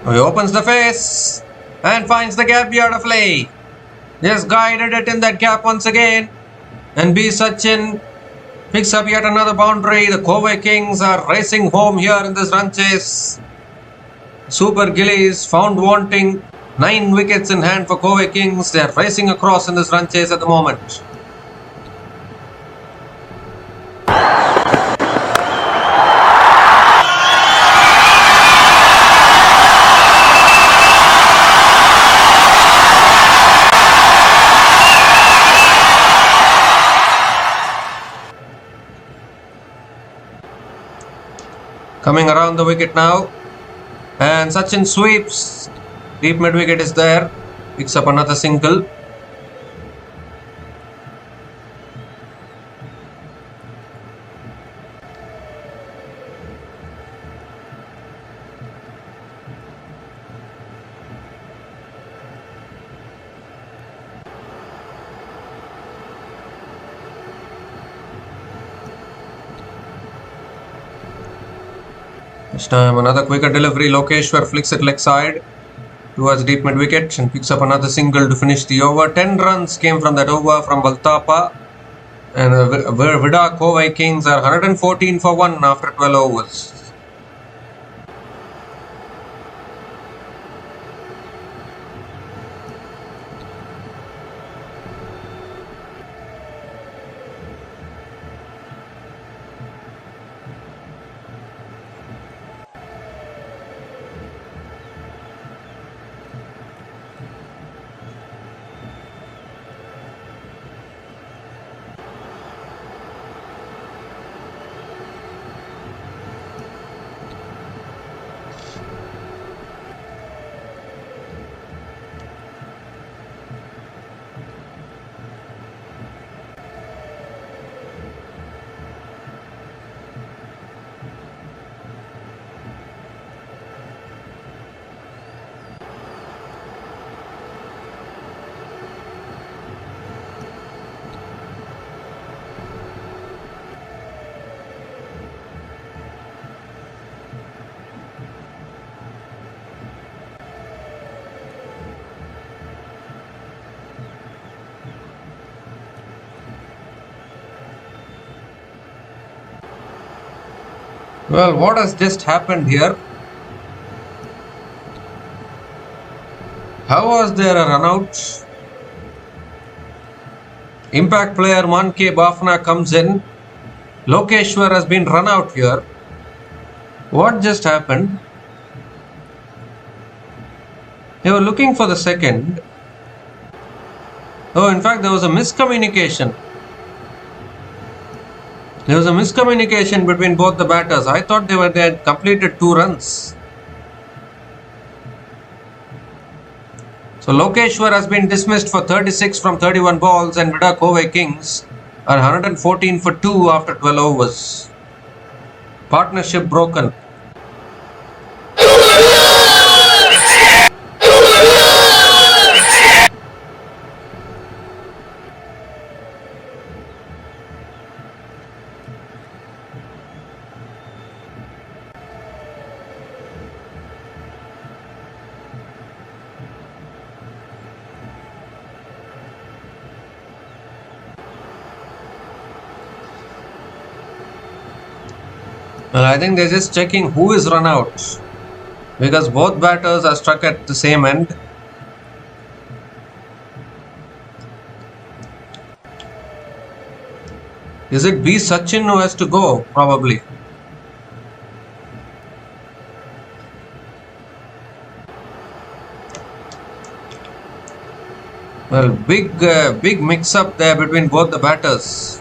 He opens the face and finds the gap beautifully. Just guided it in that gap once again. And B. Sachin picks up yet another boundary. The Kovai Kings are racing home here in this run chase. Super Gillies found wanting. 9 wickets in hand for Kovai Kings. They are racing across in this run chase at the moment. Coming around the wicket now, and Sachin sweeps. Deep mid wicket is there, picks up another single. This time another quicker delivery. Lokeshwar flicks it leg side towards deep mid wicket and picks up another single to finish the over. 10 runs came from that over from Valtapa, and Vida Kovai Kings are 114 for 1 after 12 overs. Well, what has just happened here? How was there a run out? Impact player 1K Bafna comes in. Lokeshwar has been run out here. What just happened? They were looking for the second. Oh, in fact, there was a miscommunication. There was a miscommunication between both the batters. I thought they had completed 2 runs. So Lokeshwar has been dismissed for 36 from 31 balls, and Vida Kovai Kings are 114 for 2 after 12 overs. Partnership broken. Well, I think they're just checking who is run out, because both batters are struck at the same end. Is it B. Sachin who has to go? Probably. Well, big mix-up there between both the batters.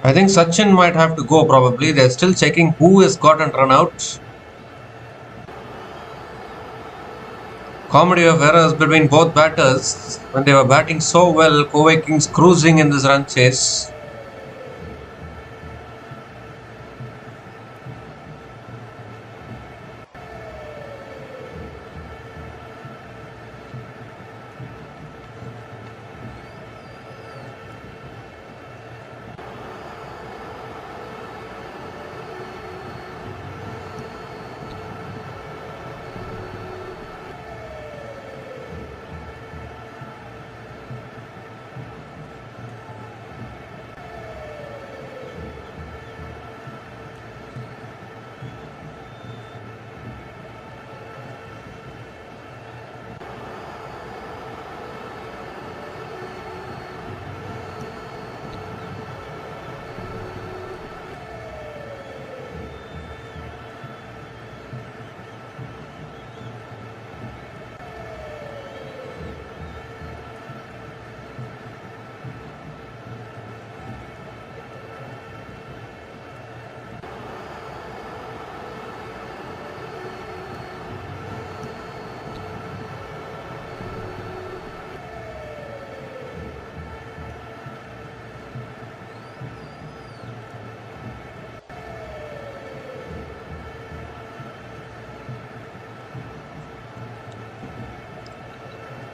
I think Sachin might have to go probably. They're still checking who has gotten run out. Comedy of errors between both batters when they were batting so well. Kovai Kings cruising in this run chase.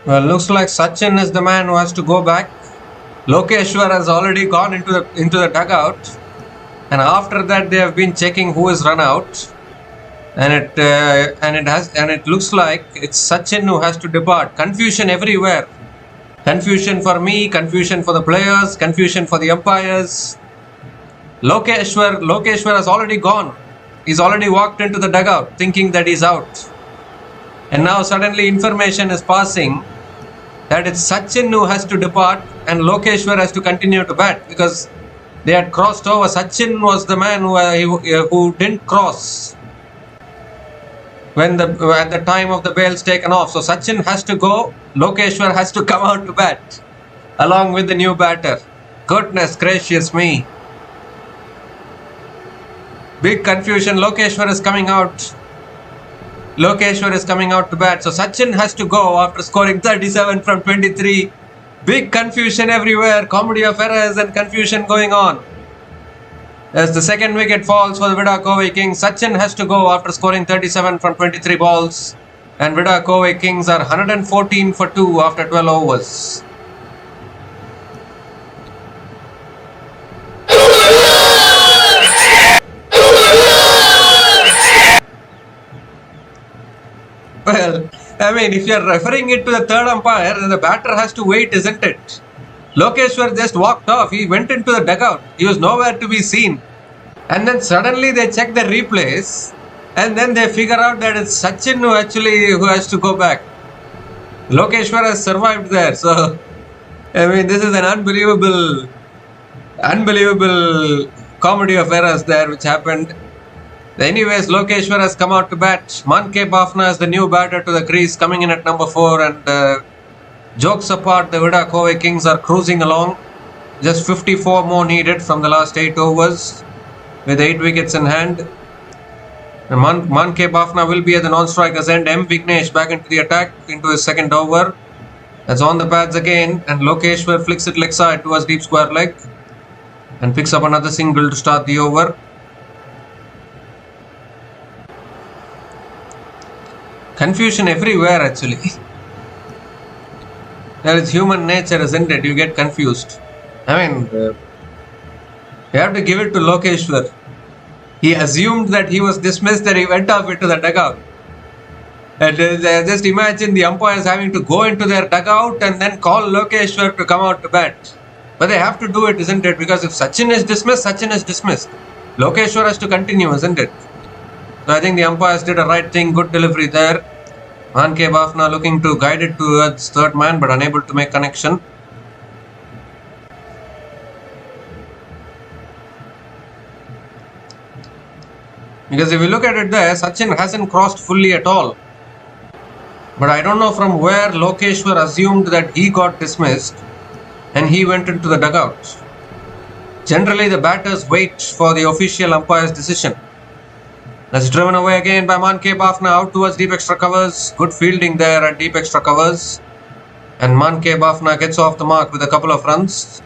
Well, looks like Sachin is the man who has to go back. Lokeshwar has already gone into the dugout, and after that they have been checking who is run out, and it looks like it's Sachin who has to depart. Confusion everywhere. Confusion for me, confusion for the players, confusion for the umpires. Lokeshwar has already gone. He's already walked into the dugout thinking that he's out. And now suddenly information is passing that it's Sachin who has to depart and Lokeshwar has to continue to bat because they had crossed over. Sachin was the man who didn't cross at the time of the bails taken off. So Sachin has to go. Lokeshwar has to come out to bat along with the new batter. Goodness gracious me. Big confusion. Lokeshwar is coming out. Lokeshwar is coming out to bat. So Sachin has to go after scoring 37 from 23. Big confusion everywhere. Comedy of errors and confusion going on. As the second wicket falls for the Vida Kovai Kings, Sachin has to go after scoring 37 from 23 balls. And Vida Kovai Kings are 114 for 2 after 12 overs. Well, I mean, if you're referring it to the third umpire, then the batter has to wait, isn't it? Lokeshwar just walked off. He went into the dugout. He was nowhere to be seen. And then suddenly they check the replays, and then they figure out that it's Sachin who has to go back. Lokeshwar has survived there. So, I mean, this is an unbelievable comedy of errors there which happened. Anyways, Lokeshwar has come out to bat. Manke Bafna is the new batter to the crease, coming in at number 4. And jokes apart, the Vida Kovai Kings are cruising along. Just 54 more needed from the last 8 overs, with 8 wickets in hand. And Manke Bafna will be at the non-strikers end. M. Vignesh back into the attack, into his second over. That's on the pads again. And Lokeshwar flicks it leg side towards deep square leg and picks up another single to start the over. Confusion everywhere actually. That is human nature, isn't it? You get confused. I mean, you have to give it to Lokeshwar. He assumed that he was dismissed, that he went off into the dugout. And just imagine the umpires having to go into their dugout and then call Lokeshwar to come out to bat. But they have to do it, isn't it? Because if Sachin is dismissed, Sachin is dismissed. Lokeshwar has to continue, isn't it? So I think the umpires did a right thing. Good delivery there. Manke Bafna looking to guide it towards third man, but unable to make connection. Because if you look at it there, Sachin hasn't crossed fully at all. But I don't know from where Lokeshwar assumed that he got dismissed and he went into the dugout. Generally, the batters wait for the official umpire's decision. That's driven away again by Man Bafna out towards deep extra covers. Good fielding there at deep extra covers. And Man Bafna gets off the mark with a couple of runs.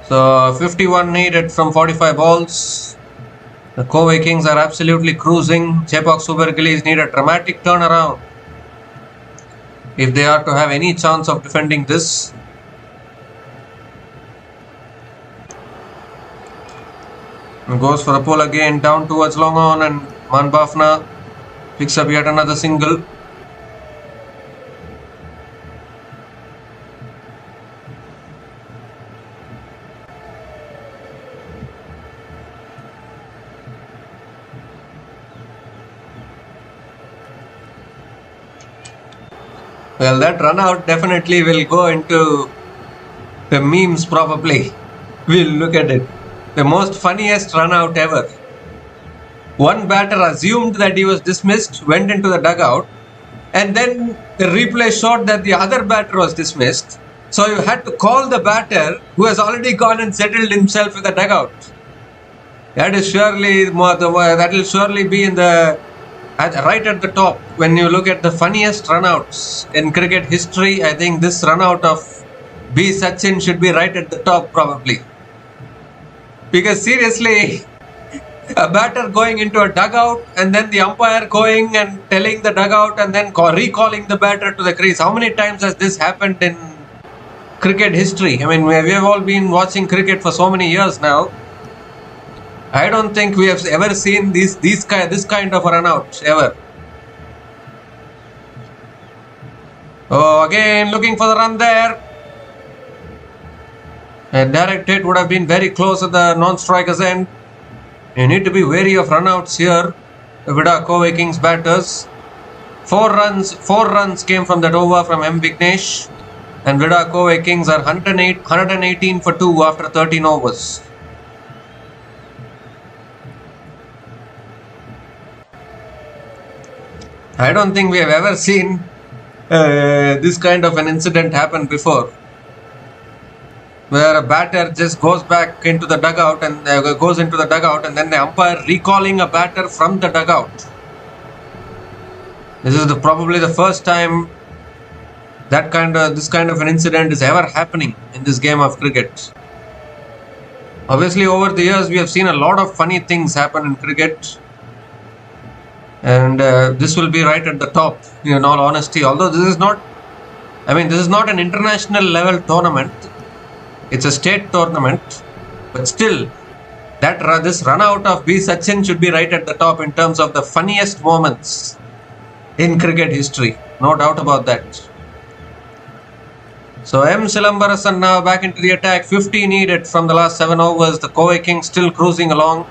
So 51 needed from 45 balls. The Kovai Kings are absolutely cruising. Chepauk Super Gillies need a dramatic turnaround if they are to have any chance of defending this. And goes for a pull again down towards long on, and Man Bafna picks up yet another single. Well, that run out definitely will go into the memes probably. We'll look at it. The most funniest run out ever. One batter assumed that he was dismissed, went into the dugout, and then the replay showed that the other batter was dismissed. So you had to call the batter who has already gone and settled himself in the dugout. That will surely be in the right at the top. When you look at the funniest runouts in cricket history, I think this runout of B. Sachin should be right at the top probably. Because seriously, a batter going into a dugout and then the umpire going and telling the dugout and then recalling the batter to the crease. How many times has this happened in cricket history? I mean, we have all been watching cricket for so many years now. I don't think we have ever seen this kind of a run out ever. Oh, again looking for the run there. A direct hit would have been very close at the non-striker's end. You need to be wary of runouts here. The Vida Kovai Kings batters. 4 runs came from that over from M. Vignesh. And Vida Kovai Kings are 118 for 2 after 13 overs. I don't think we have ever seen this kind of an incident happen before, where a batter just goes back into the dugout and and then the umpire recalling a batter from the dugout. This is probably the first time this kind of an incident is ever happening in this game of cricket. Obviously, over the years we have seen a lot of funny things happen in cricket. And this will be right at the top, in all honesty. Although this is not an international level tournament. It's a state tournament. But still, this run out of B. Sachin should be right at the top in terms of the funniest moments in cricket history. No doubt about that. So M. Silambarasan now back into the attack. 50 needed from the last 7 overs. The Kovai Kings still cruising along.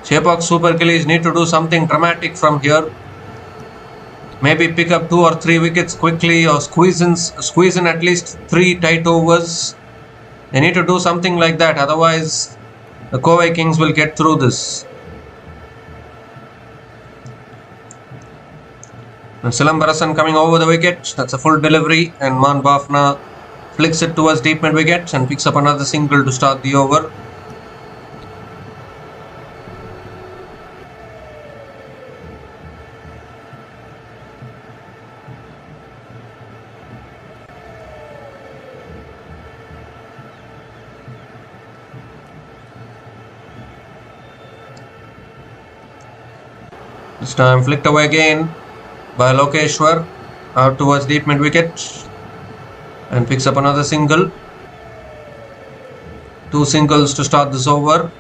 Chepauk Super Gillies need to do something dramatic from here. Maybe pick up 2 or 3 wickets quickly, or squeeze in at least 3 tight overs. They need to do something like that. Otherwise, the Kovai Kings will get through this. And Silambarasan coming over the wicket. That's a full delivery. And Man Bafna flicks it towards deep mid wicket and picks up another single to start the over. This time flicked away again by Lokeshwar out towards deep mid wicket and picks up another single. 2 singles to start this over.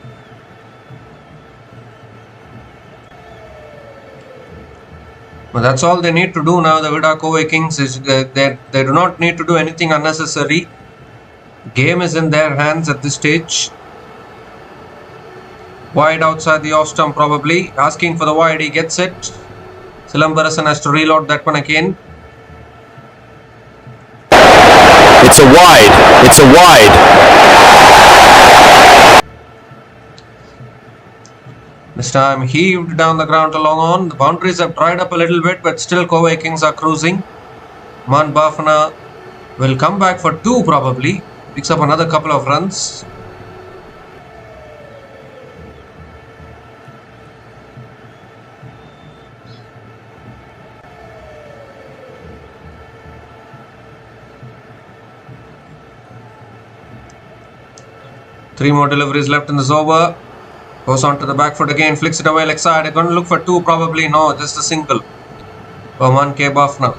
But that's all they need to do now. The Vida Kovai Kings is they do not need to do anything unnecessary. Game is in their hands at this stage. Wide outside the off stump probably. Asking for the wide, he gets it. Silambarasan has to reload that one again. It's a wide. It's a wide. This time heaved down the ground along on. The boundaries have dried up a little bit, but still Kovai Kings are cruising. Man Bafana will come back for 2 probably. Picks up another couple of runs. Three more deliveries left in this over. Goes on to the back foot again, flicks it away leg side. They're going to look for 2 probably. No, just a single. For Man K. Bafna.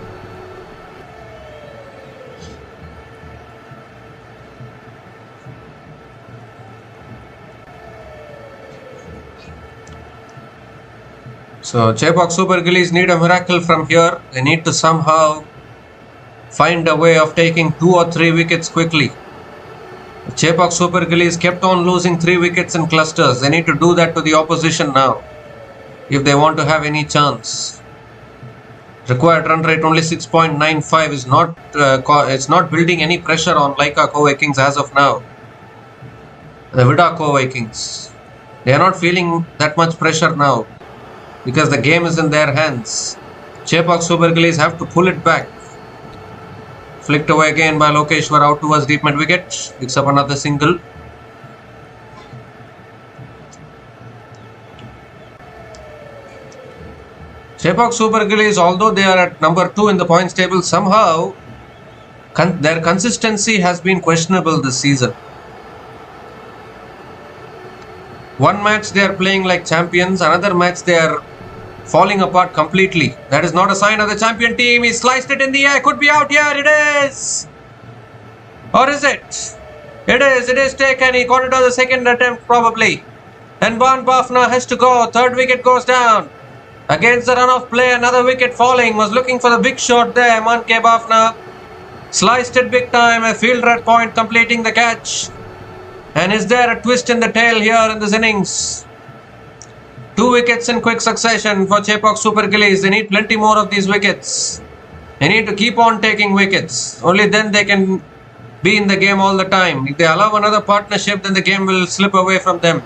So Chepauk Super Gillies need a miracle from here. They need to somehow find a way of taking 2 or 3 wickets quickly. Chepauk Super Gillies kept on losing 3 wickets in clusters. They need to do that to the opposition now if they want to have any chance. Required run rate only 6.95 is not it's not building any pressure on Laika Kovai Kings as of now. The Vida Kovai Kings, they are not feeling that much pressure now because the game is in their hands. Chepauk Super Gillies have to pull it back. Flicked away again by Lokeshwar out towards deep mid wicket. Picks up another single. Chepauk Super Gillies, although they are at number 2 in the points table, somehow their consistency has been questionable this season. One match they are playing like champions, another match they are falling apart completely. That is not a sign of the champion team. He sliced it in the air. Could be out here. It is. Or is it? It is. It is taken. He got it on the second attempt probably. And Man Bafna has to go. Third wicket goes down. Against the run of play, another wicket falling. Was looking for the big shot there. Man K. Bafna sliced it big time. A fielder at point completing the catch. And is there a twist in the tail here in this innings? 2 wickets in quick succession for Chepauk Super Gillies. They need plenty more of these wickets. They need to keep on taking wickets. Only then they can be in the game all the time. If they allow another partnership, then the game will slip away from them.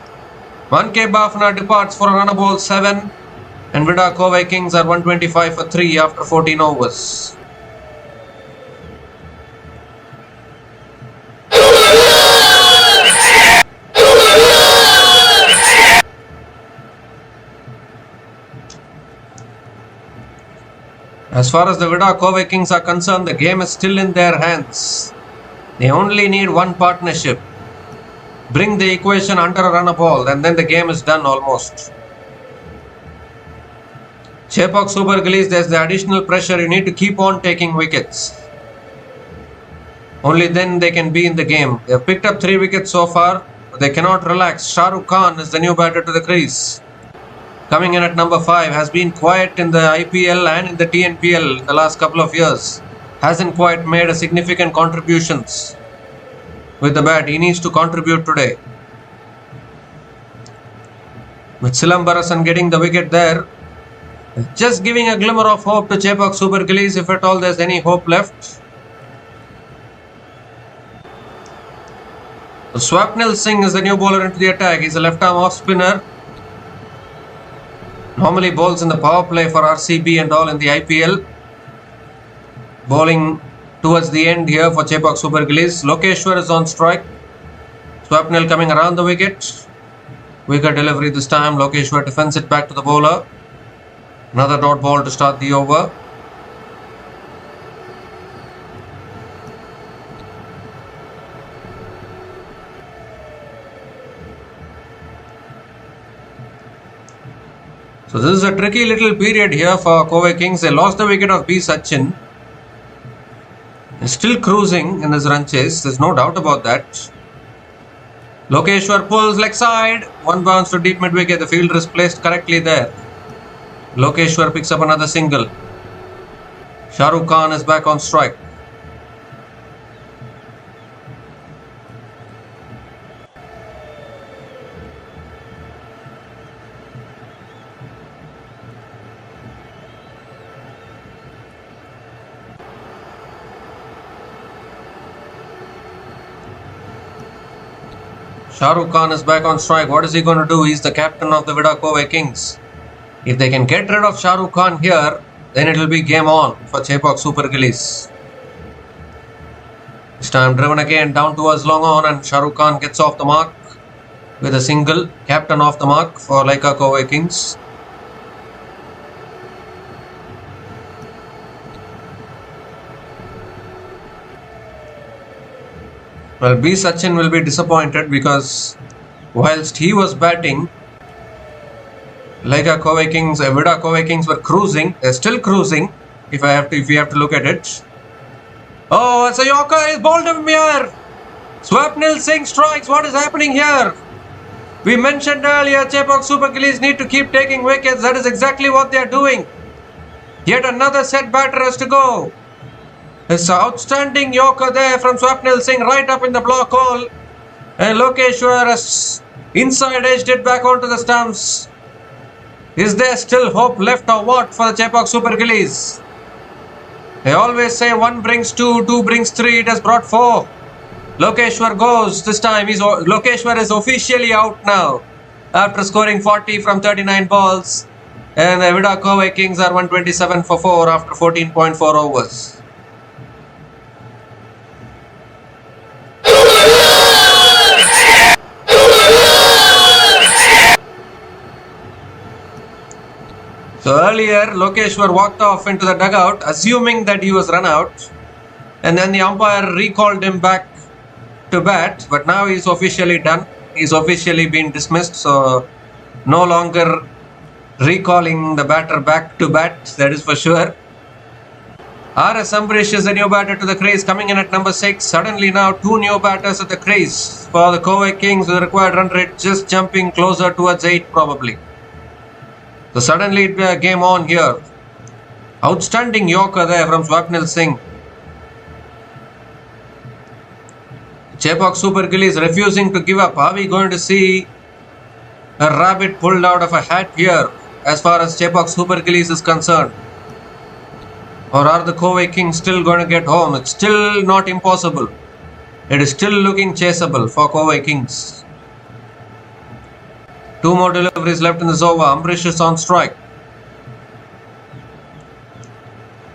1K Bafna departs for a run of ball 7. And Vida Kovai Kings are 125 for 3 after 14 overs. As far as the Vida Kovai Kings are concerned, the game is still in their hands. They only need one partnership. Bring the equation under a run of ball and then the game is done almost. Chepauk Super Gillies, there's the additional pressure. You need to keep on taking wickets. Only then they can be in the game. They have picked up 3 wickets so far, but they cannot relax. Shah Rukh Khan is the new batter to the crease. Coming in at number 5, has been quiet in the IPL and in the TNPL in the last couple of years. Hasn't quite made a significant contributions with the bat. He needs to contribute today. With Silambarasan getting the wicket there, just giving a glimmer of hope to Chepauk Super Gillies, if at all there's any hope left. Swapnil Singh is the new bowler into the attack. He's a left-arm off-spinner. Normally bowls in the power play for RCB and all in the IPL. Bowling towards the end here for Chepauk Super Gillies. Lokeshwar is on strike. Swapnil coming around the wicket. Wicket delivery this time. Lokeshwar defends it back to the bowler. Another dot ball to start the over. So this is a tricky little period here for Kovai Kings. They lost the wicket of B. Sachin. They're still cruising in this run chase. There's no doubt about that. Lokeshwar pulls leg side. One bounce to deep mid wicket. The fielder is placed correctly there. Lokeshwar picks up another single. Shah Rukh Khan is back on strike. Shah Rukh Khan is back on strike. What is he going to do? He's the captain of the Vida Kovai Kings. If they can get rid of Shah Rukh Khan here, then it will be game on for Chepauk Super Gillies. This time driven again down towards long on, and Shah Rukh Khan gets off the mark with a single. Captain off the mark for Vida Kovai Kings. Well, B. Sachin will be disappointed because whilst he was batting, Vida Kovai Kings were cruising. They're still cruising. If you have to look at it. Oh, it's a Yorker. He's bowled him here. Swapnil Singh strikes. What is happening here? We mentioned earlier, Chepauk Super Gillies need to keep taking wickets. That is exactly what they are doing. Yet another set batter has to go. This outstanding Yorker there from Swapnil Singh right up in the block hole. And Lokeshwar has inside edged it back onto the stumps. Is there still hope left or what for the Chepauk Super Gillies? They always say 1 brings 2, 2 brings 3. It has brought 4. Lokeshwar goes this time. Lokeshwar is officially out now after scoring 40 from 39 balls. And the Vida Kovai Kings are 127 for 4 after 14.4 overs. So earlier, Lokeshwar walked off into the dugout, assuming that he was run out, and then the umpire recalled him back to bat. But now he's officially done. He's officially been dismissed. So no longer recalling the batter back to bat. That is for sure. RS Ambrish is the new batter to the crease, coming in at number 6. Suddenly now 2 new batters at the crease for the Kovai Kings with the required run rate just jumping closer towards 8 probably. So suddenly it a game on here. Outstanding Yorker there from Swapnil Singh. Chepauk Super Gillies refusing to give up. Are we going to see a rabbit pulled out of a hat here as far as Chepauk Super Gillies is concerned? Or are the Kovai Kings still going to get home? It's still not impossible. It is still looking chaseable for Kovai Kings. 2 more deliveries left in this over. Ambrish is on strike.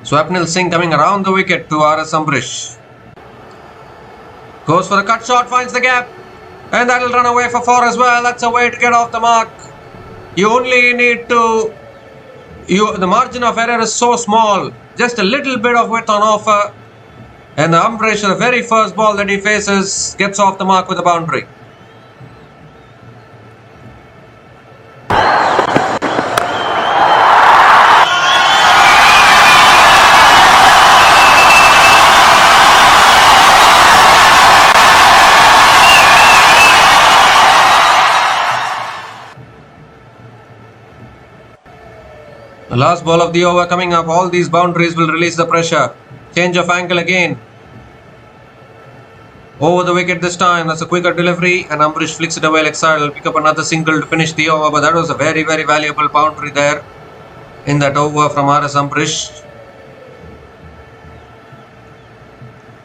Swapnil Singh coming around the wicket to RS Ambrish. Goes for the cut shot, finds the gap. And that will run away for 4 as well. That's a way to get off the mark. You only need to... the margin of error is so small. Just a little bit of width on offer. And the Ambrish, the very first ball that he faces, gets off the mark with a boundary. The last ball of the over coming up. All these boundaries will release the pressure. Change of angle again. Over the wicket this time. That's a quicker delivery. And Ambrish flicks it away leg side. Will pick up another single to finish the over. But that was a very, very valuable boundary there in that over from RS Ambrish.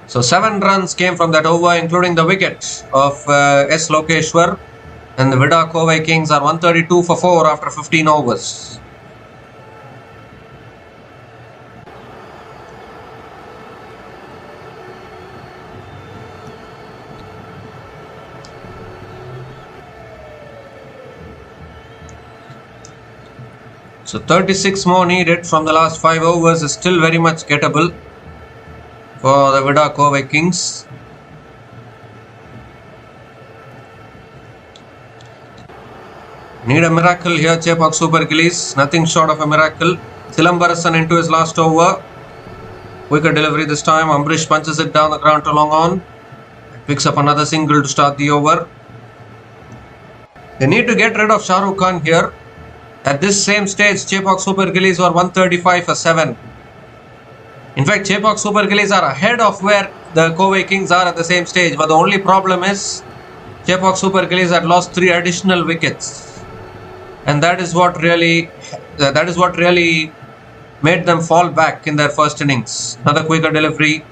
So 7 runs came from that over, including the wicket of S. Lokeshwar. And the Vida Kovai Kings are 132 for 4 after 15 overs. So 36 more needed from the last 5 overs is still very much gettable for the Vida Kovai Kings. Need a miracle here, Chepauk Super Gillies. Nothing short of a miracle. Silambarasan into his last over. Quicker delivery this time. Ambrish punches it down the ground to long on. Picks up another single to start the over. They need to get rid of Shah Rukh Khan here. At this same stage, Chepauk Super Gillies were 135 for 7. In fact, Chepauk Super Gillies are ahead of where the Kovai Kings are at the same stage. But the only problem is Chepauk Super Gillies had lost 3 additional wickets. And that is what really made them fall back in their first innings. Another quicker delivery.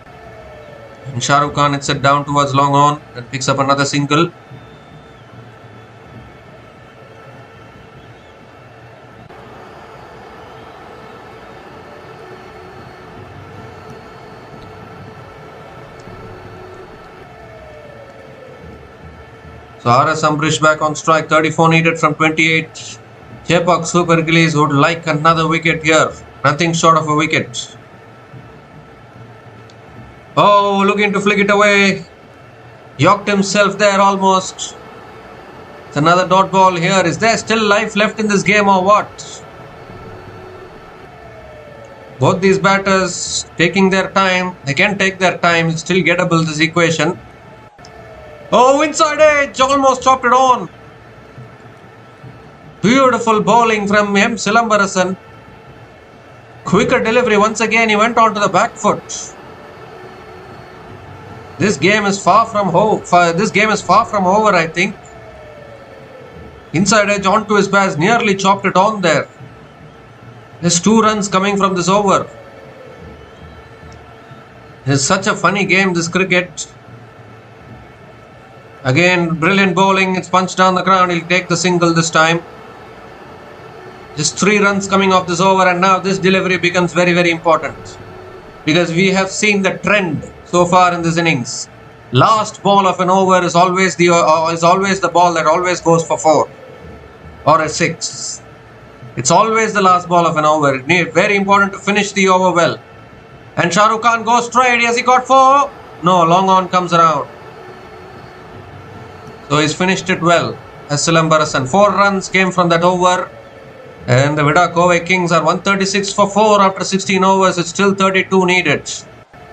And Shah Rukh Khan hits it down towards long on and picks up another single. So RS Ambrish back on strike, 34 needed from 28. Chepauk Super Gillies would like another wicket here. Nothing short of a wicket. Oh, looking to flick it away. Yorked himself there almost. It's another dot ball here. Is there still life left in this game or what? Both these batters taking their time. They can take their time. It's still gettable, this equation. Oh, inside edge. Almost chopped it on. Beautiful bowling from M. Silambarasan. Quicker delivery. Once again, he went on to the back foot. This game is far from over, I think. Inside edge onto his base. Nearly chopped it on there. There's 2 runs coming from this over. It's such a funny game, this cricket. Again, brilliant bowling. It's punched down the ground. He'll take the single this time. Just 3 runs coming off this over, and now this delivery becomes very, very important. Because we have seen the trend so far in this innings. Last ball of an over is always the ball that always goes for 4 or a 6. It's always the last ball of an over. It's very important to finish the over well. And Shah Rukh Khan goes straight. Has he got 4? No, long on comes around. So he's finished it well. As Silambarasan. 4 runs came from that over. And the Vida Kovai Kings are 136 for 4 after 16 overs. It's still 32 needed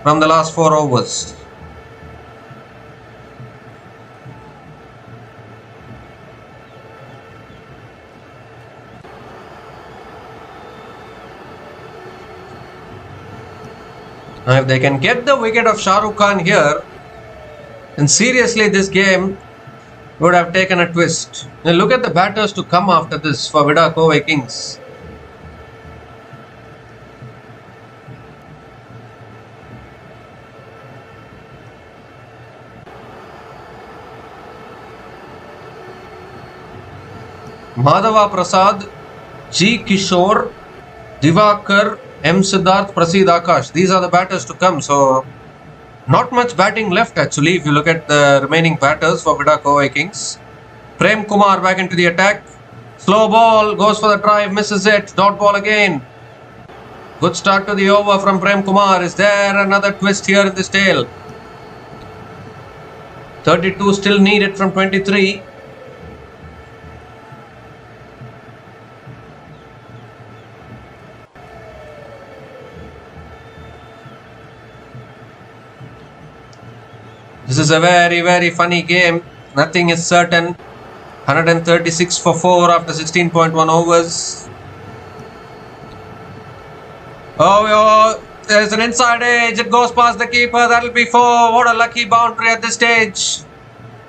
from the last 4 overs. Now if they can get the wicket of Shah Rukh Khan here, then seriously this game would have taken a twist. Now look at the batters to come after this for Vida Kovai Kings. Madhava Prasad, G. Kishore, Divakar, M. Siddharth, Prasid Akash. These are the batters to come. So, not much batting left actually if you look at the remaining batters for Vida Kovai Kings. Prem Kumar back into the attack. Slow ball, goes for the drive, misses it. Dot ball again. Good start to the over from Prem Kumar. Is there another twist here in this tale? 32 still needed from 23. This is a very, very funny game. Nothing is certain. 136 for 4 after 16.1 overs. Oh, there's an inside edge. It goes past the keeper. That'll be 4. What a lucky boundary at this stage.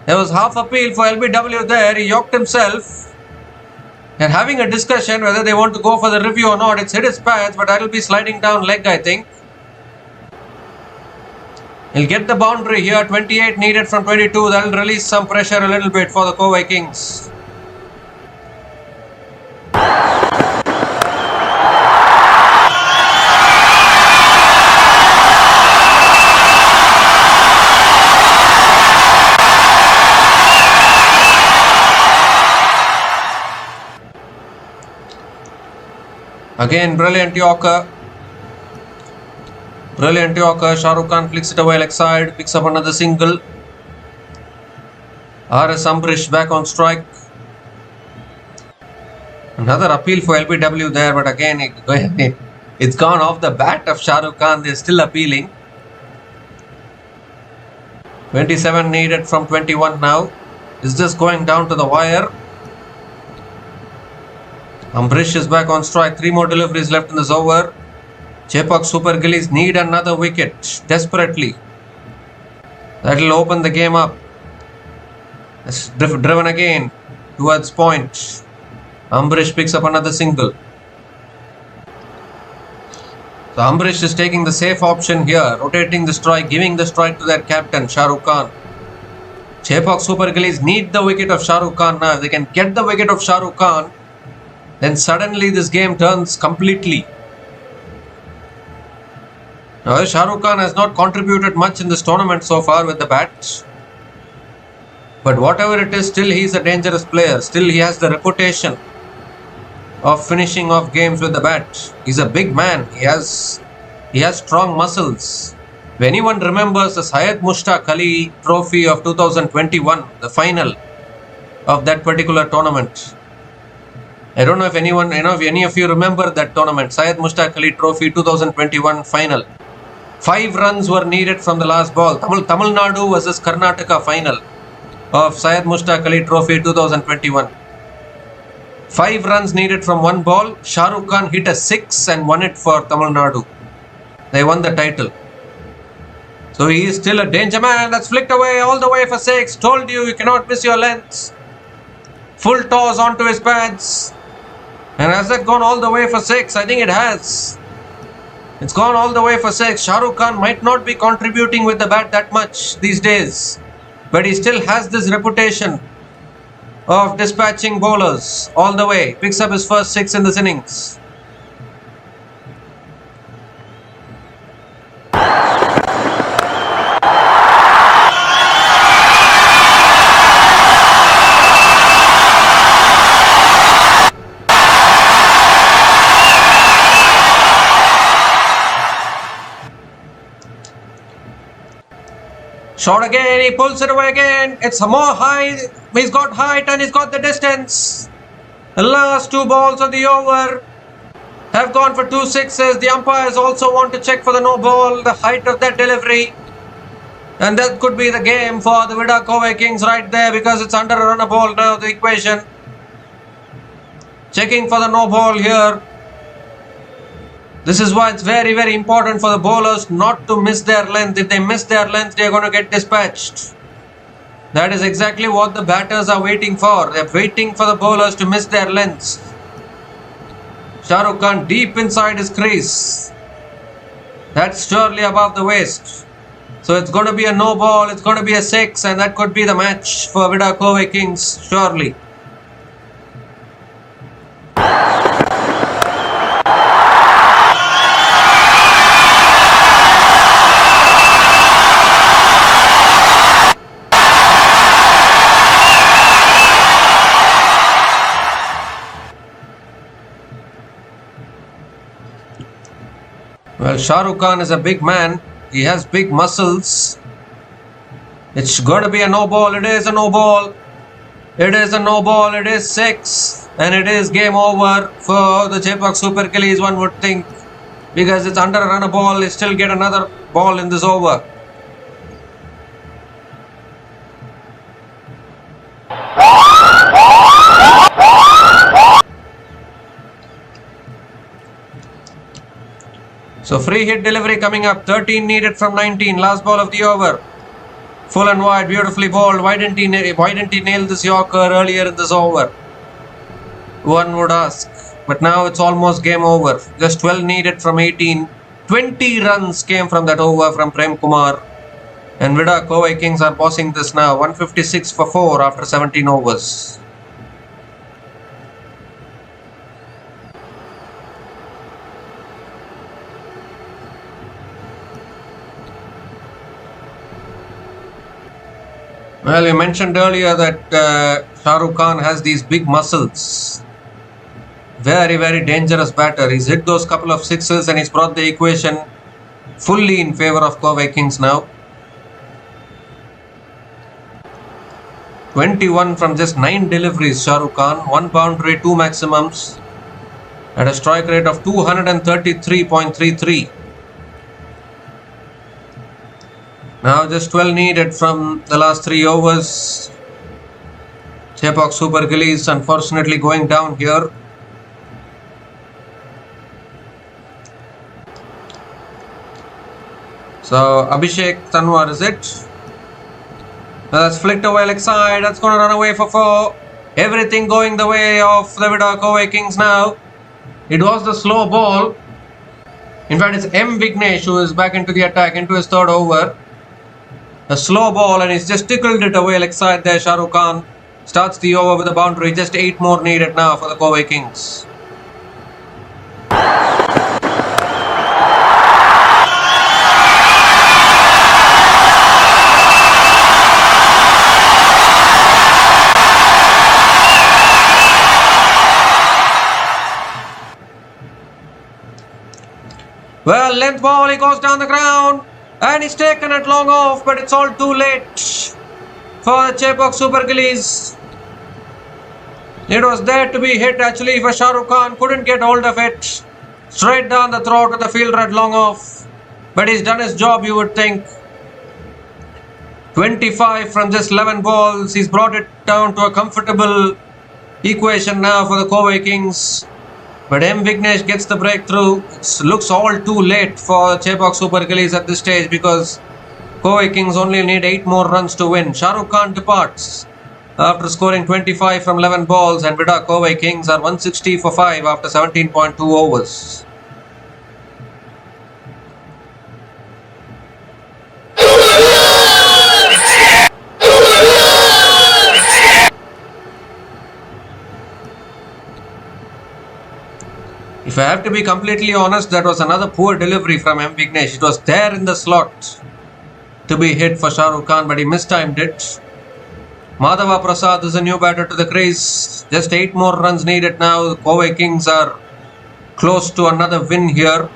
There was half appeal for LBW there. He yorked himself. They're having a discussion whether they want to go for the review or not. It's hit his pads, but that'll be sliding down leg, I think. He'll get the boundary here. 28 needed from 22. That'll release some pressure a little bit for the Kovai Kings. Again, brilliant Yorker. Brilliant Yorker. Shah Rukh Khan flicks it away leg side. Picks up another single. RS Ambrish back on strike. Another appeal for LBW there, but again it's gone off the bat of Shah Rukh Khan. They're still appealing. 27 needed from 21 now. Is this going down to the wire? Ambrish is back on strike. 3 more deliveries left in this over. Chepauk Super Gillies need another wicket desperately. That will open the game up. It's driven again towards point. Ambrish picks up another single. So Ambrish is taking the safe option here, rotating the strike, giving the strike to their captain Shah Rukh Khan. Chepauk Super Gillies need the wicket of Shah Rukh Khan now. If they can get the wicket of Shah Rukh Khan, then suddenly this game turns completely. Now, Shah Rukh Khan has not contributed much in this tournament so far with the bat. But whatever it is, still he's a dangerous player. Still he has the reputation of finishing off games with the bat. He's a big man. He has strong muscles. If anyone remembers the Syed Mushtaq Ali Trophy of 2021, the final of that particular tournament. I don't know if anyone, if any of you remember that tournament, Syed Mushtaq Ali Trophy 2021 final. 5 runs were needed from the last ball. Tamil Nadu versus Karnataka final of Syed Mushtaq Ali Trophy 2021. 5 runs needed from one ball. Shah Rukh Khan hit a 6 and won it for Tamil Nadu. They won the title. So he is still a danger man. That's flicked away all the way for 6. Told you cannot miss your lengths. Full toss onto his pads. And has that gone all the way for 6? I think it has. It's gone all the way for 6. Shah Rukh Khan might not be contributing with the bat that much these days, but he still has this reputation of dispatching bowlers all the way. Picks up his first 6 in this innings. Shot again, he pulls it away again. It's more high. He's got height and he's got the distance. The last 2 balls of the over have gone for 2 sixes. The umpires also want to check for the no ball, the height of that delivery. And that could be the game for the Vida Kovai Kings right there, because it's under a run a ball now, the equation. Checking for the no ball here. This is why it's very, very important for the bowlers not to miss their length. If they miss their length, they're going to get dispatched. That is exactly what the batters are waiting for. They're waiting for the bowlers to miss their lengths. Shah Rukh Khan deep inside his crease. That's surely above the waist. So it's going to be a no ball. It's going to be a 6, and that could be the match for Vida Kovai Kings, surely. Well, Shah Rukh Khan is a big man. He has big muscles. It's going to be a no ball. It is a no ball. It is a no ball. It is 6. And it is game over for the Chepauk Super Gillies, one would think. Because it's under a run a ball. They still get another ball in this over. So free hit delivery coming up. 13 needed from 19. Last ball of the over. Full and wide. Beautifully bowled. Why didn't he nail this Yorker earlier in this over? One would ask. But now it's almost game over. Just 12 needed from 18. 20 runs came from that over from Prem Kumar. And Vida Kovai Kings are bossing this now. 156 for 4 after 17 overs. Well, you mentioned earlier that Shah Rukh Khan has these big muscles. Very, very dangerous batter. He's hit those couple of 6s and he's brought the equation fully in favor of Kovai Kings now. 21 from just 9 deliveries, Shah Rukh Khan. 1 boundary, 2 maximums. At a strike rate of 233.33. Now just 12 needed from the last 3 overs. Chepauk Super Gillies unfortunately going down here. So Abhishek Tanwar, is it? That's flicked away leg side. That's going to run away for 4. Everything going the way of the Vida Kovai Kings now. It was the slow ball. In fact, it's M. Vignesh who is back into the attack, into his 3rd over. A slow ball and he's just tickled it away leg side there. Shah Rukh Khan starts the over with a boundary. Just 8 more needed now for the Kovai Kings. Well, length ball, he goes down the ground and he's taken it long off, but it's all too late for the Chepauk Super Gillies. It was there to be hit actually for Shah Rukh Khan, couldn't get hold of it. Straight down the throat with the fielder at long off. But he's done his job, you would think. 25 from just 11 balls. He's brought it down to a comfortable equation now for the Kovai Kings. But M. Vignesh gets the breakthrough. It looks all too late for Chepauk Super Gillies at this stage because Kovai Kings only need 8 more runs to win. Shah Rukh Khan departs after scoring 25 from 11 balls, and Vida Kovai Kings are 160 for 5 after 17.2 overs. If I have to be completely honest, that was another poor delivery from M. Vignesh. It was there in the slot to be hit for Shah Rukh Khan, but he mistimed it. Madhava Prasad is a new batter to the crease. Just 8 more runs needed now. The Kovai Kings are close to another win here.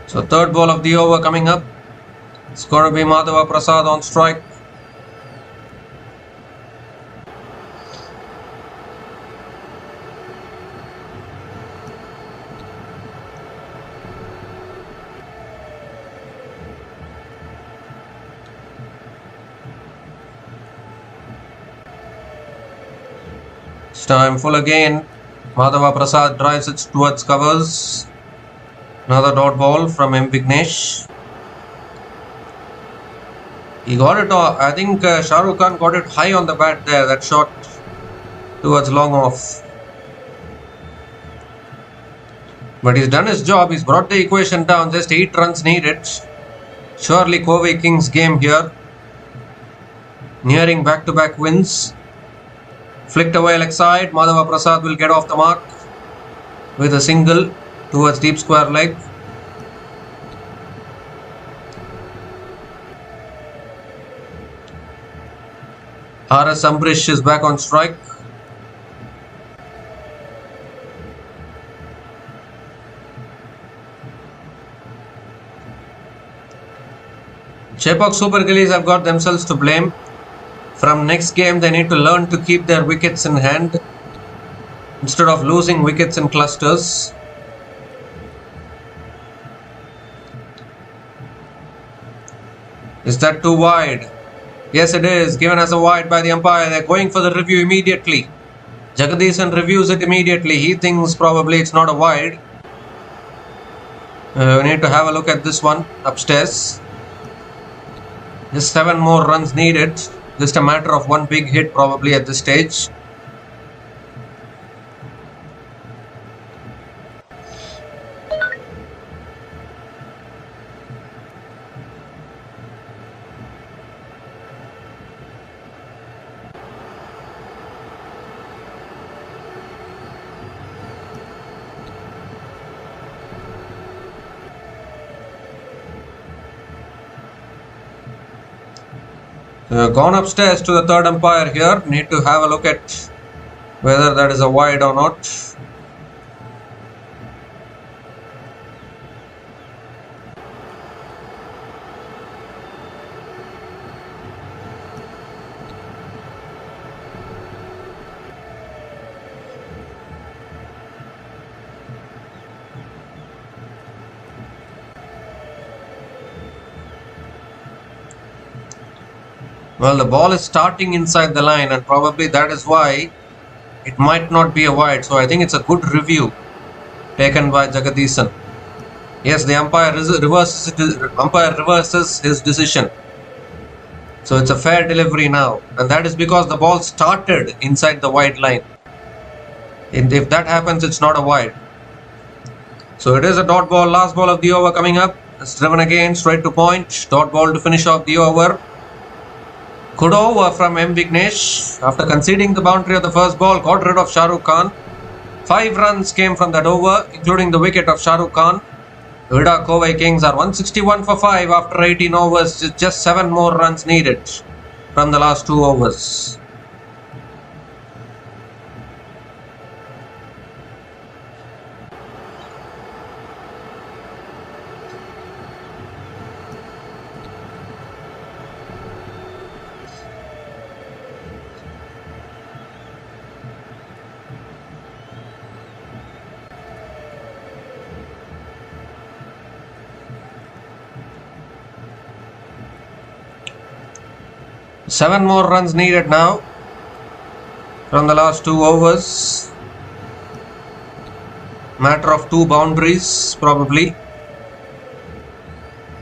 So third ball of the over coming up. It's going to be Madhava Prasad on strike. It's time full again. Madhava Prasad drives it towards covers. Another dot ball from M. Vignesh. He got it, I think Shah Rukh Khan got it high on the bat there, that shot towards long off. But he's done his job, he's brought the equation down, just 8 runs needed. Surely Kovai Kings game here. Nearing back-to-back wins. Flicked away leg side, Madhava Prasad will get off the mark with a single towards deep square leg. R.S. Ambrish is back on strike. Chepauk Super Gillies have got themselves to blame. From next game they need to learn to keep their wickets in hand instead of losing wickets in clusters. Is that too wide? Yes, it is. Given as a wide by the umpire. They're going for the review immediately. Jagadisan reviews it immediately. He thinks probably it's not a wide. We need to have a look at this one upstairs. Just 7 more runs needed. Just a matter of one big hit probably at this stage. Gone upstairs to the third umpire here. Need to have a look at whether that is a wide or not. Well, the ball is starting inside the line and probably that is why it might not be a wide. So I think it's a good review taken by Jagadisan. Yes, the umpire reverses his decision. So it's a fair delivery now. And that is because the ball started inside the wide line. If that happens, it's not a wide. So it is a dot ball, last ball of the over coming up. It's driven again, straight to point. Dot ball to finish off the over. Good over from M. Vignesh. After conceding the boundary of the first ball, got rid of Shah Rukh Khan. 5 runs came from that over, including the wicket of Shah Rukh Khan. Vida Kovai Kings are 161 for 5 after 18 overs. Just 7 more runs needed from the last 2 overs. Seven more runs needed now from the last 2 overs. Matter of 2 boundaries probably.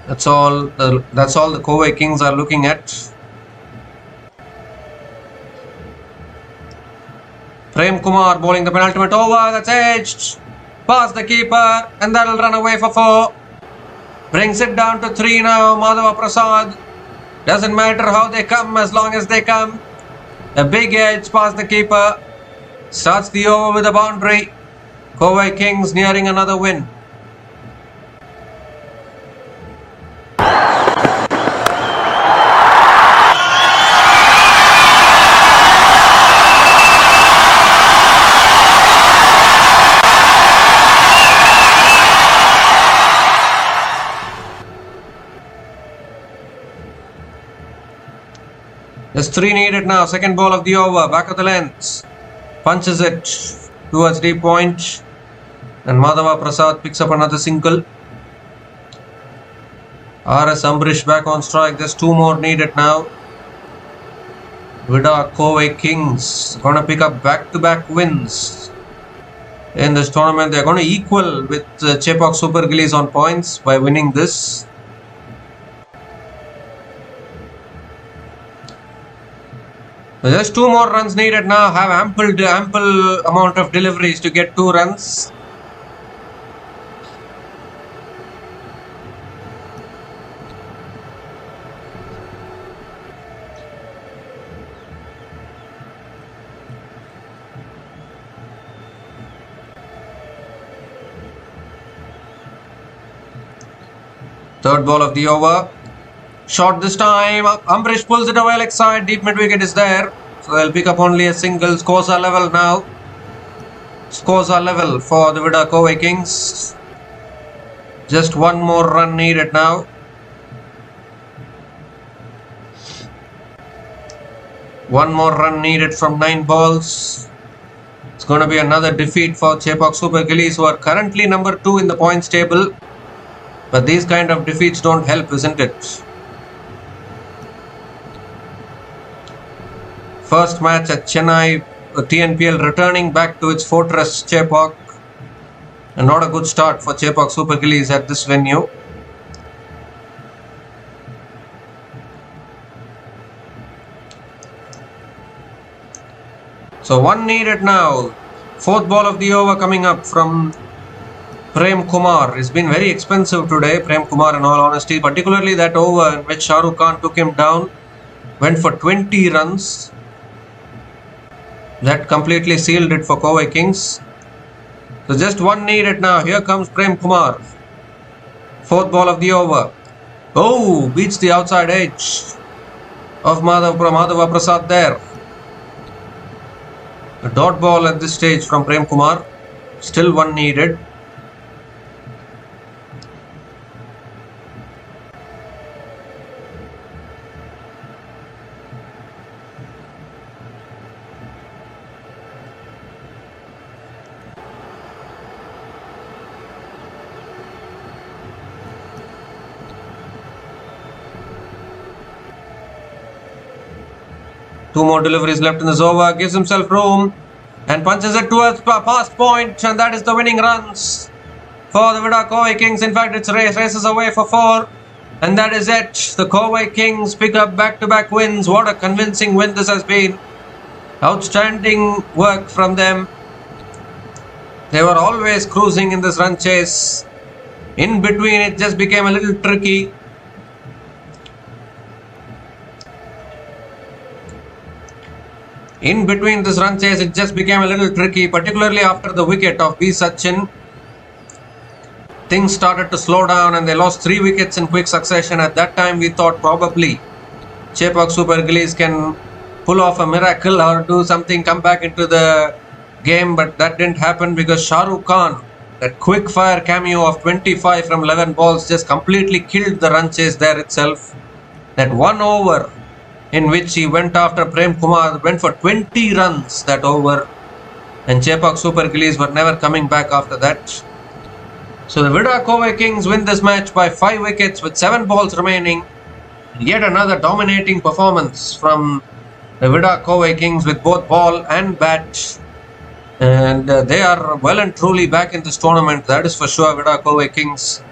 That's all the Kovai Kings are looking at. Prem Kumar bowling the penultimate over. That's edged. Past the keeper, and that'll run away for 4. Brings it down to 3 now. Madhava Prasad. Doesn't matter how they come as long as they come. A big edge past the keeper. Starts the over with a boundary. Kovai Kings nearing another win. There's 3 needed now. Second ball of the over. Back of the length. Punches it towards deep point. And Madhava Prasad picks up another single. R.S. Ambrish back on strike. There's 2 more needed now. Vida Kovai Kings gonna pick up back-to-back wins in this tournament. They're gonna equal with Chepauk Super Gillies on points by winning this. Just 2 more runs needed now. Have ample amount of deliveries to get 2 runs. Third ball of the over. Short this time. Ambrish pulls it away leg side. Deep mid wicket is there. So they'll pick up only a single. Scores are level now. Scores are level for the Vida Kovai Kings. Just 1 more run needed now. 1 more run needed from 9 balls. It's going to be another defeat for Chepauk Super Gillies, who are currently number 2 in the points table. But these kind of defeats don't help, isn't it? First match at Chennai, TNPL returning back to its fortress Chepauk, and not a good start for Chepauk Super Gillies at this venue. So 1 needed now. 4th ball of the over coming up from Prem Kumar. It's been very expensive today, Prem Kumar, in all honesty, particularly that over in which Shah Rukh Khan took him down, went for 20 runs. That completely sealed it for Kovai Kings. So just 1 needed now. Here comes Prem Kumar. 4th ball of the over. Oh, beats the outside edge of Madhava Prasad there. A dot ball at this stage from Prem Kumar. Still 1 needed. Two more deliveries left in this over. Gives himself room and punches it towards past point, and that is the winning runs for the Vida Kovai Kings. In fact, it's races away for 4, and that is it. The Kovai Kings pick up back-to-back wins. What a convincing win this has been. Outstanding work from them. They were always cruising in this run chase. In between, it just became a little tricky. In between this run chase, it just became a little tricky, particularly after the wicket of B. Sachin. things started to slow down and they lost 3 wickets in quick succession. At that time, we thought probably Chepauk Super Gillies can pull off a miracle or do something, come back into the game, but that didn't happen because Shah Rukh Khan, that quick fire cameo of 25 from 11 balls, just completely killed the run chase there itself. That 1 over in which he went after Prem Kumar, went for 20 runs that over, and Chepauk Super Gillies were never coming back after that. So the Vida Kovai Kings win this match by 5 wickets with 7 balls remaining. Yet another dominating performance from the Vida Kovai Kings with both ball and bat. And they are well and truly back in this tournament, that is for sure. Vida Kovai Kings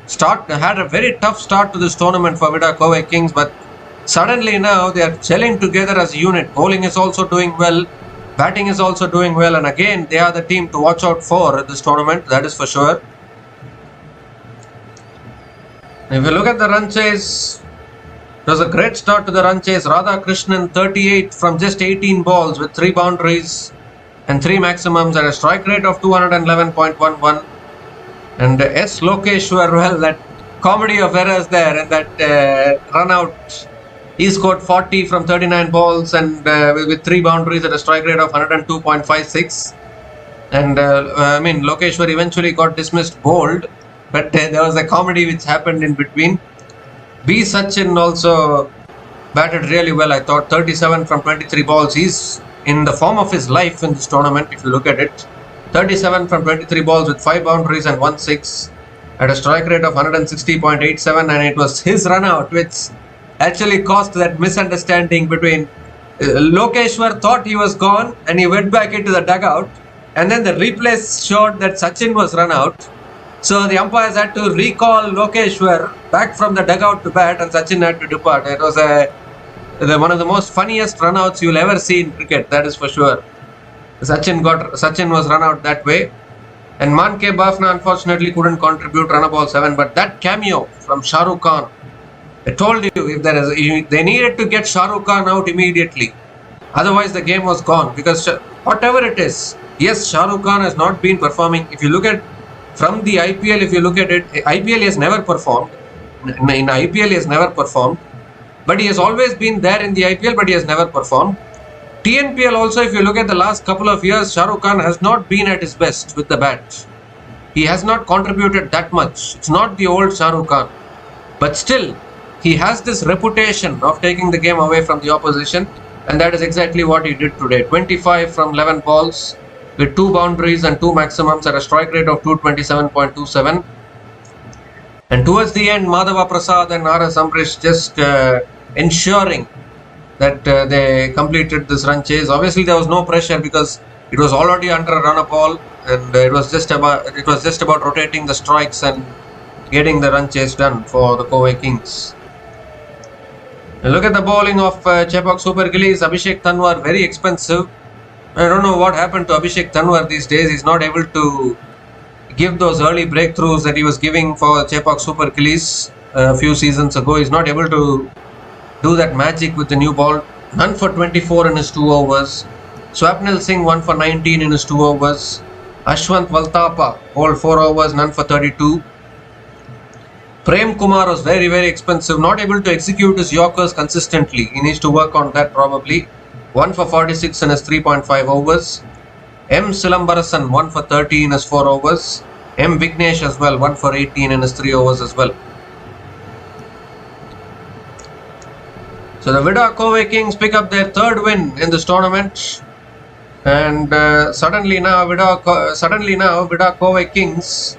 had a very tough start to this tournament for Vida Kovai Kings, but suddenly now they are gelling together as a unit. Bowling is also doing well, batting is also doing well, and again they are the team to watch out for at this tournament, that is for sure. If you look at the run chase, it was a great start to the run chase. Radha Krishnan 38 from just 18 balls with 3 boundaries and 3 maximums at a strike rate of 211.11. And S. Lokeshwar, well, that comedy of errors there and that run out. He scored 40 from 39 balls and with 3 boundaries at a strike rate of 102.56. And Lokeshwar eventually got dismissed bowled, but there was a comedy which happened in between. B. Sachin also batted really well, I thought. 37 from 23 balls. He's in the form of his life in this tournament, if you look at it. 37 from 23 balls with 5 boundaries and 1 6 at a strike rate of 160.87, and it was his run out which actually caused that misunderstanding between Lokeshwar thought he was gone and he went back into the dugout, and then the replay showed that Sachin was run out. So the umpires had to recall Lokeshwar back from the dugout to bat, and Sachin had to depart. It was one of the most funniest runouts you'll ever see in cricket, that is for sure. Sachin was run out that way, and Manke Bafna unfortunately couldn't contribute, run a ball 7. But that cameo from Shah Rukh Khan, I told you, they needed to get Shah Rukh Khan out immediately. Otherwise the game was gone, because whatever it is, yes, Shah Rukh Khan has not been performing. If you look at from the IPL, if you look at it, IPL has never performed. In IPL he has never performed, but he has always been there in the IPL, but he has never performed. TNPL also, if you look at the last couple of years, Shah Rukh Khan has not been at his best with the bat. He has not contributed that much. It's not the old Shah Rukh Khan, but still he has this reputation of taking the game away from the opposition, and that is exactly what he did today. 25 from 11 balls with 2 boundaries and 2 maximums at a strike rate of 227.27. And towards the end, Madhava Prasad and R.S. Amrish just ensuring that they completed this run chase. Obviously there was no pressure because it was already under a run of ball, and it was just about rotating the strikes and getting the run chase done for the Kovai Kings. And look at the bowling of Chepauk Super Gillies. Abhishek Tanwar, very expensive. I don't know what happened to Abhishek Tanwar these days. He's not able to give those early breakthroughs that he was giving for Chepauk Super Gillies a few seasons ago. He's not able to do that magic with the new ball. None for 24 in his 2 overs. Swapnil Singh 1 for 19 in his 2 overs. Ashwant Valtapa bowled 4 overs, none for 32. Prem Kumar was very, very expensive, not able to execute his Yorkers consistently. He needs to work on that probably. 1 for 46 in his 3.5 overs. M. Silambarasan 1 for 30 in his 4 overs. M. Vignesh as well, 1 for 18 in his 3 overs as well. So the Vida Kovai Kings pick up their 3rd win in this tournament, and suddenly now Vida Kovai Kings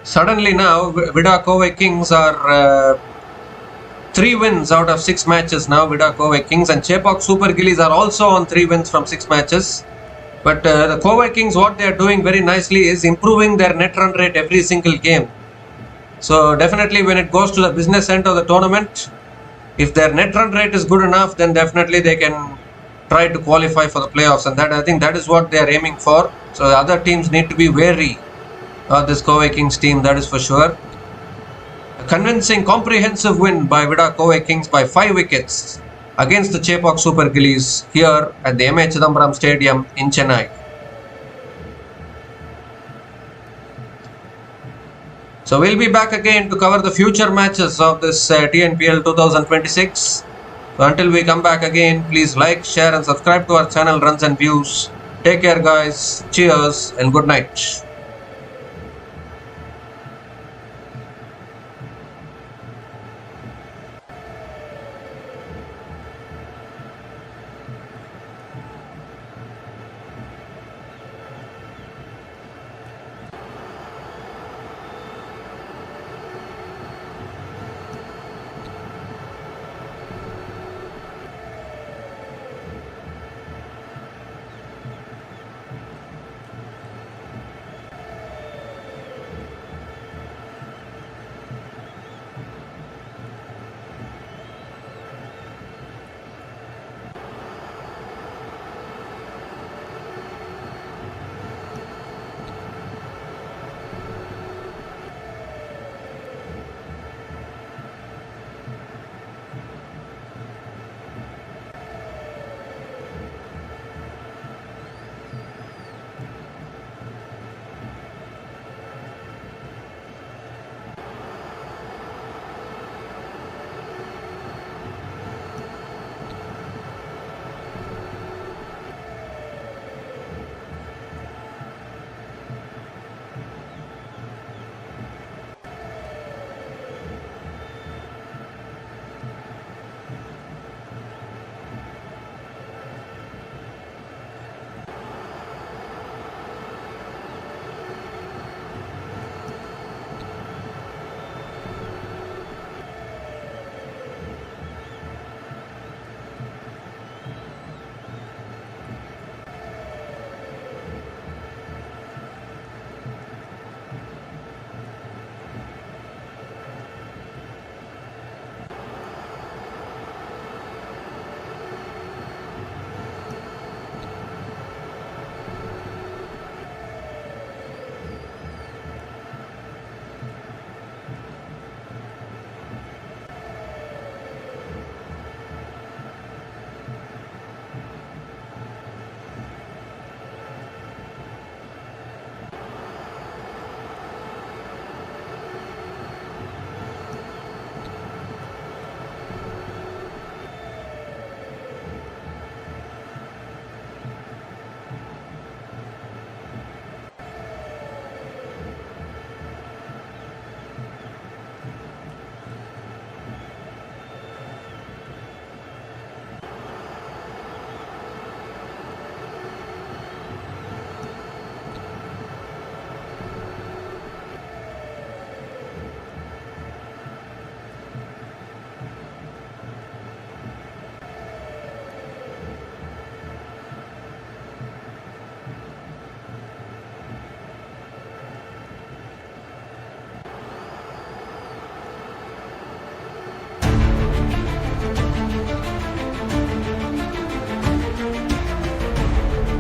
Vida Kovai Kings are 3 wins out of 6 matches now. Vida Kovai Kings and Chepauk Super Gillies are also on 3 wins from 6 matches. But the Kovai Kings, what they are doing very nicely is improving their net run rate every single game. So definitely when it goes to the business end of the tournament, if their net run rate is good enough, then definitely they can try to qualify for the playoffs, and I think that is what they are aiming for. So the other teams need to be wary of this Kovai Kings team, that is for sure. A convincing, comprehensive win by Vida Kovai Kings by 5 wickets. against the Chepauk Super Gillies here at the M.A. Chidambaram Stadium in Chennai. So we'll be back again to cover the future matches of this TNPL 2026. So until we come back again, please like, share and subscribe to our channel Runs and Views. Take care guys, cheers and good night.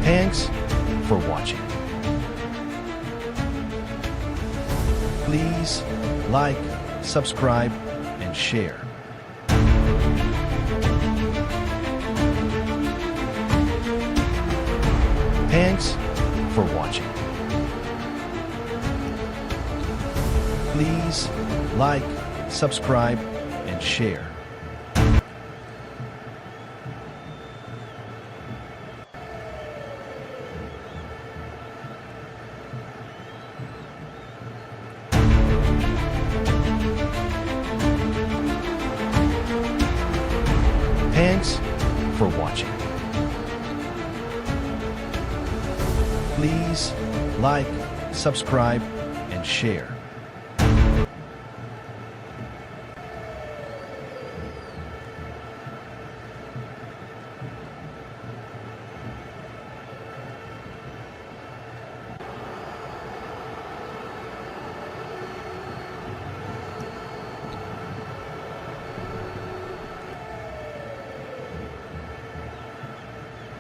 Thanks for watching. Please like, subscribe, and share. Thanks for watching. Please like, subscribe, and share. Thanks for watching. Please like, subscribe, and share.